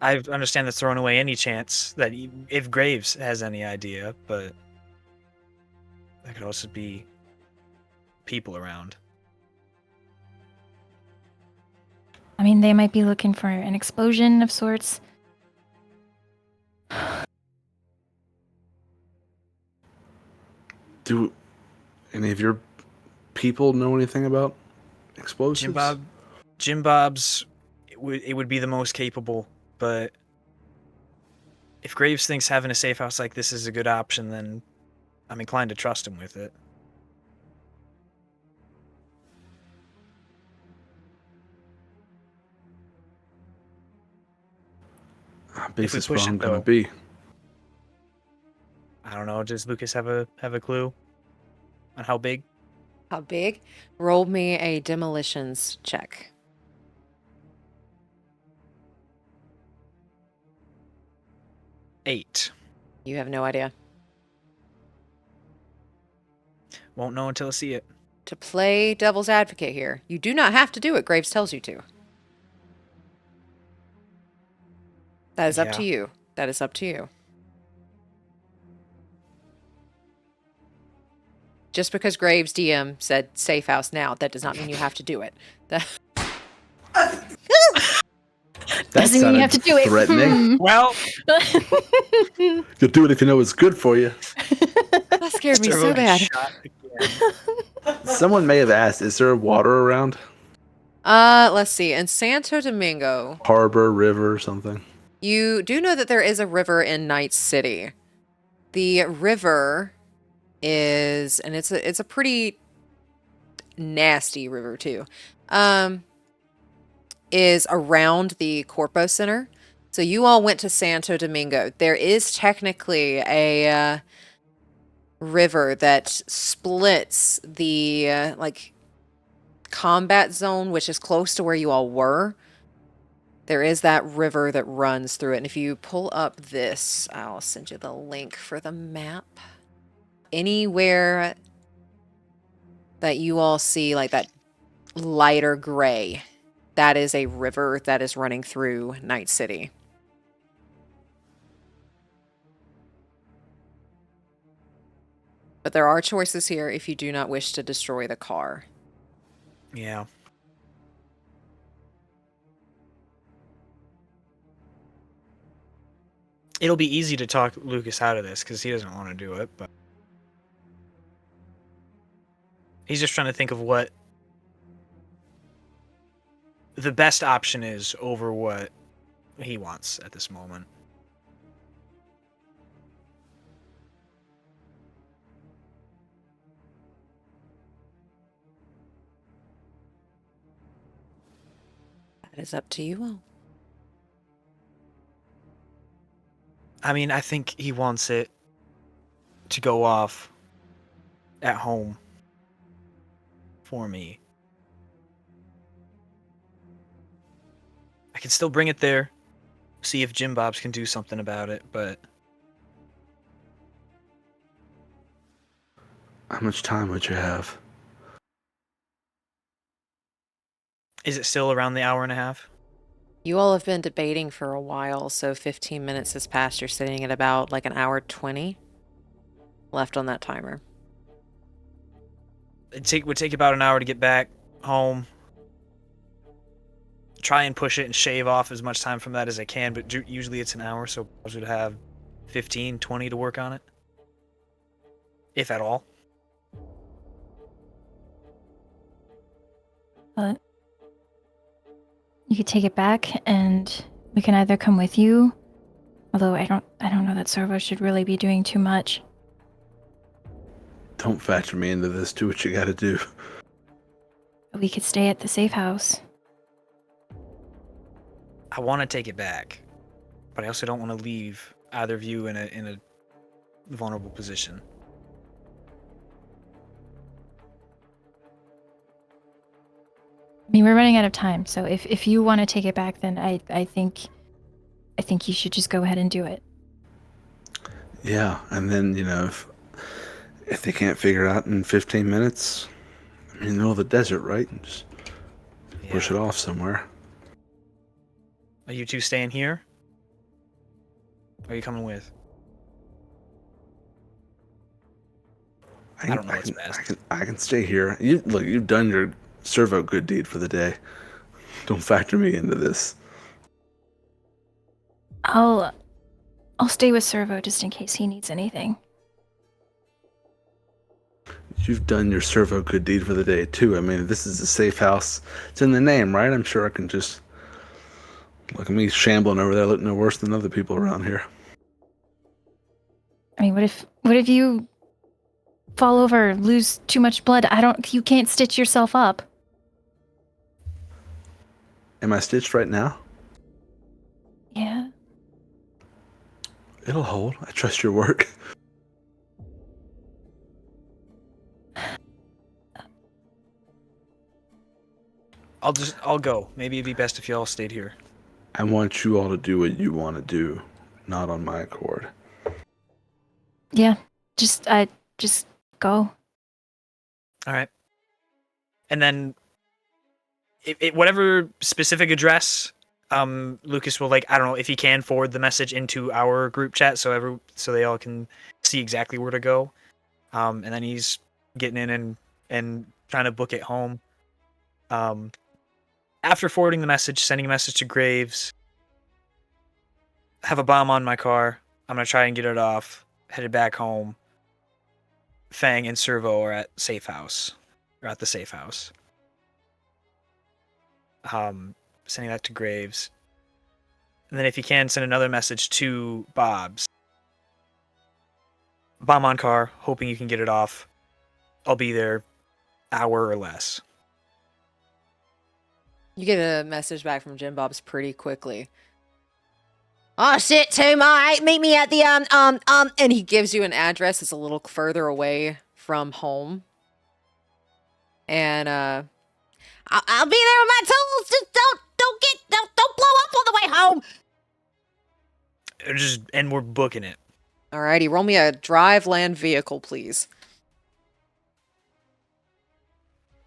I understand that's throwing away any chance that if Graves has any idea, but there could also be people around. I mean, they might be looking for an explosion of sorts. Do any of your people know anything about explosives? Jim Bob's, it would be the most capable, but if Graves thinks having a safe house like this is a good option, then I'm inclined to trust him with it. How big is If we this push bomb it, gonna though. be? I don't know. Does Lucas have a clue on how big? How big? Roll me a demolitions check. Eight. You have no idea. Won't know until I see it. To play devil's advocate here, you do not have to do what Graves tells you to. That is up to Yeah. you. That is up to you. Just because Graves DM said safe house now, that does not mean you have to do it. That Doesn't mean you have to do it. threatening. Well, You'll do it if you know it's good for you. That scared me so bad. Shot again. Someone may have asked, is there water around? Let's see. In Santo Domingo, Harbor, river, something? you do know that there is a river in Night City. The river is, and it's a pretty nasty river too, is around the Corpo Center. So you all went to Santo Domingo. There is technically a river that splits the combat zone, which is close to where you all were. there is that river that runs through it. And if you pull up this, I'll send you the link for the map. Anywhere that you all see like that lighter gray, that is a river that is running through Night City. But there are choices here if you do not wish to destroy the car. Yeah. It'll be easy to talk Lucas out of this because he doesn't want to do it, but he's just trying to think of what the best option is over what he wants at this moment. That is up to you all. I mean, I think he wants it to go off at home for me. I can still bring it there, see if Jim Bobs can do something about it, but How much time would you have? is it still around the hour and a half? You all have been debating for a while, so 15 minutes has passed. You're sitting at about like an hour 20 left on that timer. It would take about an hour to get back home. Try and push it and shave off as much time from that as I can, but usually it's an hour, so I should have 15, 20 to work on it. If at all. But you could take it back, and we can either come with you. Although I don't know that Cerveau should really be doing too much. Don't factor me into this. Do what you gotta do. We could stay at the safe house. I want to take it back, but I also don't want to leave either of you in a vulnerable position. I mean, we're running out of time, so if you want to take it back, then I think you should just go ahead and do it. Yeah, and then, if they can't figure it out in 15 minutes, in the middle of the desert, right? Just push it off somewhere. Are you two staying here? Or are you coming with? I don't know what's best. I can stay here. You've done your Cerveau good deed for the day. Don't factor me into this. I'll stay with Cerveau just in case he needs anything. You've done your Cerveau good deed for the day too. I mean, this is a safe house. It's in the name, right? I'm sure I can just look at me shambling over there, looking no worse than other people around here. I mean, what if you fall over, lose too much blood? You can't stitch yourself up. Am I stitched right now? Yeah. It'll hold. I trust your work. I'll go. Maybe it'd be best if y'all stayed here. I want you all to do what you want to do, not on my accord. Yeah. Just go. All right. And then whatever specific address, Lucas will, I don't know if he can forward the message into our group chat so they all can see exactly where to go. And then he's getting in and trying to book it home. After forwarding the message, sending a message to Graves, have a bomb on my car. I'm going to try and get it off. Headed back home. Fang and Cerveau are at the safe house. Sending that to Graves. And then if you can, send another message to Bob's. Bomb on car, hoping you can get it off. I'll be there, hour or less. You get a message back from Jim Bob's pretty quickly. Oh shit, too, mate. Meet me at the and he gives you an address that's a little further away from home. And I'll be there with my tools. Just don't blow up on the way home. And we're booking it. Alrighty, roll me a drive land vehicle, please.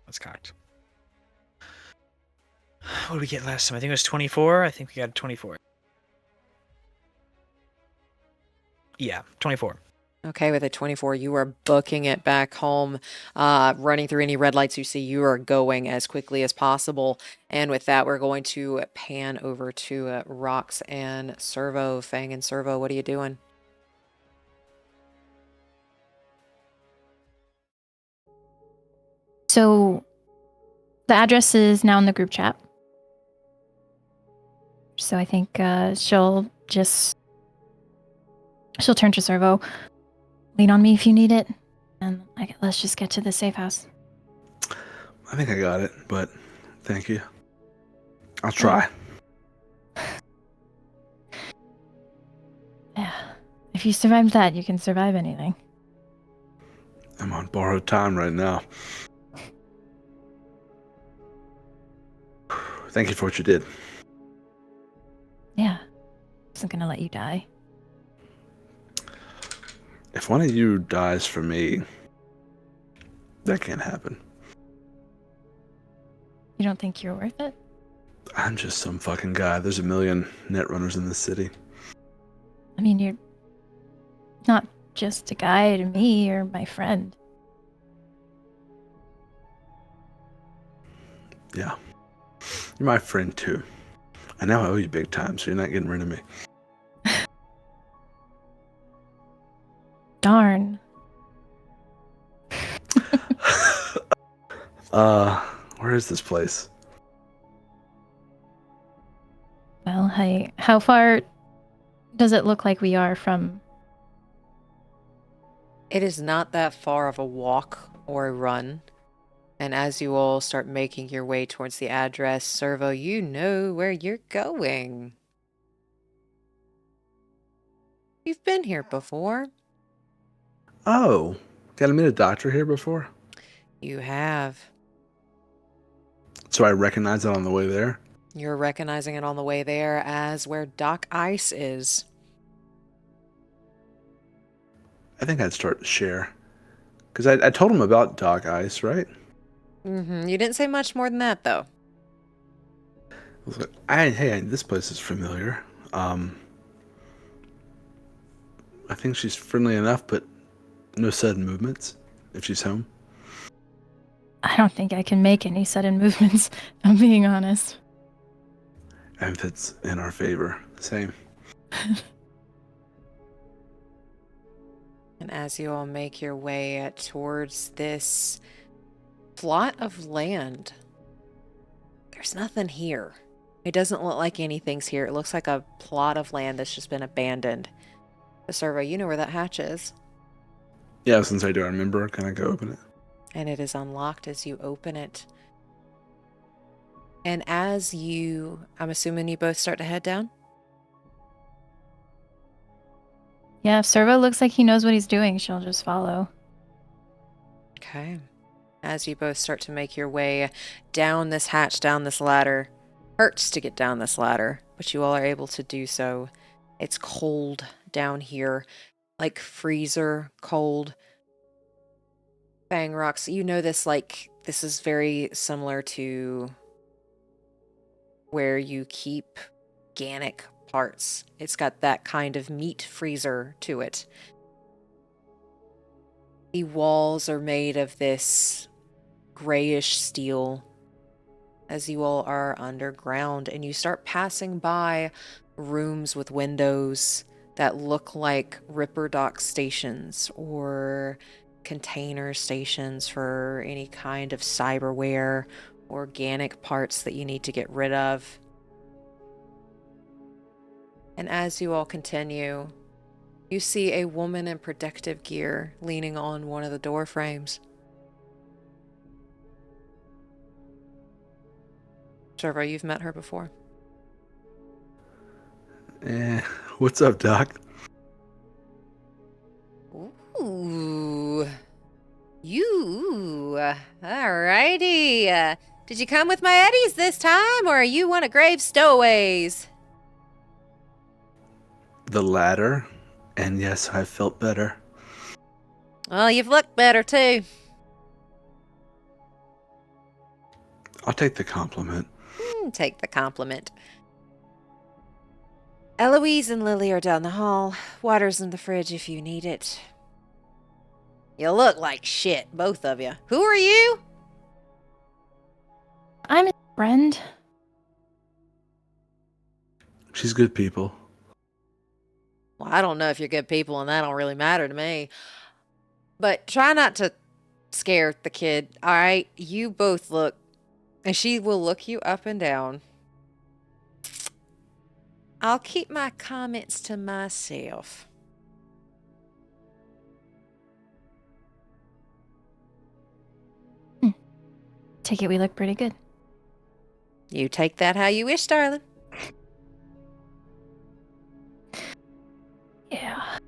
That's cocked. What did we get last time? I think it was 24. I think we got 24. Yeah, 24. Okay, with a 24, you are booking it back home, running through any red lights you see. You are going as quickly as possible. And with that, we're going to pan over to Rox and Cerveau. Fang and Cerveau, what are you doing? So the address is now in the group chat. So I think she'll turn to Cerveau. Lean on me if you need it. And let's just get to the safe house. I think I got it, but thank you. I'll try. Yeah. If you survive that, you can survive anything. I'm on borrowed time right now. Thank you for what you did. Yeah. Isn't gonna let you die. If one of you dies for me, that can't happen. You don't think you're worth it? I'm just some fucking guy. There's a million netrunners in this city. I mean, you're not just a guy to me or my friend. Yeah. You're my friend too. I now owe you big time, so you're not getting rid of me. Darn. Where is this place? Well, hey, how far does it look like we are from... It is not that far of a walk or a run. And as you all start making your way towards the address, Cerveau, you know where you're going. You've been here before. Oh, got to meet a doctor here before? You have. So I recognize it on the way there? You're recognizing it on the way there as where Doc Ice is. I think I'd start to share. Because I told him about Doc Ice, right? Mm-hmm. You didn't say much more than that, though. I was like, hey, this place is familiar. I think she's friendly enough, but no sudden movements if she's home. I don't think I can make any sudden movements, if I'm being honest. And that's in our favor. Same. And as you all make your way towards this plot of land, there's nothing here. It doesn't look like anything's here. It looks like a plot of land that's just been abandoned. The Cerveau, you know where that hatch is. Yeah, since I do remember, can I go open it? And it is unlocked as you open it. And as you, I'm assuming you both start to head down? Yeah, if Cerveau looks like he knows what he's doing, she'll just follow. Okay. As you both start to make your way down this hatch, down this ladder. Hurts to get down this ladder, but you all are able to do so. It's cold down here, like freezer cold. Fang Rocks, you know this, like, this is very similar to where you keep organic parts. It's got that kind of meat freezer to it. The walls are made of this grayish steel as you all are underground, and you start passing by rooms with windows that look like Ripper Dock stations or container stations for any kind of cyberware, organic parts that you need to get rid of. And as you all continue, you see a woman in protective gear leaning on one of the door frames. Cerveau, you've met her before. What's up, Doc? Ooh. You. Alrighty. Did you come with my Eddies this time, or are you one of Graves' stowaways? The latter, and yes, I felt better. Well, you've looked better, too. I'll take the compliment. Take the compliment. Eloise and Lily are down the hall. Water's in the fridge if you need it. You look like shit, both of you. Who are you? I'm a friend. She's good people. Well, I don't know if you're good people, and that don't really matter to me. But try not to scare the kid, all right? You both look... And she will look you up and down. I'll keep my comments to myself. Take it we look pretty good. You take that how you wish, darling. Yeah.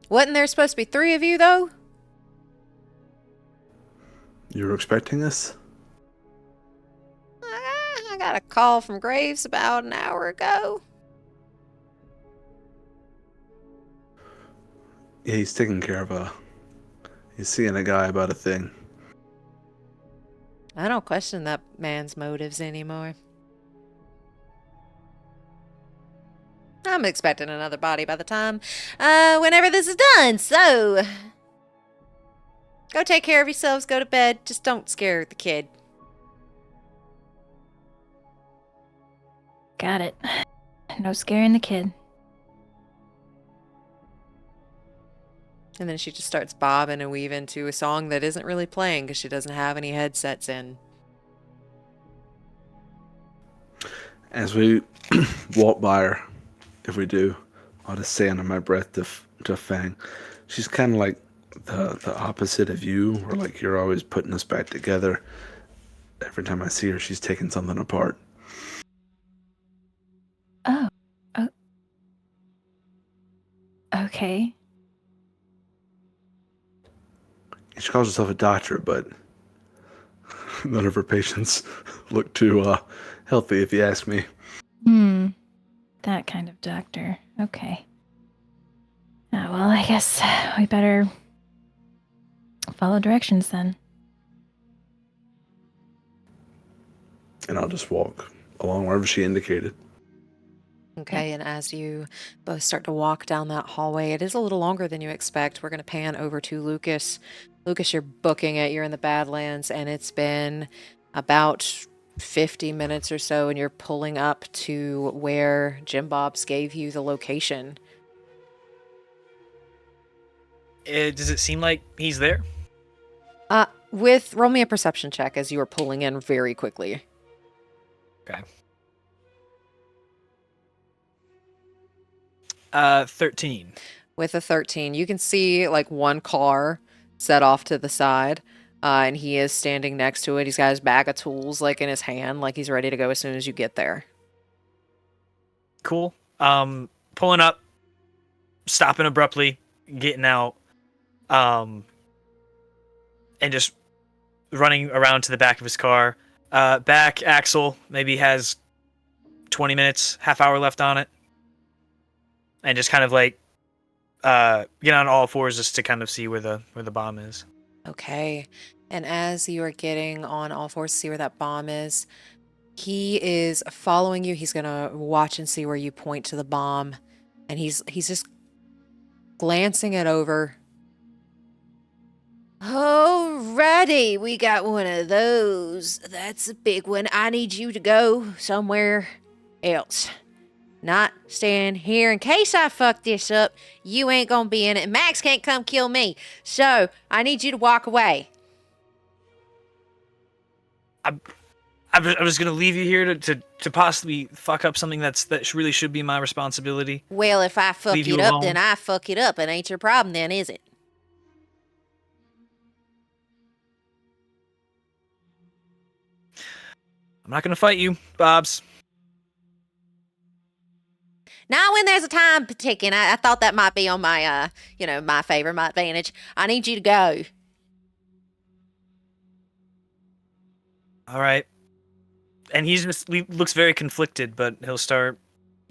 Wasn't there supposed to be 3 of you, though? You were expecting us? I got a call from Graves about an hour ago. Yeah, he's taking care of he's seeing a guy about a thing. I don't question that man's motives anymore. I'm expecting another body by the time, whenever this is done, so... Go take care of yourselves, go to bed, just don't scare the kid. Got it. No scaring the kid. And then she just starts bobbing and weaving to a song that isn't really playing because she doesn't have any headsets in. As we walk by her, if we do, I'll just say under my breath to Fang, she's kind of like the opposite of you, where like you're always putting us back together. Every time I see her, she's taking something apart. Oh. Okay. She calls herself a doctor, but none of her patients look too healthy, if you ask me. That kind of doctor. Okay. Well, I guess we better follow directions then. And I'll just walk along wherever she indicated. Okay, and as you both start to walk down that hallway, it is a little longer than you expect. We're going to pan over to Lucas. Lucas, you're booking it. You're in the Badlands, and it's been about 50 minutes or so, and you're pulling up to where Jim Bob's gave you the location. Does it seem like he's there? Roll me a perception check as you are pulling in very quickly. Okay. 13. With a 13, you can see like one car set off to the side, and he is standing next to it. He's got his bag of tools like in his hand, like he's ready to go as soon as you get there. Cool. Pulling up, stopping abruptly, getting out, and just running around to the back of his car. Back axle maybe has 20 minutes, half hour left on it. And just kind of like get on all fours just to kind of see where the bomb is. Okay. And as you are getting on all fours to see where that bomb is, he is following you. He's going to watch and see where you point to the bomb. And he's just glancing it over. Alrighty, we got one of those. That's a big one. I need you to go somewhere else. Not staying here in case I fuck this up. You ain't gonna be in it. Max can't come kill me. So, I need you to walk away. I'm just gonna leave you here to possibly fuck up something that really should be my responsibility. Well, if I fuck Leave you it up, alone. then I fuck it up. It ain't your problem then, is it? I'm not gonna fight you, Bobs. Now, when there's a time ticking, I thought that might be on my, my favor, my advantage. I need you to go. All right. And he looks very conflicted, but he'll start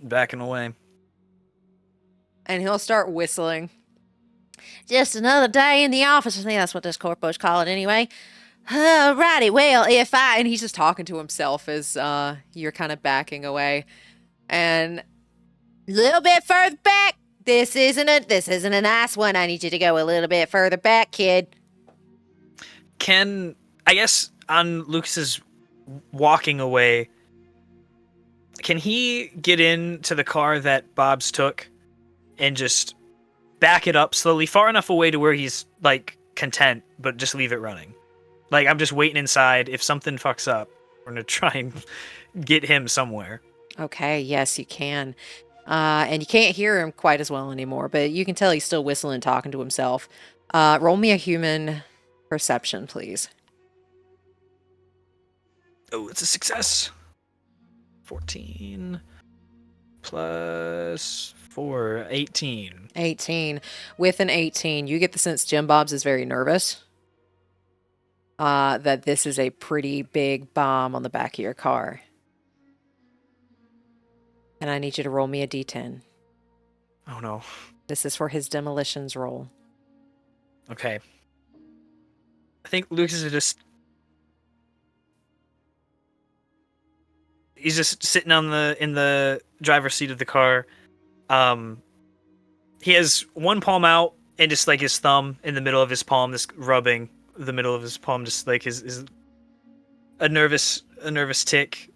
backing away. And he'll start whistling. Just another day in the office. I think that's what this corpo's call it anyway. Alrighty, well, if I... And he's just talking to himself as you're kind of backing away. And A little bit further back. This isn't a nice one. I need you to go a little bit further back, kid. I guess on Lucas's walking away, can he get into the car that Bob's took and just back it up slowly, far enough away to where he's, like, content, but just leave it running? Like, I'm just waiting inside. If something fucks up, we're going to try and get him somewhere. okay, yes, you can. And you can't hear him quite as well anymore, but you can tell he's still whistling, talking to himself. Roll me a human perception, please. Oh, it's a success. 14 plus 4, 18. 18. With an 18, you get the sense Jim Bob's is very nervous. That this is a pretty big bomb on the back of your car. And I need you to roll me a d10. Oh, no. This is for his demolitions roll. Okay. I think Lucas is just... He's just sitting in the driver's seat of the car. He has one palm out and just like his thumb in the middle of his palm, just rubbing the middle of his palm, just like his a nervous tick.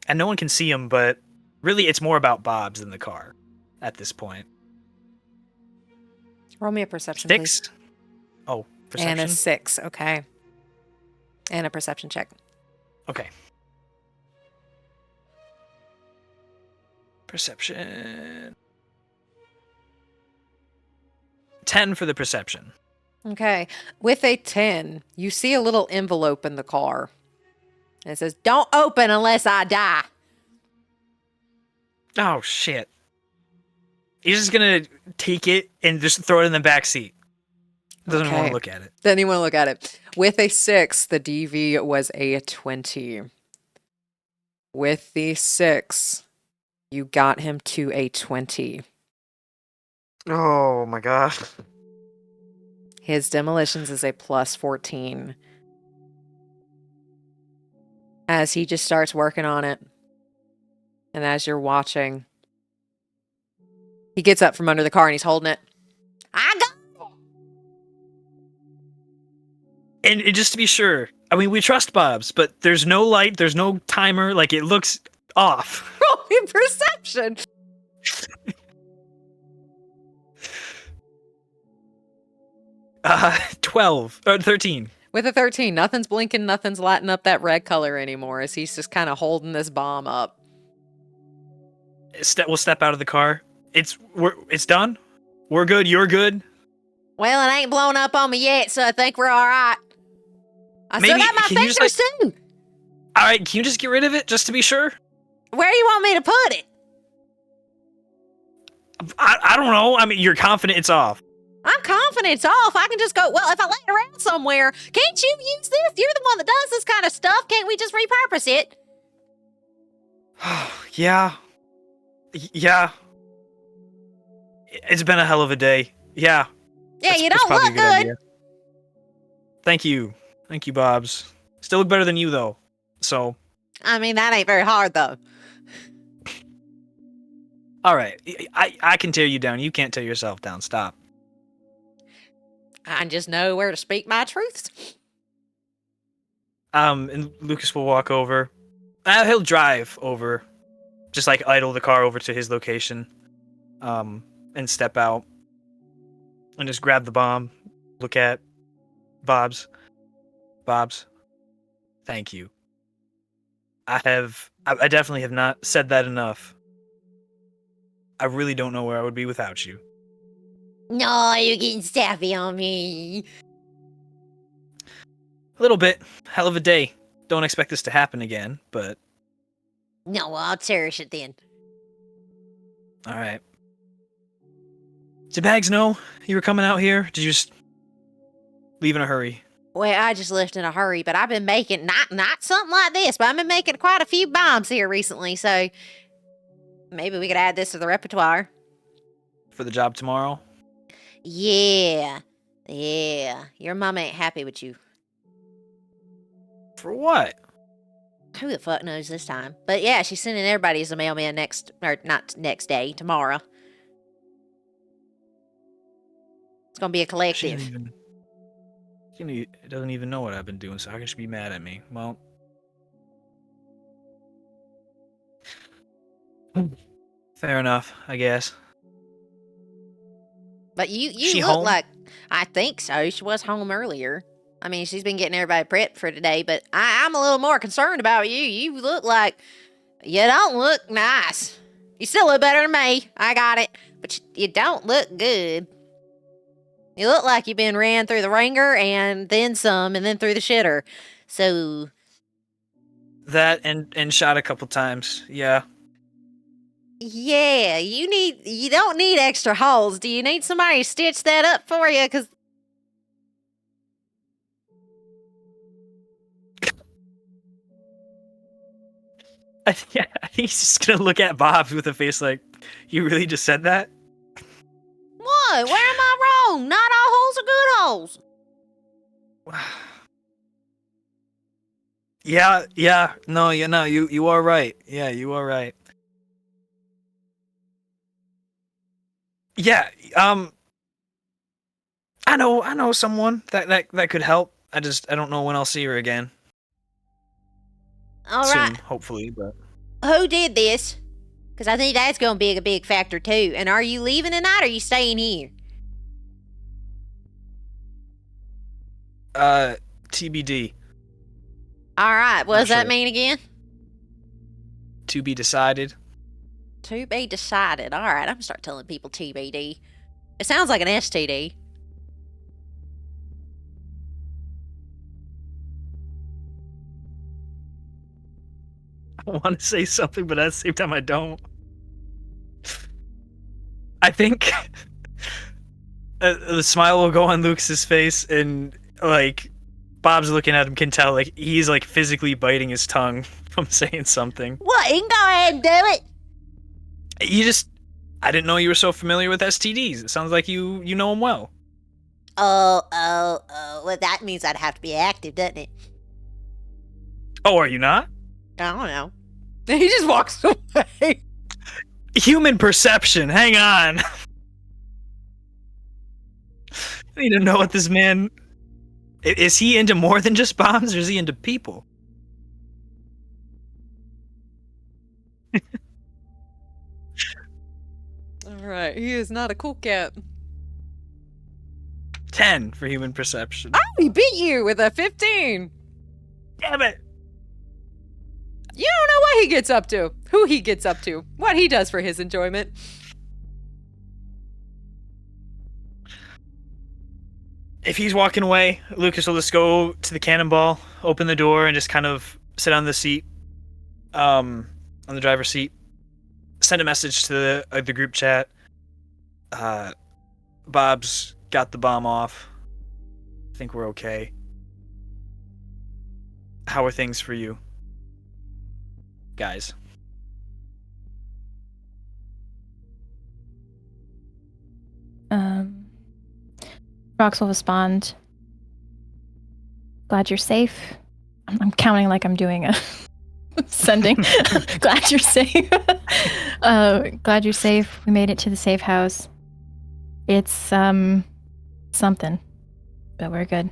And no one can see him, but really it's more about Bob's in the car at this point. Roll me a perception, 6? please. Oh, perception? And a 6, okay. And a perception check. Okay. Perception. 10 for the perception. Okay. With a 10, you see a little envelope in the car. And it says, "Don't open unless I die." Oh, shit. He's just gonna take it and just throw it in the back seat. Doesn't want Okay. to look at it. Then you want to look at it. With a 6, the DV was a 20. With the 6, you got him to a 20. Oh, my God. His demolitions is a plus 14. As he just starts working on it. And as you're watching, he gets up from under the car and he's holding it. I got And just to be sure, I mean, we trust Bob's, but there's no light, there's no timer, like, it looks off. Roll me perception. 12, or 13. With a 13, nothing's blinking, nothing's lighting up that red color anymore as he's just kind of holding this bomb up. We'll step out of the car. It's done. We're good. You're good. Well, it ain't blown up on me yet, so I think we're all right. I still Maybe- got my can you fingers just, too. All right, can you just get rid of it just to be sure? Where do you want me to put it? I don't know. I mean, you're confident it's off. I'm confident it's off. I can just go, well, if I lay it around somewhere, can't you use this? You're the one that does this kind of stuff. Can't we just repurpose it? Yeah. Yeah. It's been a hell of a day. Yeah. Yeah, you don't probably look a good good. idea. Thank you. Thank you, Bobs. Still look better than you, though. So. I mean, that ain't very hard, though. All right. I can tear you down. You can't tear yourself down. Stop. I just know where to speak my truths. And Lucas will walk over. He'll drive over. Just like idle the car over to his location. And step out. And just grab the bomb. Look at Bob's. Thank you. I definitely have not said that enough. I really don't know where I would be without you. No, you're getting sappy on me. A little bit. Hell of a day. Don't expect this to happen again, but... No, well, I'll cherish it then. Alright. Did Bags know you were coming out here? Did you just leave in a hurry? Well, I just left in a hurry, but I've been making not something like this, but I've been making quite a few bombs here recently, so maybe we could add this to the repertoire. For the job tomorrow? Yeah. Your mom ain't happy with you. For what? Who the fuck knows this time? But yeah, she's sending everybody as a mailman not next day, tomorrow. It's gonna be a collective. She doesn't even know what I've been doing, so how can she be mad at me? Well, fair enough, I guess. But you She look home? like, I think so. She was home earlier. I mean, she's been getting everybody prepped for today, but I'm a little more concerned about you. You look like, you don't look nice. You still look better than me. I got it. But you don't look good. You look like you've been ran through the ringer and then some and then through the shitter. So, That and shot a couple times, yeah. yeah, you don't need extra holes. Do you need somebody to stitch that up for you? Because I think he's just gonna look at Bob with a face like, you really just said that? what? Where am I wrong? Not all holes are good holes. No, you are right. Yeah, you are right. Yeah, I know someone that could help. I don't know when I'll see her again. All Soon, right. hopefully, but Who did this? Because I think that's going to be a big factor too. And are you leaving tonight or are you staying here? TBD, All right. What Not does that sure. mean again? to be decided. To be decided. All right. I'm going to start telling people TBD. It sounds like an STD. I want to say something, but at the same time, I don't. I think the smile will go on Lucas's face, and like Bob's looking at him, can tell like he's like physically biting his tongue from saying something. What? You can go ahead and do it. I didn't know you were so familiar with STDs. It sounds like you know them well. Oh. Well, that means I'd have to be active, doesn't it? Oh, are you not? I don't know. He just walks away. Human perception. Hang on. I need to know what this man is. He into more than just bombs, or is he into people? All right, he is not a cool cat. 10 for human perception. Oh, he beat you with a 15. Damn it! You don't know what he gets up to, who he gets up to, what he does for his enjoyment. If he's walking away, Lucas will just go to the cannonball, open the door, and just kind of sit on the seat, on the driver's seat. Send a message to the group chat. Bob's got the bomb off. I think we're okay. How are things for you, guys? Rox will respond. Glad you're safe. I'm counting like I'm doing a sending. Glad you're safe. Glad you're safe. We made it to the safe house. It's something, but we're good.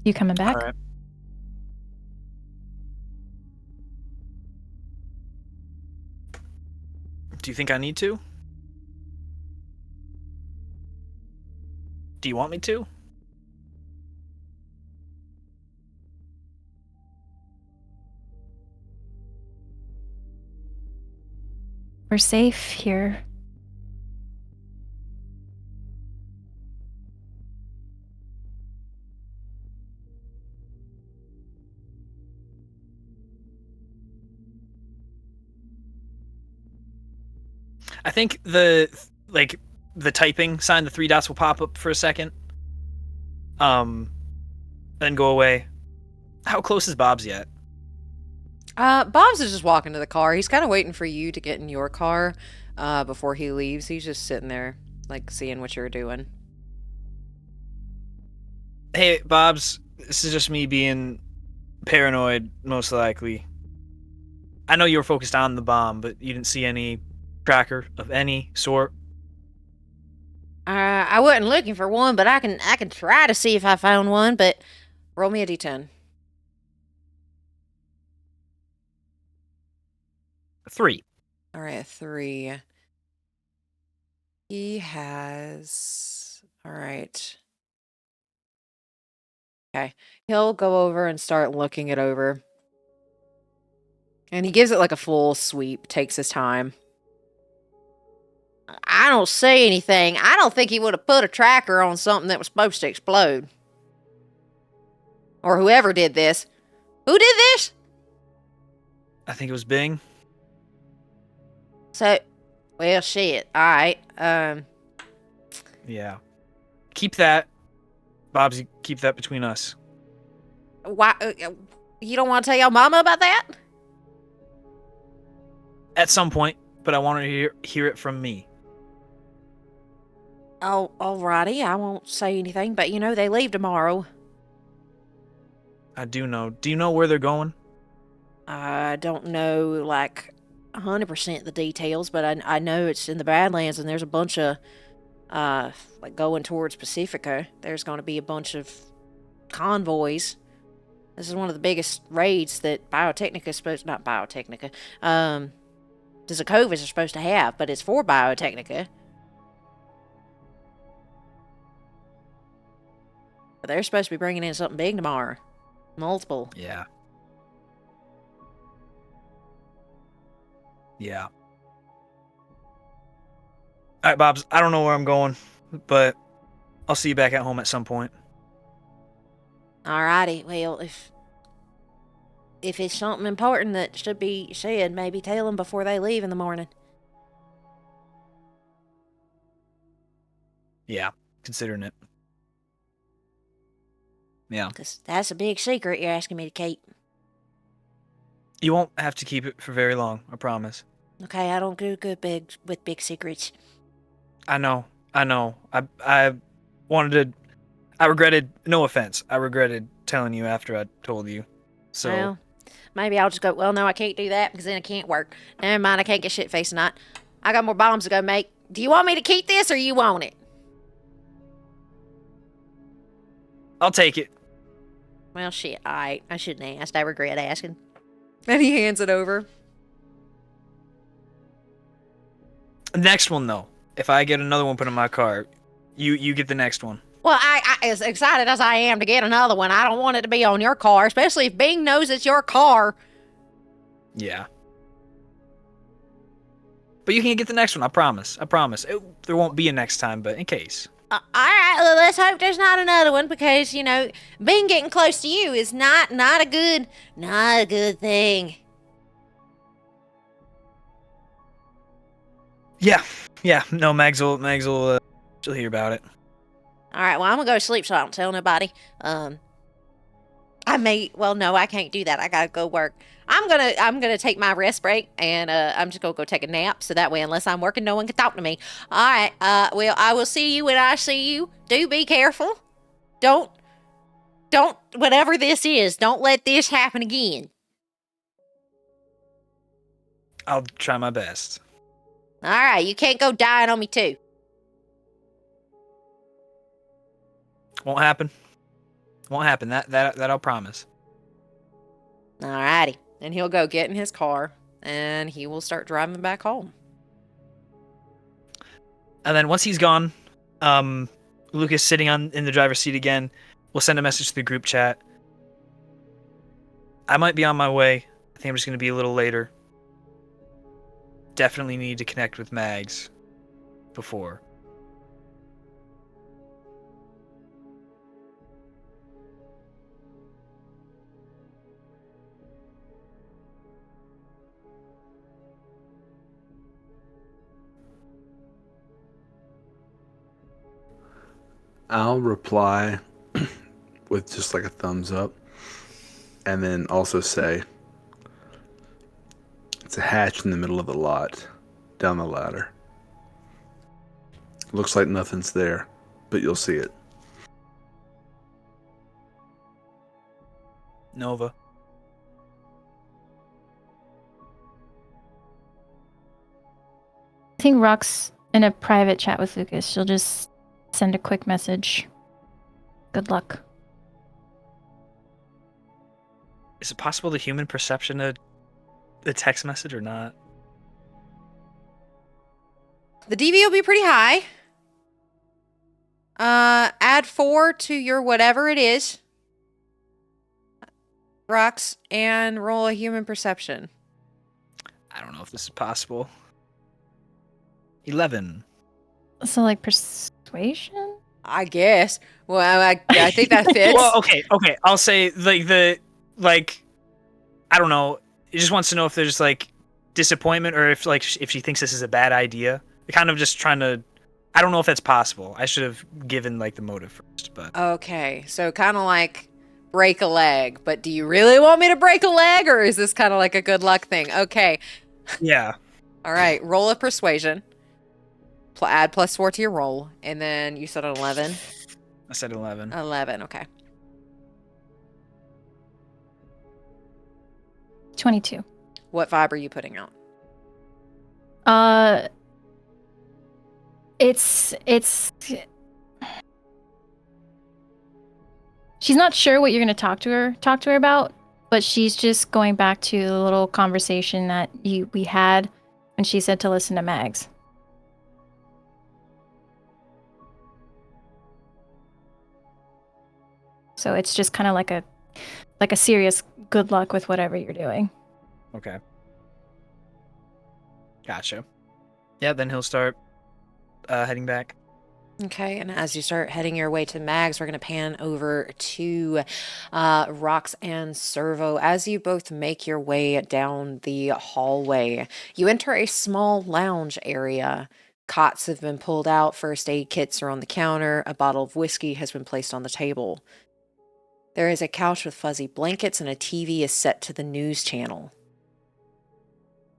You coming back? All right. Do you think I need to? Do you want me to? We're safe here. I think the the typing sign, the 3 dots will pop up for a second. Then go away. How close is Bob's yet? Bob's is just walking to the car. He's kind of waiting for you to get in your car before he leaves. He's just sitting there, like, seeing what you're doing. Hey, Bob's, this is just me being paranoid, most likely. I know you were focused on the bomb, but you didn't see any tracker of any sort. I wasn't looking for one, but I can try to see if I found one. But Roll me a d10. 3. All right, a 3. He has... All right. Okay. He'll go over and start looking it over. And he gives it like a full sweep, takes his time. I don't see anything. I don't think he would have put a tracker on something that was supposed to explode. Or whoever did this. Who did this? I think it was Bing. So, well, shit. All right. Yeah. Keep that. Bob's, keep that between us. Why? You don't want to tell your mama about that? At some point, but I want to hear it from me. Oh, alrighty. I won't say anything, but they leave tomorrow. I do know. Do you know where they're going? I don't know, 100% the details, but I know it's in the Badlands, and there's a bunch of, going towards Pacifica. There's going to be a bunch of convoys. This is one of the biggest raids that Biotechnica is supposed... Not Biotechnica. The Zakovas are supposed to have, but it's for Biotechnica. But they're supposed to be bringing in something big tomorrow. Multiple. Yeah. Yeah. Alright, Bobs, I don't know where I'm going, but I'll see you back at home at some point. Alrighty. Well, if it's something important that should be said, maybe tell them before they leave in the morning. Yeah, considering it. Yeah. Because that's a big secret you're asking me to keep. You won't have to keep it for very long, I promise. Okay, I don't do good with big secrets. I know. I wanted to... I regretted... No offense. I regretted telling you after I told you. So... Well, maybe I'll just go, well, no, I can't do that because then it can't work. Never mind, I can't get shit-faced tonight. I got more bombs to go make. Do you want me to keep this or you want it? I'll take it. Well, shit, alright. I shouldn't have asked. I regret asking. And he hands it over. Next one, though. If I get another one put in my car, you get the next one. Well, I as excited as I am to get another one, I don't want it to be on your car, especially if Bing knows it's your car. Yeah. But you can get the next one, I promise. I promise. There won't be a next time, but in case. Alright, well, let's hope there's not another one because, Bing getting close to you is not a good thing. Yeah. No, Mags will she'll hear about it. Alright, well, I'm gonna go to sleep so I don't tell nobody. No, I can't do that. I gotta go work. I'm gonna take my rest break and I'm just gonna go take a nap so that way unless I'm working no one can talk to me. Alright, well, I will see you when I see you. Do be careful. Don't whatever this is, don't let this happen again. I'll try my best. Alright, you can't go dying on me too. Won't happen. That I'll promise. Alrighty. And he'll go get in his car, and he will start driving back home. And then once he's gone, Lucas sitting in the driver's seat again, will send a message to the group chat. I might be on my way. I think I'm just going to be a little later. Definitely need to connect with Mags before. I'll reply with just like a thumbs up, and then also say it's a hatch in the middle of the lot, down the ladder. Looks like nothing's there, but you'll see it. Nova. I think Rock's in a private chat with Lucas. She'll just send a quick message. Good luck. Is it possible the human perception a text message or not? The DV will be pretty high. Add 4 to your whatever it is, Rox, and roll a human perception. I don't know if this is possible. 11. So, like, persuasion? I guess. Well, I think that fits. Well, okay. I'll say I don't know. He just wants to know if there's like disappointment or if she thinks this is a bad idea. Kind of just trying to. I don't know if that's possible. I should have given like the motive first, but Okay, so kind of like break a leg, but do you really want me to break a leg, or is this kind of like a good luck thing? Okay. yeah. All right, roll a persuasion. Add +4 to your roll, and then you said an 11. I said 11. 11, okay. 22. What vibe are you putting out? It's she's not sure what you're going to talk to her about, but she's just going back to the little conversation that we had when she said to listen to Mags. So it's just kind of like a serious good luck with whatever you're doing. Okay. Gotcha. Yeah, then he'll start heading back. Okay, and as you start heading your way to Mags, we're going to pan over to Rox and Cerveau. As you both make your way down the hallway, you enter a small lounge area. Cots have been pulled out, first aid kits are on the counter, a bottle of whiskey has been placed on the table. There is a couch with fuzzy blankets, and a TV is set to the news channel.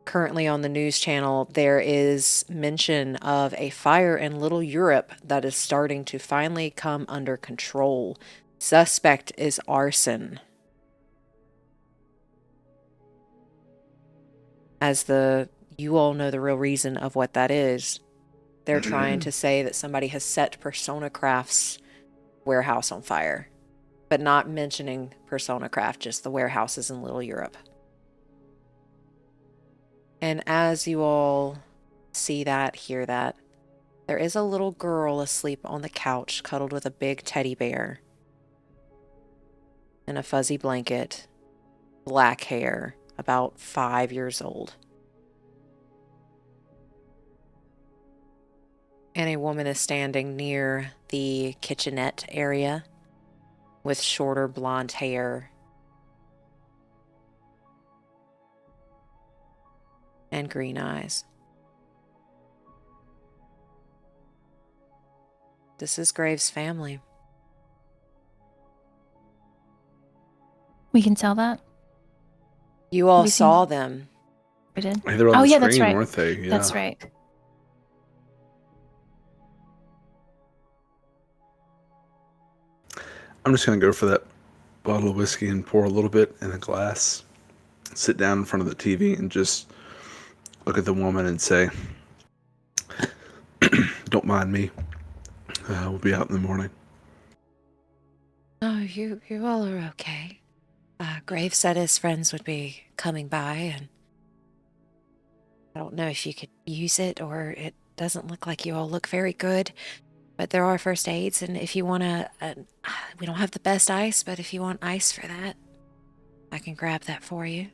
Currently on the news channel, there is mention of a fire in Little Europe that is starting to finally come under control. Suspect is arson. As you all know the real reason of what that is. They're trying to say that somebody has set Personacraft's warehouse on fire. But not mentioning Personacraft, just the warehouses in Little Europe. And as you all see that, hear that, there is a little girl asleep on the couch, cuddled with a big teddy bear. In a fuzzy blanket, black hair, about 5 years old. And a woman is standing near the kitchenette area with shorter blonde hair and green eyes. This is Graves' family. We can tell that. You all We saw can- them. We did. Hey, they're on Oh, the yeah, screen, that's right. weren't they? Yeah. That's right. I'm just going to go for that bottle of whiskey and pour a little bit in a glass. Sit down in front of the TV and just look at the woman and say, don't mind me. We'll be out in the morning. Oh, you all are okay. Graves said his friends would be coming by, and I don't know if you could use it, or it doesn't look like you all look very good. But there are first aids, and if you want to, we don't have the best ice, but if you want ice for that, I can grab that for you.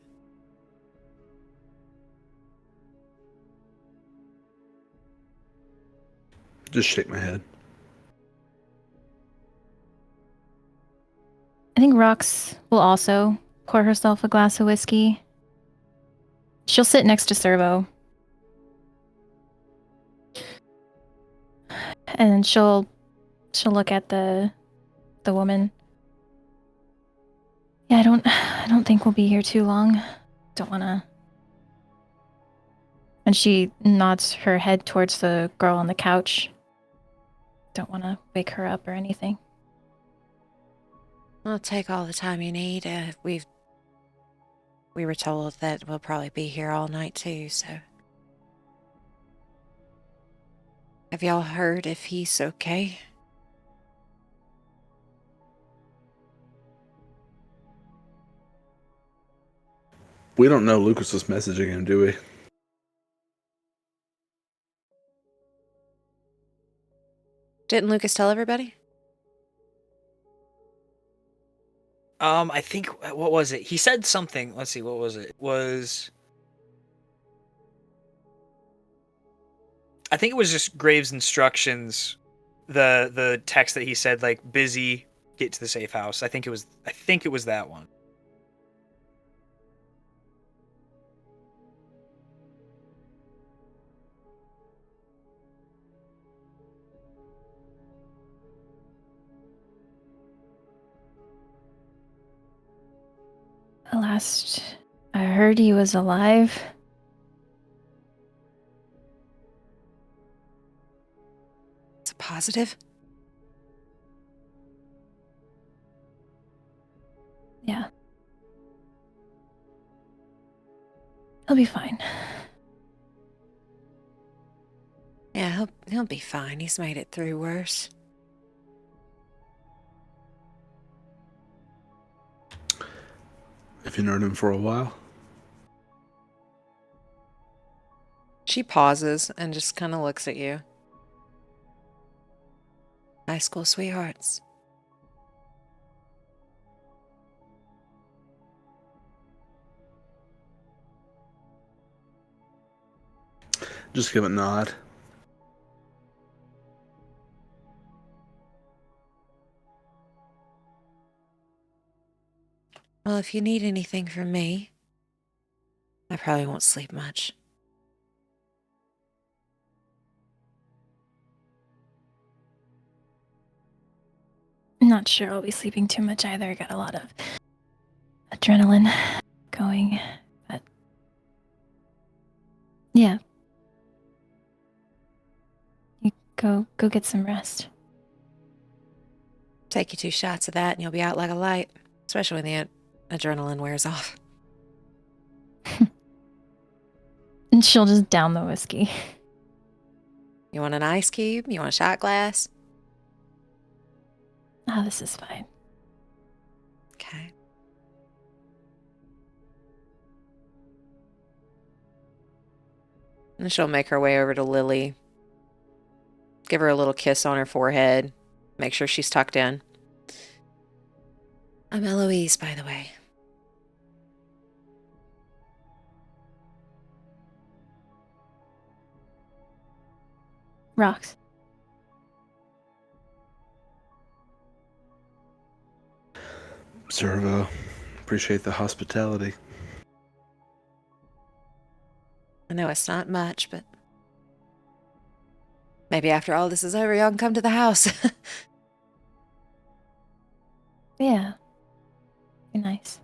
Just shake my head. I think Rox will also pour herself a glass of whiskey. She'll sit next to Cerveau. And then she'll She'll look at the woman. Yeah, I don't think we'll be here too long. Don't wanna. And she nods her head towards the girl on the couch. Don't wanna wake her up or anything. I'll take all the time you need. We were told that we'll probably be here all night too, so. Have y'all heard if he's okay? We don't know Lucas was messaging him, do we? Didn't Lucas tell everybody? I think what was it? He said something. Let's see, what was it? I think it was just Graves' instructions. The text that he said, like, busy, get to the safe house. I think it was that one. Last I heard, he was alive. It's a positive? Yeah. He'll be fine. Yeah, he'll be fine. He's made it through worse. Have you known him for a while? She pauses and just kind of looks at you. High school sweethearts. Just give a nod. Well, if you need anything from me, I probably won't sleep much. I'm not sure I'll be sleeping too much either. Got a lot of adrenaline going, but yeah. You go get some rest. Take you 2 shots of that and you'll be out like a light, especially when the adrenaline wears off. And she'll just down the whiskey. You want an ice cube? You want a shot glass? Oh, this is fine. Okay. And she'll make her way over to Lily. Give her a little kiss on her forehead. Make sure she's tucked in. I'm Eloise, by the way. Rocks. Cerveau, appreciate the hospitality. I know it's not much, but maybe after all this is over, y'all can come to the house. Yeah. Be nice.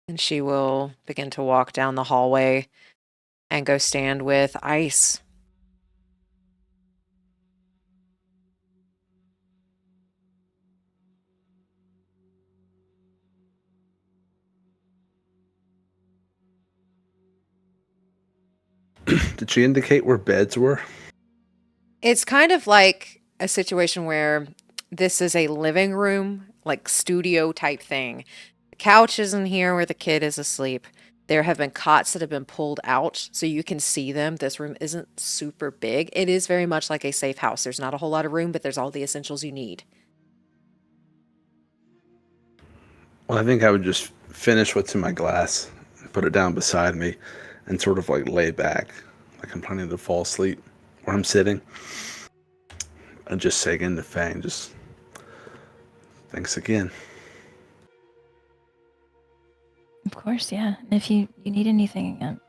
And she will begin to walk down the hallway and go stand with Ice. Did she indicate where beds were? It's kind of like a situation where this is a living room, like studio type thing. The couch is in here where the kid is asleep. There have been cots that have been pulled out so you can see them. This room isn't super big. It is very much like a safe house. There's not a whole lot of room, but there's all the essentials you need. Well, I think I would just finish what's in my glass, put it down beside me, and sort of like lay back, like I'm planning to fall asleep where I'm sitting. And just say again to Fang, just thanks again. Of course, yeah. If you need anything,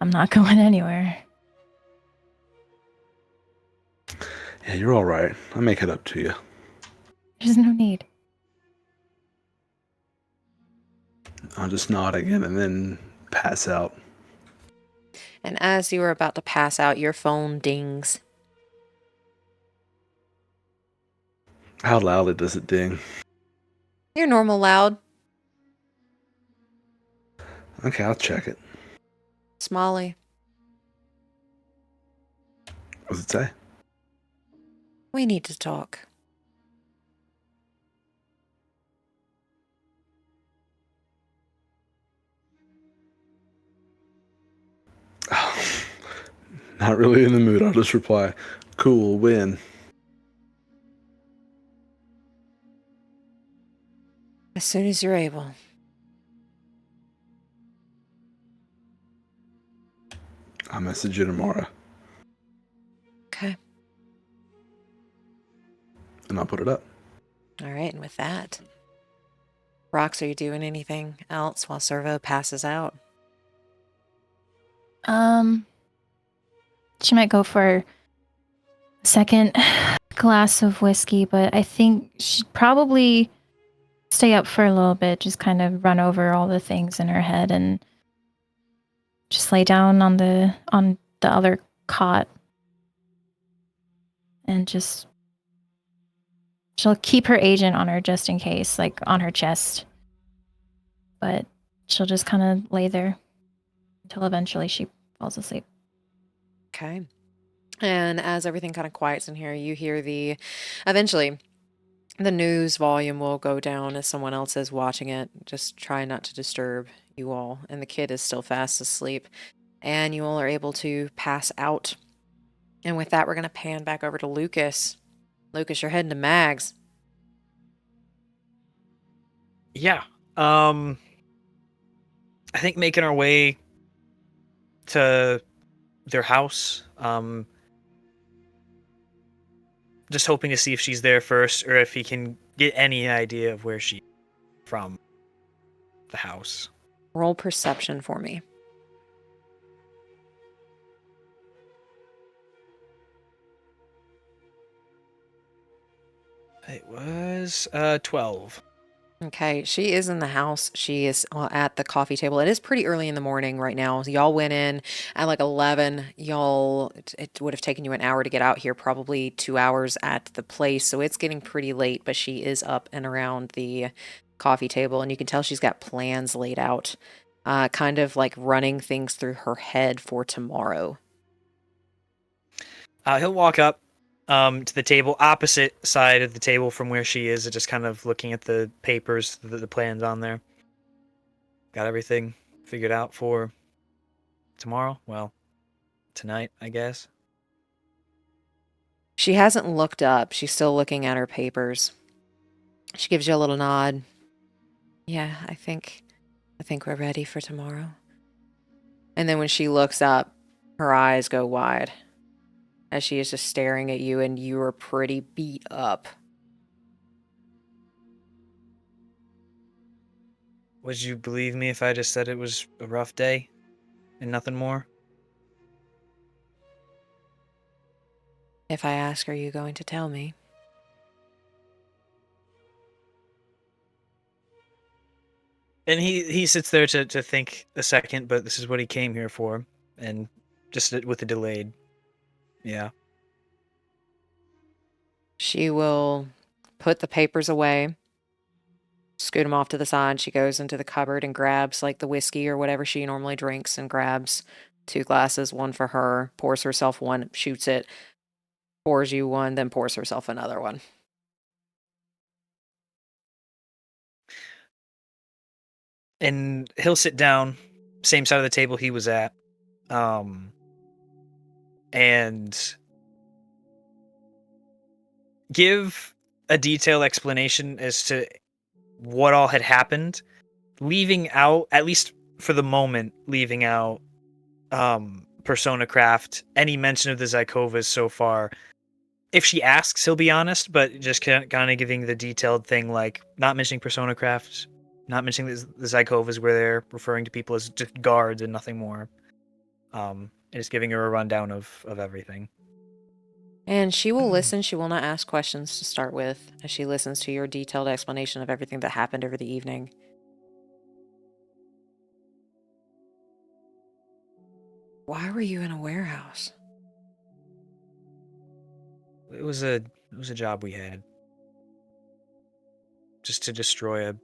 I'm not going anywhere. Yeah, you're all right. I'll make it up to you. There's no need. I'll just nod again and then pass out. And as you are about to pass out, your phone dings. How loudly does it ding? Your normal loud. Okay, I'll check it. Smalley. What does it say? We need to talk. Not really in the mood. I'll just reply, cool, win. As soon as you're able. I'll message you tomorrow. Okay. And I'll put it up. All right, and with that, Rox, are you doing anything else while Cerveau passes out? She might go for a second glass of whiskey, but I think she'd probably stay up for a little bit, just kind of run over all the things in her head and just lay down on the other cot and just she'll keep her agent on her just in case, like on her chest. But she'll just kind of lay there until eventually she falls asleep. Okay. And as everything kind of quiets in here, you hear eventually, the news volume will go down as someone else is watching it. Just try not to disturb you all. And the kid is still fast asleep. And you all are able to pass out. And with that, we're going to pan back over to Lucas. Lucas, you're heading to Mags. Yeah. I think making our way to their house. Just hoping to see if she's there first, or if he can get any idea of where she's from the house. Roll perception for me. It was 12. Okay, she is in the house. She is at the coffee table. It is pretty early in the morning right now. Y'all went in at like 11. It would have taken you an hour to get out here, probably 2 hours at the place. So it's getting pretty late, but she is up and around the coffee table. And you can tell she's got plans laid out, kind of like running things through her head for tomorrow. He'll walk up to the table, opposite side of the table from where she is, just kind of looking at the papers, the plans on there. Got everything figured out for tomorrow? Well, tonight, I guess. She hasn't looked up. She's still looking at her papers. She gives you a little nod. Yeah, I think we're ready for tomorrow. And then when she looks up, her eyes go wide as she is just staring at you, and you are pretty beat up. Would you believe me if I just said it was a rough day and nothing more? If I ask, are you going to tell me? And he sits there to think a second, but this is what he came here for, and just with a delayed. Yeah. She will put the papers away, scoot them off to the side. She goes into the cupboard and grabs like the whiskey or whatever she normally drinks and grabs 2 glasses, one for her, pours herself one, shoots it, pours you one, then pours herself another one. And he'll sit down, same side of the table he was at, and give a detailed explanation as to what all had happened, leaving out, at least for the moment, leaving out Personacraft, any mention of the Zykovas so far. If she asks, he'll be honest, but just kind of giving the detailed thing, like not mentioning Personacraft Not mentioning the Zykovas were there, referring to people as just guards and nothing more. And just giving her a rundown of everything. And she will listen. She will not ask questions to start with, as she listens to your detailed explanation of everything that happened over the evening. Why were you in a warehouse? It was a job we had. Just to destroy a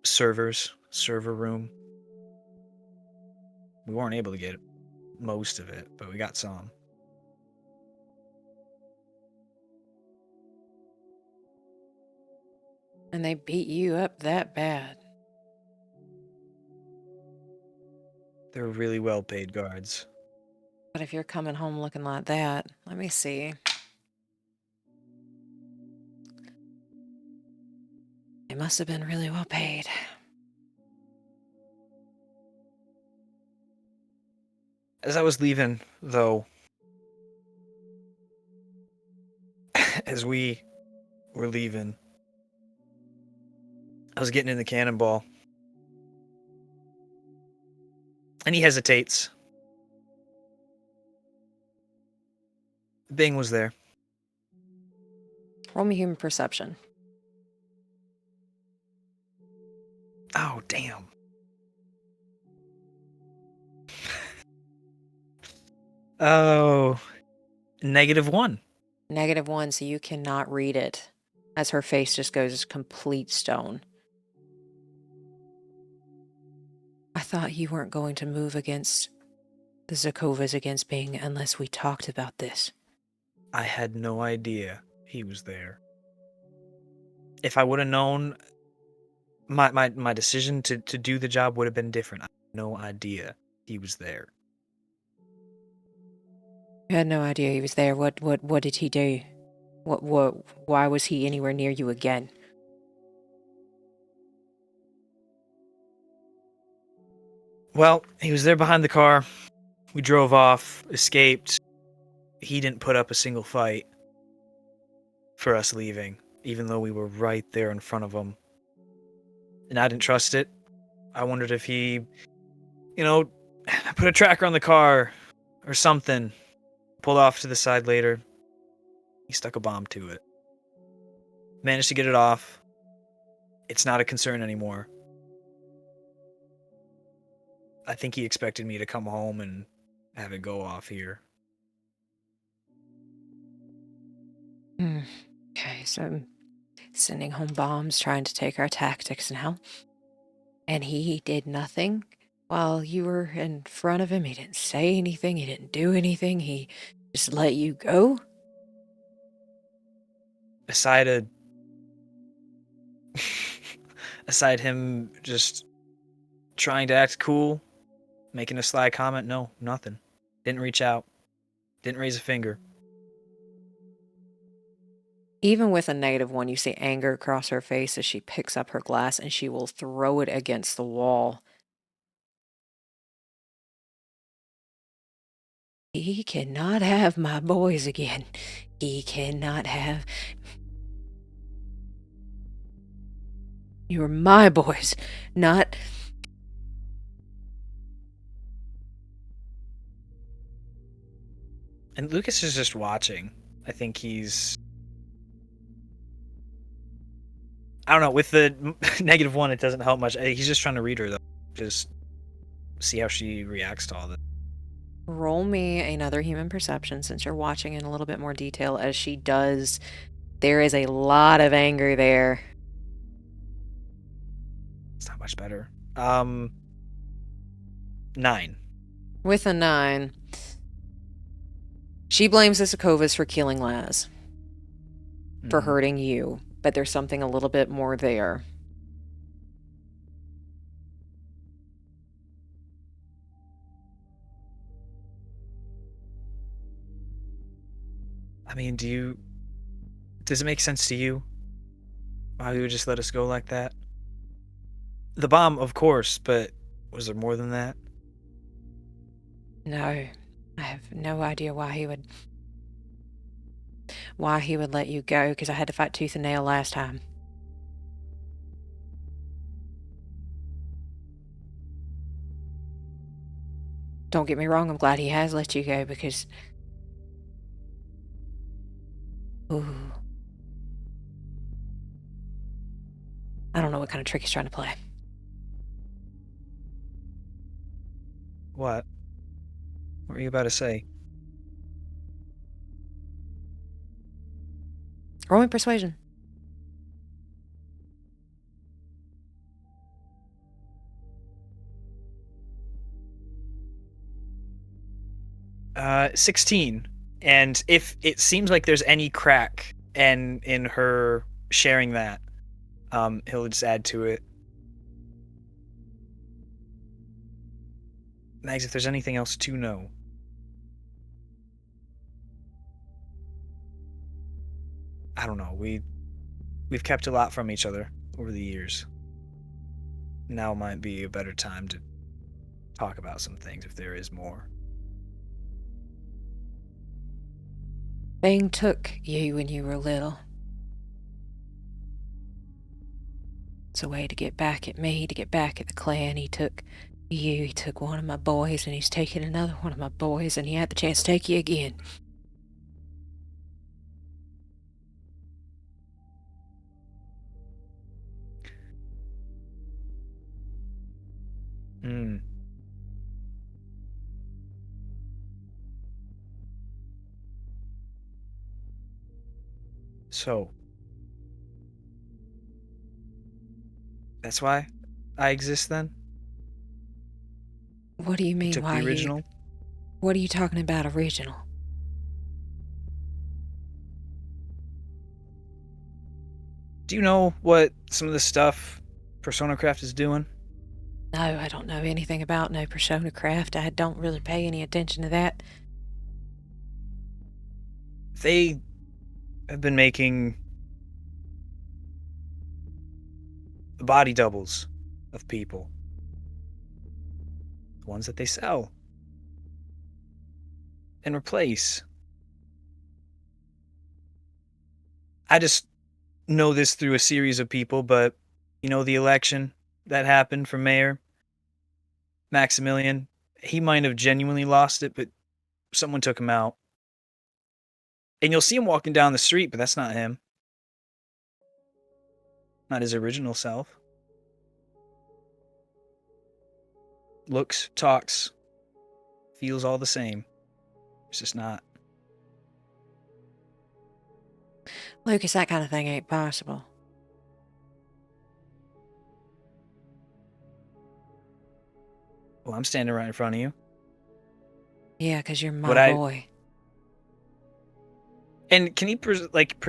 server room. We weren't able to get most of it, but we got some. And they beat you up that bad? They're really well-paid guards. But if you're coming home looking like that, let me see. They must have been really well paid. As I was leaving, though, as we were leaving, I was getting in the cannonball. And he hesitates. Bing was there. Roll me human perception. Oh, damn. Oh, -1. -1, so you cannot read it, as her face just goes complete stone. I thought you weren't going to move against the Zakovas against Bing unless we talked about this. I had no idea he was there. If I would have known, my decision to do the job would have been different. I had no idea he was there. You had no idea he was there. What did he do? Why was he anywhere near you again? Well, he was there behind the car. We drove off, escaped. He didn't put up a single fight for us leaving, even though we were right there in front of him. And I didn't trust it. I wondered if he, put a tracker on the car or something. Pulled off to the side later. He stuck a bomb to it. Managed to get it off. It's not a concern anymore. I think he expected me to come home and have it go off here. Okay, so sending home bombs, trying to take our tactics now. And he did nothing while you were in front of him. He didn't say anything. He didn't do anything. He just let you go. Aside him just trying to act cool, making a sly comment, no, nothing. Didn't reach out. Didn't raise a finger. Even with a -1, you see anger across her face as she picks up her glass and she will throw it against the wall. He cannot have my boys again. He cannot have... You're my boys, not... And Lucas is just watching. I think he's... I don't know, with the -1, it doesn't help much. He's just trying to read her, though. Just see how she reacts to all this. Roll me another human perception since you're watching in a little bit more detail as she does. There is a lot of anger there. It's not much better. 9. With a 9, she blames the Sokovas for killing Laz, for hurting you, but there's something a little bit more there. I mean, does it make sense to you why he would just let us go like that? The bomb, of course, but was there more than that? No, I have no idea why he would let you go, because I had to fight tooth and nail last time. Don't get me wrong, I'm glad he has let you go because... Ooh. I don't know what kind of trick he's trying to play. What? What were you about to say? Roll me persuasion. Uh, 16. And if it seems like there's any crack and in her sharing that, he'll just add to it. Mags, if there's anything else to know. I don't know. We've kept a lot from each other over the years. Now might be a better time to talk about some things if there is more. Fang took you when you were little. It's a way to get back at me, to get back at the clan. He took you, he took one of my boys, and he's taking another one of my boys, and he had the chance to take you again. Hmm. So, that's why I exist then? What do you You mean, took why the original? What are you talking about, original? Do you know what some of the stuff Personacraft is doing? No, I don't know anything about no Personacraft. I don't really pay any attention to that. They have been making body doubles of people. The ones that they sell and replace. I just know this through a series of people, but you know the election that happened for mayor? Maximilian, he might have genuinely lost it, but someone took him out. And you'll see him walking down the street, but that's not him. Not his original self. Looks, talks, feels all the same. It's just not. Lucas, that kind of thing ain't possible. Well, I'm standing right in front of you. Yeah, because you're What my boy. And can he,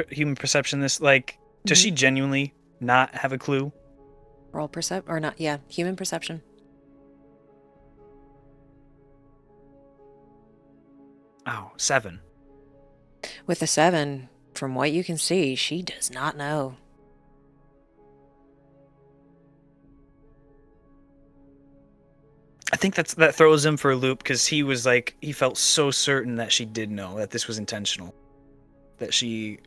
human perception this? Like, does she genuinely not have a clue? Roll percep or not? Yeah, human perception. Oh, 7. With a 7, from what you can see, she does not know. I think that throws him for a loop because he was like, he felt so certain that she did know that this was intentional. That she...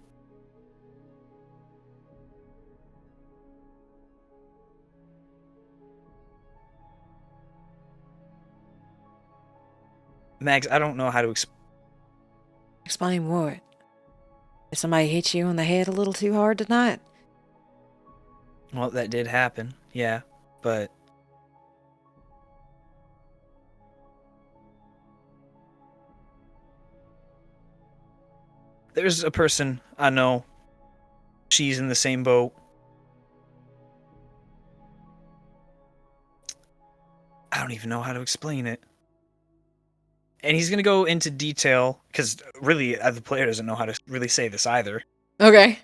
Max, I don't know how to Explain what? Did somebody hit you on the head a little too hard tonight? Well, that did happen, yeah, but... There's a person I know. She's in the same boat. I don't even know how to explain it. And he's going to go into detail, because really, the player doesn't know how to really say this either. Okay.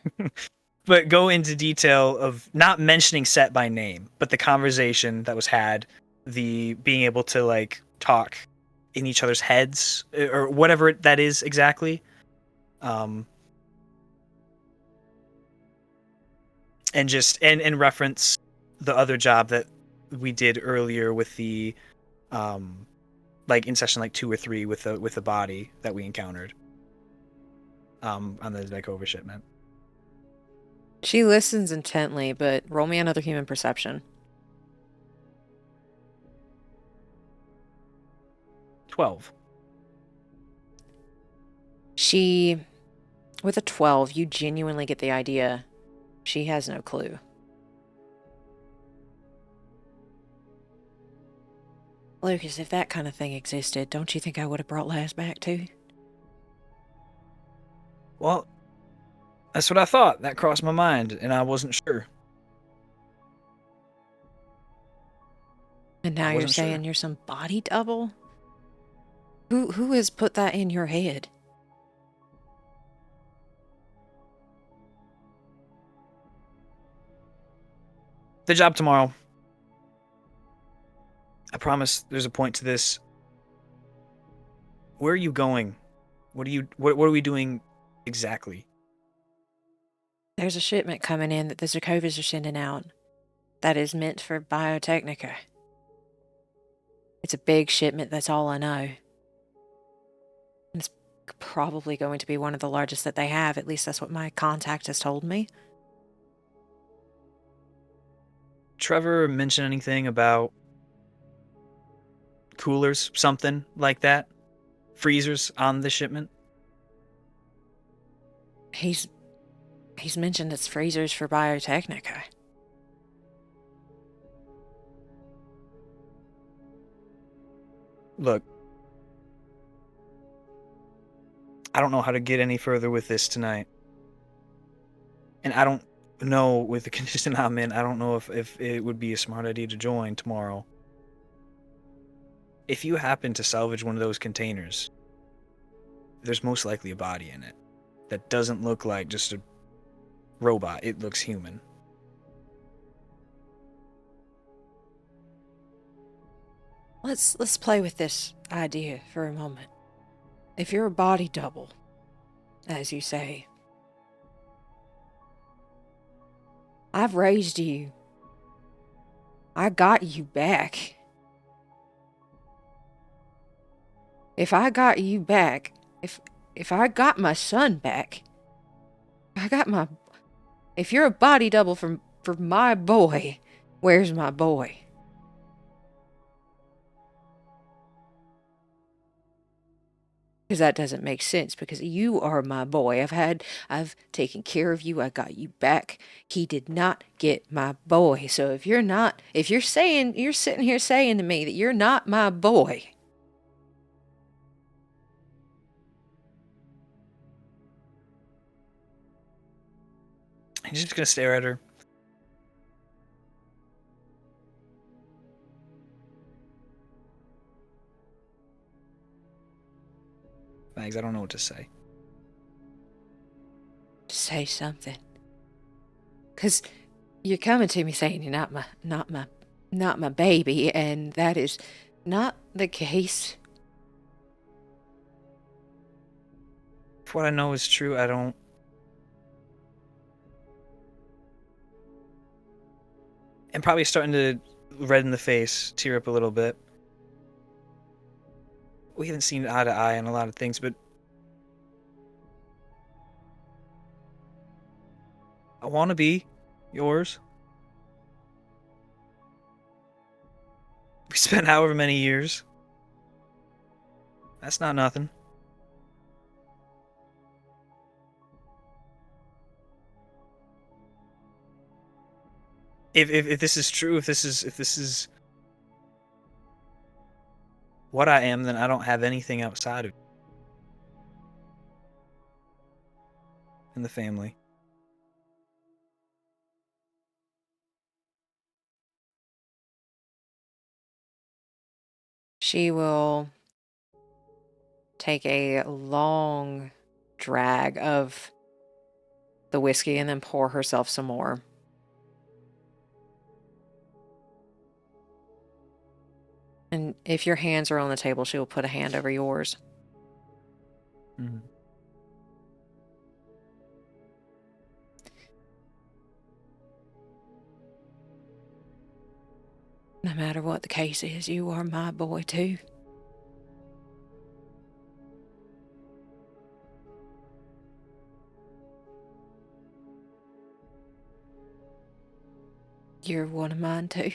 But go into detail of not mentioning Set by name, but the conversation that was had, the being able to, like, talk in each other's heads, or whatever that is exactly. And just, and reference the other job that we did earlier with the, like in session like 2 or 3 with the body that we encountered on the Megacorps shipment. She listens intently, but roll me another human perception. 12. With a 12, you genuinely get the idea she has no clue. Lucas, if that kind of thing existed, don't you think I would have brought Laz back too? Well, that's what I thought. That crossed my mind, and I wasn't sure. And now you're saying you're some body double? Who has put that in your head? The job tomorrow. I promise there's a point to this. Where are you going? What are we doing exactly? There's a shipment coming in that the Zerkovas are sending out that is meant for Biotechnica. It's a big shipment, that's all I know. It's probably going to be one of the largest that they have, at least that's what my contact has told me. Trevor mention anything about coolers, something like that? Freezers on the shipment? He's mentioned it's freezers for Biotechnica. Look, I don't know how to get any further with this tonight. And I don't know, with the condition I'm in, I don't know if it would be a smart idea to join tomorrow. If you happen to salvage one of those containers, there's most likely a body in it that doesn't look like just a robot. It looks human. Let's play with this idea for a moment. If you're a body double, as you say, I've raised you. I got you back. If I got you back, if I got my son back, if you're a body double for my boy, where's my boy? Because that doesn't make sense, because you are my boy. I've taken care of you. I got you back. He did not get my boy. So if you're sitting here saying to me that you're not my boy, He's just gonna stare at her. Thanks, I don't know what to say. say something. Because you're coming to me saying you're not my baby, and that is not the case. If what I know is true, I don't... And probably starting to redden the face, tear up a little bit. We haven't seen eye to eye on a lot of things, but I want to be yours. We spent however many years. That's not nothing. If this is true, if this is what I am, then I don't have anything outside of in the family. She will take a long drag of the whiskey and then pour herself some more. And if your hands are on the table, she will put a hand over yours. Mm-hmm. No matter what the case is, you are my boy too. You're one of mine too.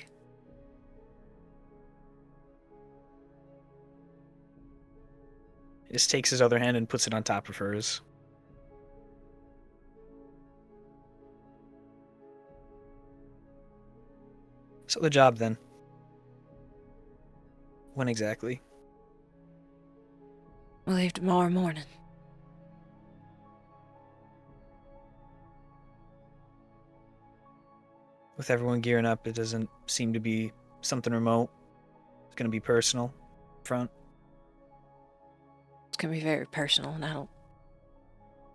just takes his other hand and puts it on top of hers. So the job then. When exactly? We'll leave tomorrow morning. With everyone gearing up, it doesn't seem to be something remote. It's going to be personal. Front. It's gonna be very personal, and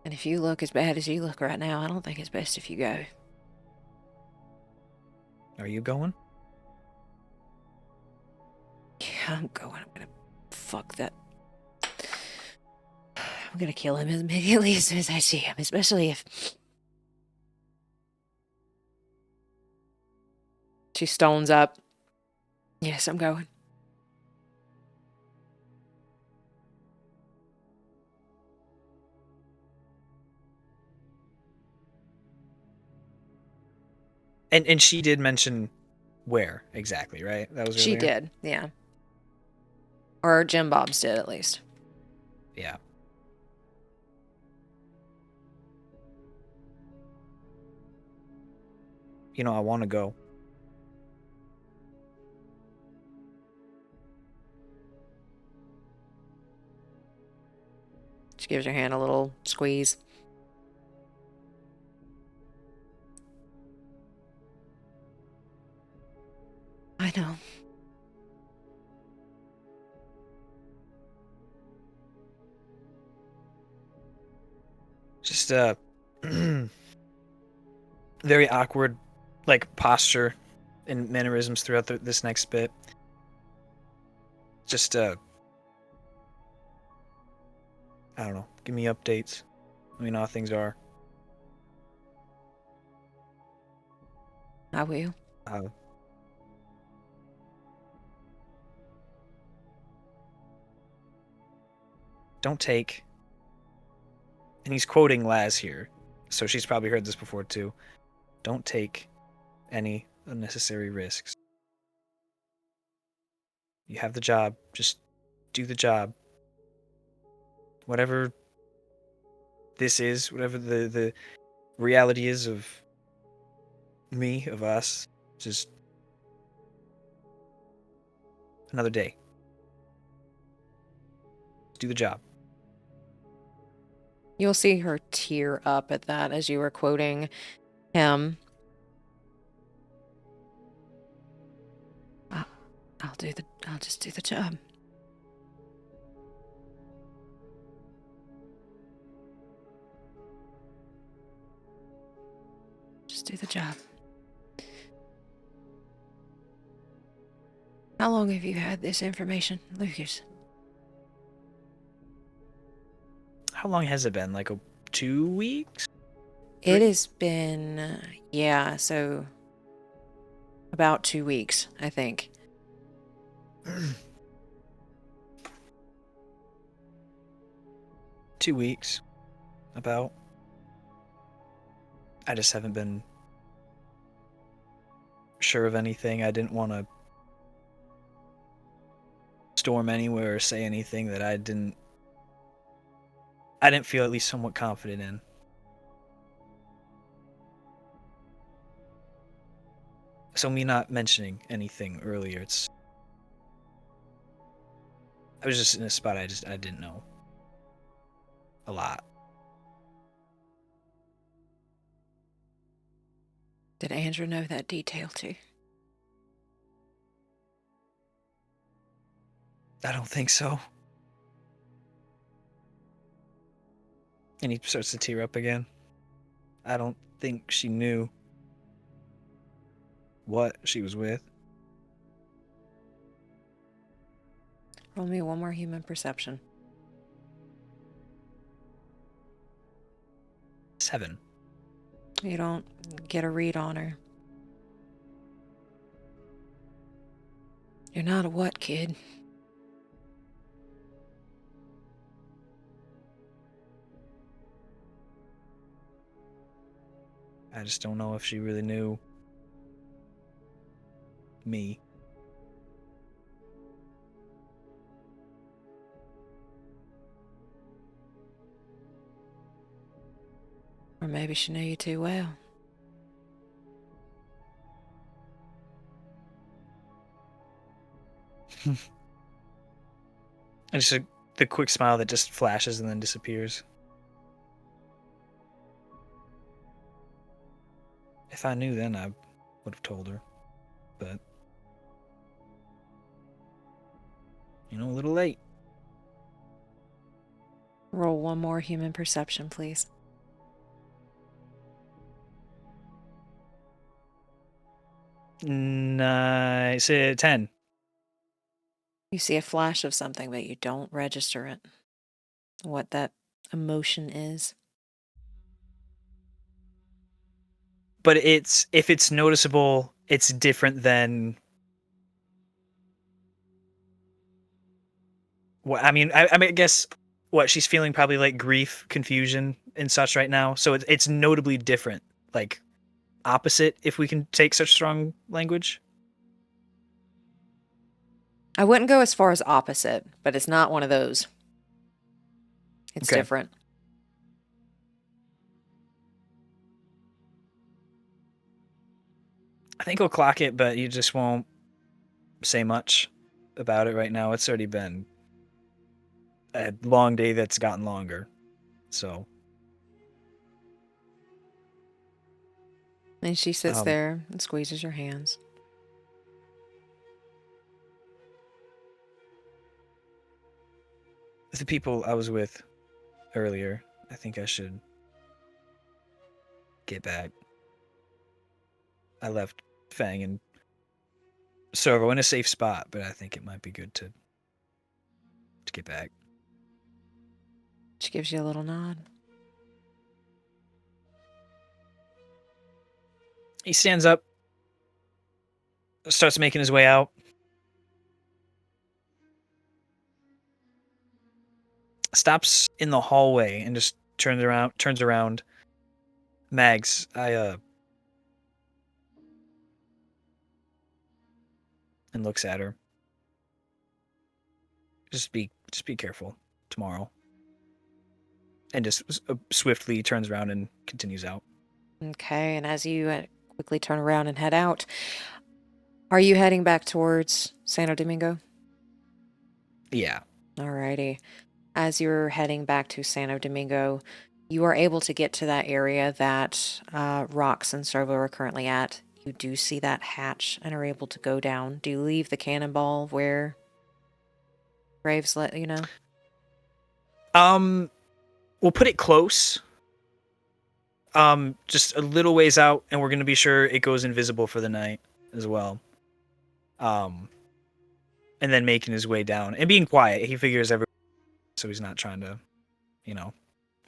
and if you look as bad as you look right now, I don't think it's best if you go. Are you going? Yeah, I'm going. I'm gonna fuck that. I'm gonna kill him immediately as soon as I see him, especially if She stones up. yes, I'm going. And she did mention where exactly, right? That was She earlier? did, yeah. Or Jim Bob's did, at least. Yeah. You know, I want to go. She gives her hand a little squeeze. I know. Just very awkward, like posture and mannerisms throughout this next bit. Just I don't know. Give me updates. Let me know how things are. I will. Uh, don't take. And he's quoting Laz here, so she's probably heard this before too. Don't take any unnecessary risks. You have the job. Just do the job. Whatever this is, whatever the reality is of me, of us, just another day. Do the job. You'll see her tear up at that as you were quoting him. I'll just do the job. Just do the job. How long have you had this information, Lucas? How long has it been? Like 2 weeks? It has been, yeah, so about 2 weeks, I think. 2 weeks. About. I just haven't been sure of anything. I didn't want to storm anywhere or say anything that I didn't feel at least somewhat confident in. So me not mentioning anything earlier, I was just in a spot I didn't know a lot. Did Andrew know that detail too? I don't think so. And he starts to tear up again. I don't think she knew what she was with. Roll me one more human perception. 7. You don't get a read on her. You're not a what, kid? I just don't know if she really knew me. Or maybe she knew you too well. And just the quick smile that just flashes and then disappears. If I knew then, I would have told her. But, a little late. Roll one more human perception, please. Nice. 10. You see a flash of something, but you don't register it. What that emotion is. But if it's noticeable, it's different than what I mean. I guess what she's feeling probably like grief, confusion, and such right now. So it's notably different, like opposite, if we can take such strong language. I wouldn't go as far as opposite, but it's not one of those. It's Okay. different. I think we'll clock it, but you just won't say much about it right now. It's already been a long day that's gotten longer. So. And she sits there and squeezes your hands. The people I was with earlier, I think I should get back. I left Fang and Cerveau in a safe spot, but I think it might be good to get back. She gives you a little nod. He stands up, starts making his way out. Stops in the hallway and just turns around. Mags, and looks at her. Just be careful tomorrow. And just swiftly turns around and continues out. Okay, and as you quickly turn around and head out, are you heading back towards Santo Domingo? Yeah. Alrighty. As you're heading back to Santo Domingo, you are able to get to that area that Rox and Cerveau are currently at. You do see that hatch and are able to go down. Do you leave the cannonball where Graves let you know? We'll put it close. Just a little ways out, and we're gonna be sure it goes invisible for the night as well. And then making his way down and being quiet. He figures so he's not trying to,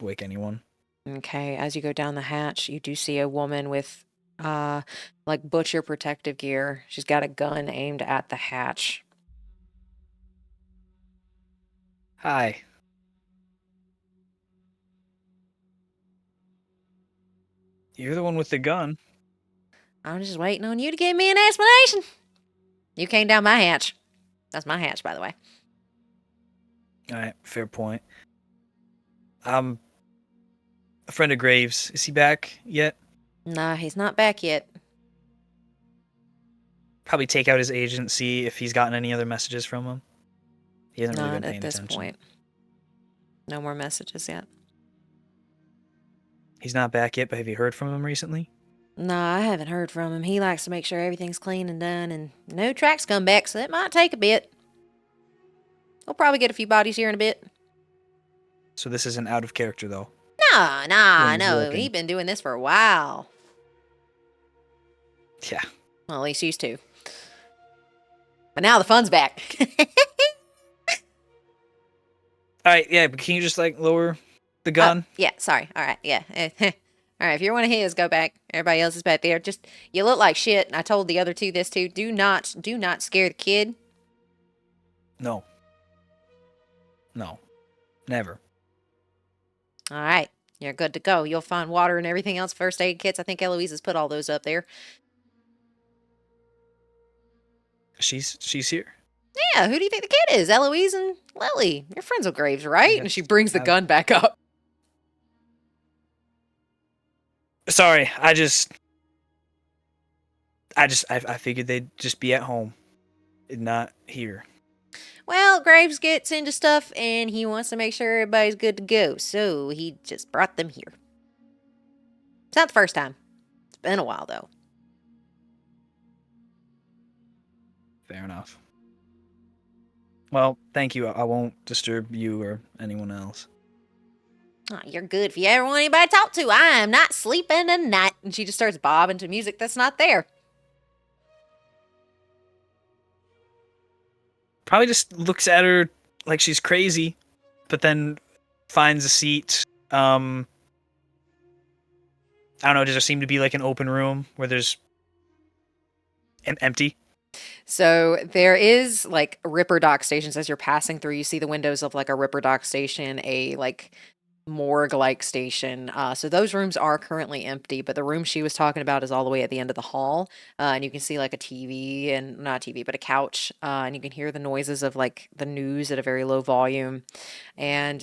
wake anyone. Okay, as you go down the hatch, you do see a woman with like butcher protective gear. She's got a gun aimed at the hatch. Hi. You're the one with the gun. I'm just waiting on you to give me an explanation. You came down my hatch. That's my hatch, by the way. All right, fair point. A friend of Graves. Is he back yet? Nah, he's not back yet. Probably take out his agent, see if he's gotten any other messages from him. He hasn't really Not been paying at this attention. point. No more messages yet. He's not back yet, but have you heard from him recently? Nah, I haven't heard from him. He likes to make sure everything's clean and done, and no tracks come back, so it might take a bit. We'll probably get a few bodies here in a bit. So this isn't out of character, though. Nah, When he's no. working. He's been doing this for a while. Yeah. Well, at least used to. But now the fun's back. All right, yeah, but can you just, lower the gun? Yeah, sorry. All right, yeah. All right, if you're one of his, go back. Everybody else is back there. Just, you look like shit, and I told the other two this too. Do not scare the kid. No. Never. All right, you're good to go. You'll find water and everything else, first aid kits. I think Eloise has put all those up there. She's here? Yeah, who do you think the kid is? Eloise and Lily. You're friends with Graves, right? And she brings the gun back up. Sorry, I figured they'd just be at home, and not here. Well, Graves gets into stuff and he wants to make sure everybody's good to go, so he just brought them here. It's not the first time. It's been a while, though. Fair enough. Well, thank you. I won't disturb you or anyone else. Oh, you're good if you ever want anybody to talk to. I am not sleeping tonight. And she just starts bobbing to music that's not there. Probably just looks at her like she's crazy, but then finds a seat. I don't know. Does there seem to be like an open room where there's empty? So there is like Ripper Dock stations as you're passing through. You see the windows of like a Ripper Dock station, a like morgue-like station. So those rooms are currently empty, but the room she was talking about is all the way at the end of the hall. And you can see like a TV and not a TV, but a couch. And you can hear the noises of like the news at a very low volume. And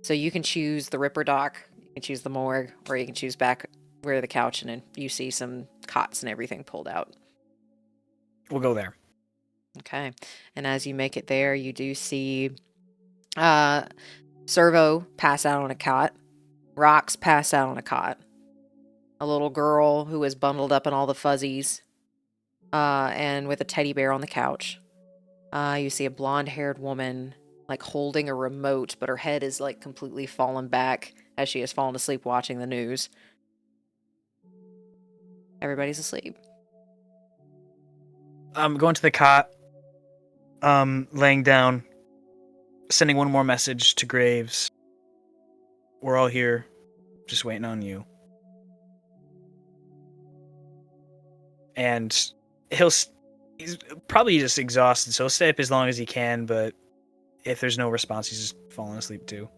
so you can choose the Ripper Dock, you can choose the morgue, or you can choose back where the couch and then you see some cots and everything pulled out. We'll go there. Okay. And as you make it there, you do see Cerveau pass out on a cot. Rox pass out on a cot. A little girl who is bundled up in all the fuzzies and with a teddy bear on the couch. You see a blonde-haired woman like holding a remote, but her head is like completely fallen back as she has fallen asleep watching the news. Everybody's asleep. I'm going to the cot, laying down, sending one more message to Graves. We're all here, just waiting on you. And he's probably just exhausted, so he'll stay up as long as he can, but if there's no response, he's just falling asleep too.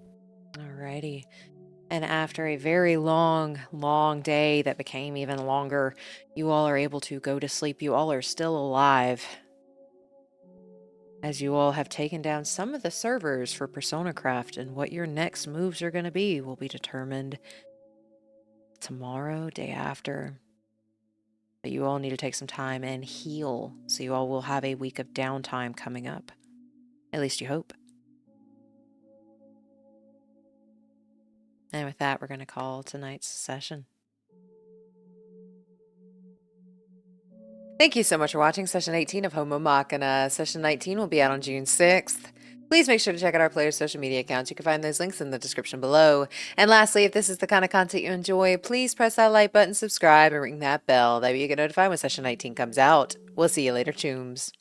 Alrighty. And after a very long, long day that became even longer, you all are able to go to sleep. You all are still alive, as you all have taken down some of the servers for Personacraft, and what your next moves are going to be will be determined tomorrow, day after. But you all need to take some time and heal, so you all will have a week of downtime coming up. At least you hope. And with that, we're going to call tonight's session. Thank you so much for watching Session 18 of Homomachina. Session 19 will be out on June 6th. Please make sure to check out our players' social media accounts. You can find those links in the description below. And lastly, if this is the kind of content you enjoy, please press that like button, subscribe, and ring that bell. That way you get notified when Session 19 comes out. We'll see you later, Chooms.